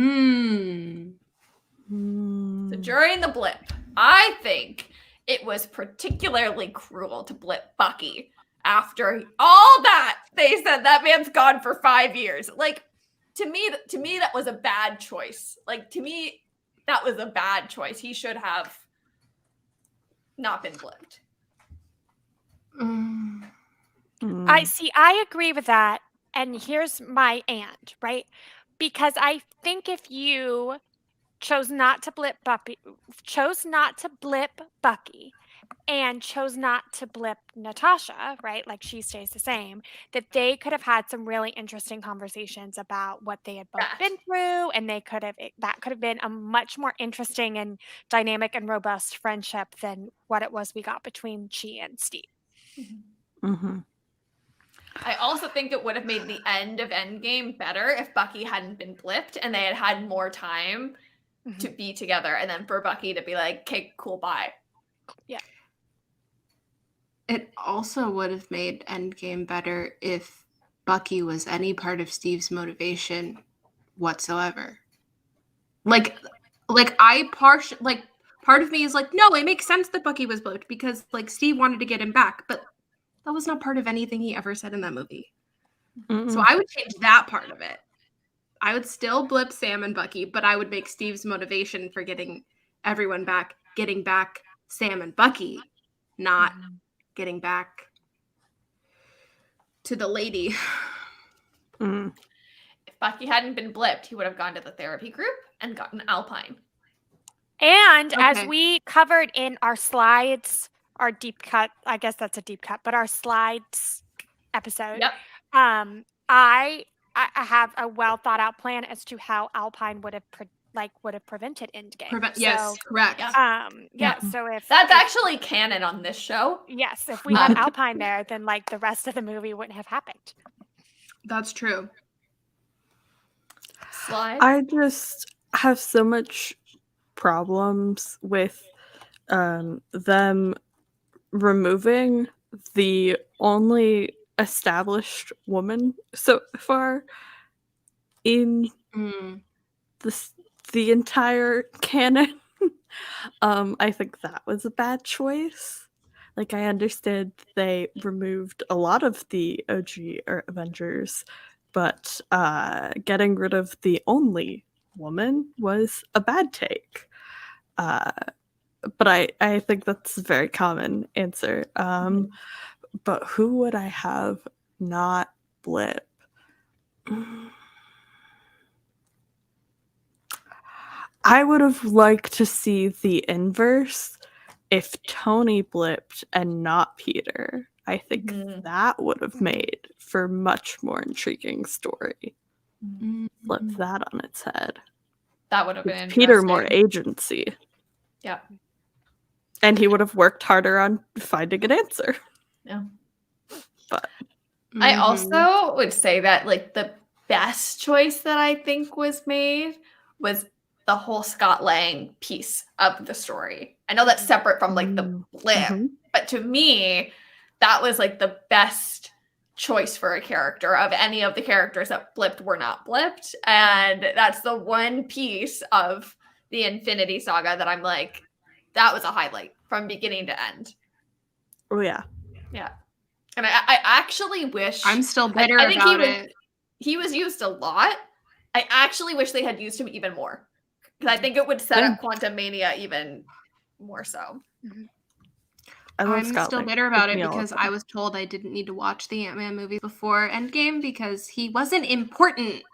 during the blip, I think it was particularly cruel to blip Bucky after all that. They said that man's gone for 5 years. Like, to me, that was a bad choice. Like, to me, that was a bad choice. He should have not been blipped. I agree with that. And here's my right? Because I think if you chose not to blip Bucky and chose not to blip Natasha, right? Like she stays the same, that they could have had some really interesting conversations about what they had both been through, and that could have been a much more interesting and dynamic and robust friendship than what it was we got between Chi and Steve. I also think it would have made the end of Endgame better if Bucky hadn't been blipped and they had had more time to be together, and then for Bucky to be like, okay, cool, bye. Yeah. It also would have made Endgame better if Bucky was any part of Steve's motivation whatsoever. Part of me is like, no, it makes sense that Bucky was blipped because like Steve wanted to get him back, but that was not part of anything he ever said in that movie. So I would change that part of it. I would still blip Sam and Bucky, but I would make Steve's motivation for getting everyone back, getting back Sam and Bucky, not getting back to the lady. If Bucky hadn't been blipped, he would have gone to the therapy group. and gotten Alpine. And as Okay. we covered in our slides, our deep cut, I guess that's a deep cut, but our slides episode, Yep. I have a well thought out plan as to how Alpine would have prevented Endgame. Yes, correct. Yeah. So if That's actually canon on this show. yes, if we had Alpine there, then like the rest of the movie wouldn't have happened. That's true. Slide. I just have so much problems with them removing the only established woman so far in the entire canon. I think that was a bad choice. Like, I understood they removed a lot of the OG or Avengers, but getting rid of the only woman was a bad take. But I think that's a very common answer. But who would I have not blip? I would have liked to see the inverse if Tony blipped and not Peter. I think that would have made for much more intriguing story. Flip that on its head. That would have been interesting. Peter more agency. Yeah. And he would have worked harder on finding an answer. Yeah. But I also would say that like the best choice that I think was made was the whole Scott Lang piece of the story. I know that's separate from like the blip, but to me, that was like the best choice for a character of any of the characters that blipped were not blipped. And that's the one piece of the Infinity Saga that I'm like, that was a highlight from beginning to end. Oh yeah. Yeah. And I actually wish I'm still bitter I think about it. He was used a lot. I actually wish they had used him even more. Because I think it would set up Quantum Mania even more so. I'm still bitter about it because I was told I didn't need to watch the Ant-Man movie before Endgame because he wasn't important.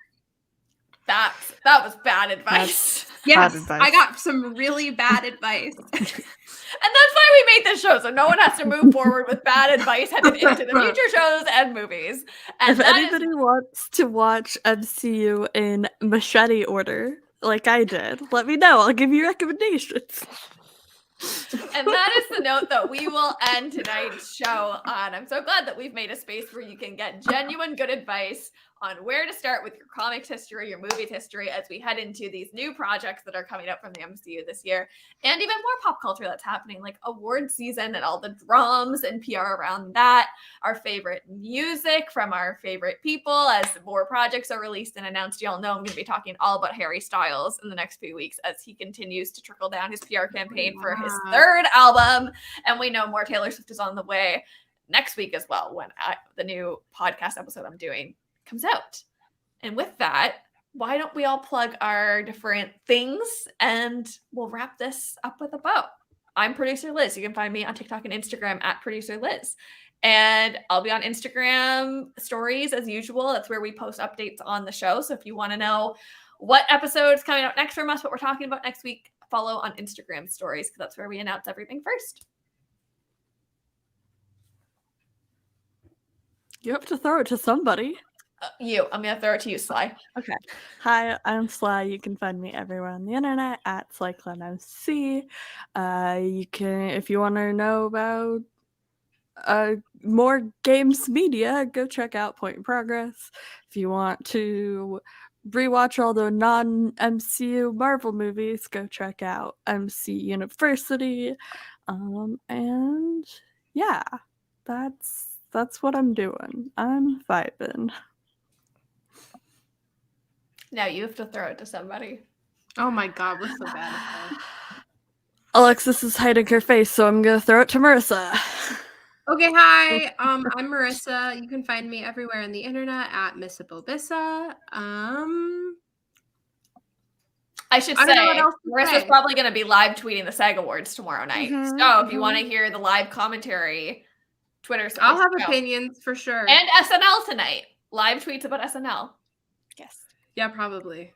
That was bad advice. Yes, bad advice. I got some really bad advice. And that's why we made this show, so no one has to move forward with bad advice headed into the future shows and movies. And if anybody wants to watch MCU in machete order, like I did, let me know. I'll give you recommendations. And that is the note that we will end tonight's show on. I'm so glad that we've made a space where you can get genuine good advice on where to start with your comics history, your movies history, as we head into these new projects that are coming up from the MCU this year, and even more pop culture that's happening, like award season and all the drums and PR around that, our favorite music from our favorite people as more projects are released and announced. Y'all know I'm going to be talking all about Harry Styles in the next few weeks as he continues to trickle down his PR campaign for his third album, and we know more Taylor Swift is on the way next week as well when the new podcast episode I'm doing comes out. And with that, why don't we all plug our different things and we'll wrap this up with a bow. I'm producer Liz. You can find me on TikTok and Instagram at producer Liz. And I'll be on Instagram stories as usual. That's where we post updates on the show. So if you want to know what episode's coming out next from us, what we're talking about next week, follow on Instagram stories because that's where we announce everything first. You have to throw it to somebody. I'm going to throw it to you, Sly. Okay. Hi, I'm Sly. You can find me everywhere on the internet at SlyClanMC. You can, if you want to know about more games media, go check out Point in Progress. If you want to rewatch all the non-MCU Marvel movies, go check out MC University. And yeah, that's what I'm doing. I'm vibing. Now you have to throw it to somebody. Oh my god, what's so bad at that? Alexis is hiding her face, so I'm gonna throw it to Marissa. Okay, hi. I'm Marissa. You can find me everywhere on the internet at Miss Abobissa. I should I don't know say, what else to Marissa's say. probably going to be live tweeting the SAG Awards tomorrow night. So if you want to hear the live commentary, Twitter. I'll have opinions for sure. And SNL tonight. Live tweets about SNL. Yes. Yeah, probably.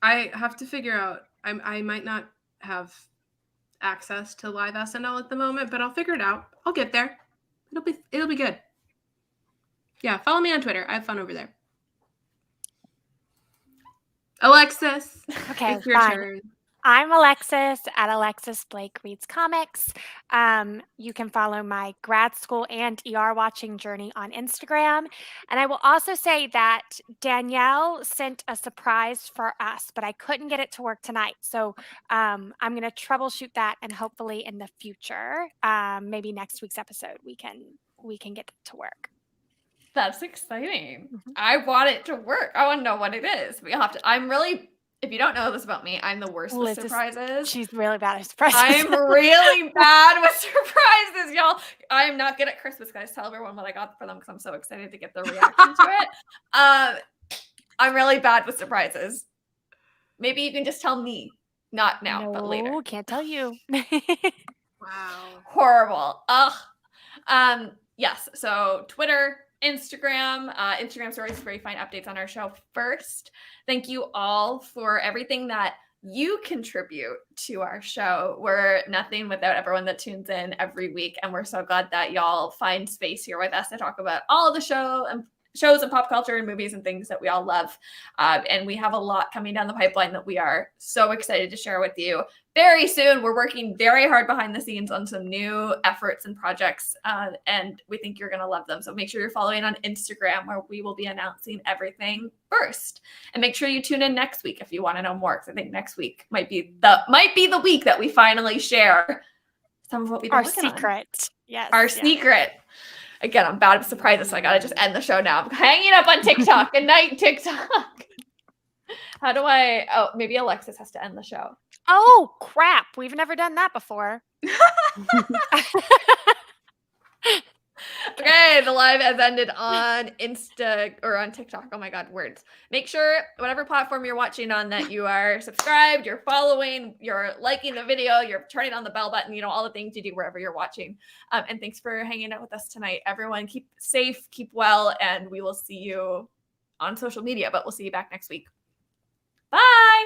I have to figure out. I might not have access to live SNL at the moment, but I'll figure it out. I'll get there. It'll be good. Yeah, follow me on Twitter. I have fun over there. Alexis, Okay, it's your fine. turn. I'm Alexis at Alexis Blake Reads Comics. You can follow my grad school and ER watching journey on Instagram. And I will also say that Danielle sent a surprise for us, but I couldn't get it to work tonight. So I'm going to troubleshoot that, and hopefully in the future, maybe next week's episode, we can get it to work. That's exciting. Mhm. I want it to work. I want to know what it is. We have to. If you don't know this about me, I'm the worst with Liz is- surprises. She's really bad at surprises. I'm really bad with surprises, y'all. I'm not good at Christmas, guys. Tell everyone what I got for them because I'm so excited to get their reaction to it. I'm really bad with surprises. Maybe you can just tell me, not now, but later. No, can't tell you. Wow. Horrible. Ugh. Yes. So Twitter, Instagram, Instagram stories is where you find updates on our show first. Thank you all for everything that you contribute to our show. We're nothing without everyone that tunes in every week, and we're so glad that y'all find space here with us to talk about all of the shows and pop culture and movies and things that we all love. And we have a lot coming down the pipeline that we are so excited to share with you very soon. We're working very hard behind the scenes on some new efforts and projects, and we think you're going to love them. So make sure you're following on Instagram, where we will be announcing everything first. And make sure you tune in next week if you want to know more, because I think next week might be the week that we finally share some of what we've been working on. Secret. Yes. Our secret. Again, I'm bad at surprises, so I gotta just end the show now. I'm hanging up on TikTok. Good night, TikTok. How do I? Oh, maybe Alexis has to end the show. Oh, crap. We've never done that before. Okay, the live has ended on Insta or on TikTok. Oh my God, words. Make sure whatever platform you're watching on that you are subscribed, you're following, you're liking the video, you're turning on the bell button, all the things you do wherever you're watching. And thanks for hanging out with us tonight. Everyone, keep safe, keep well, and we will see you on social media, but we'll see you back next week. Bye.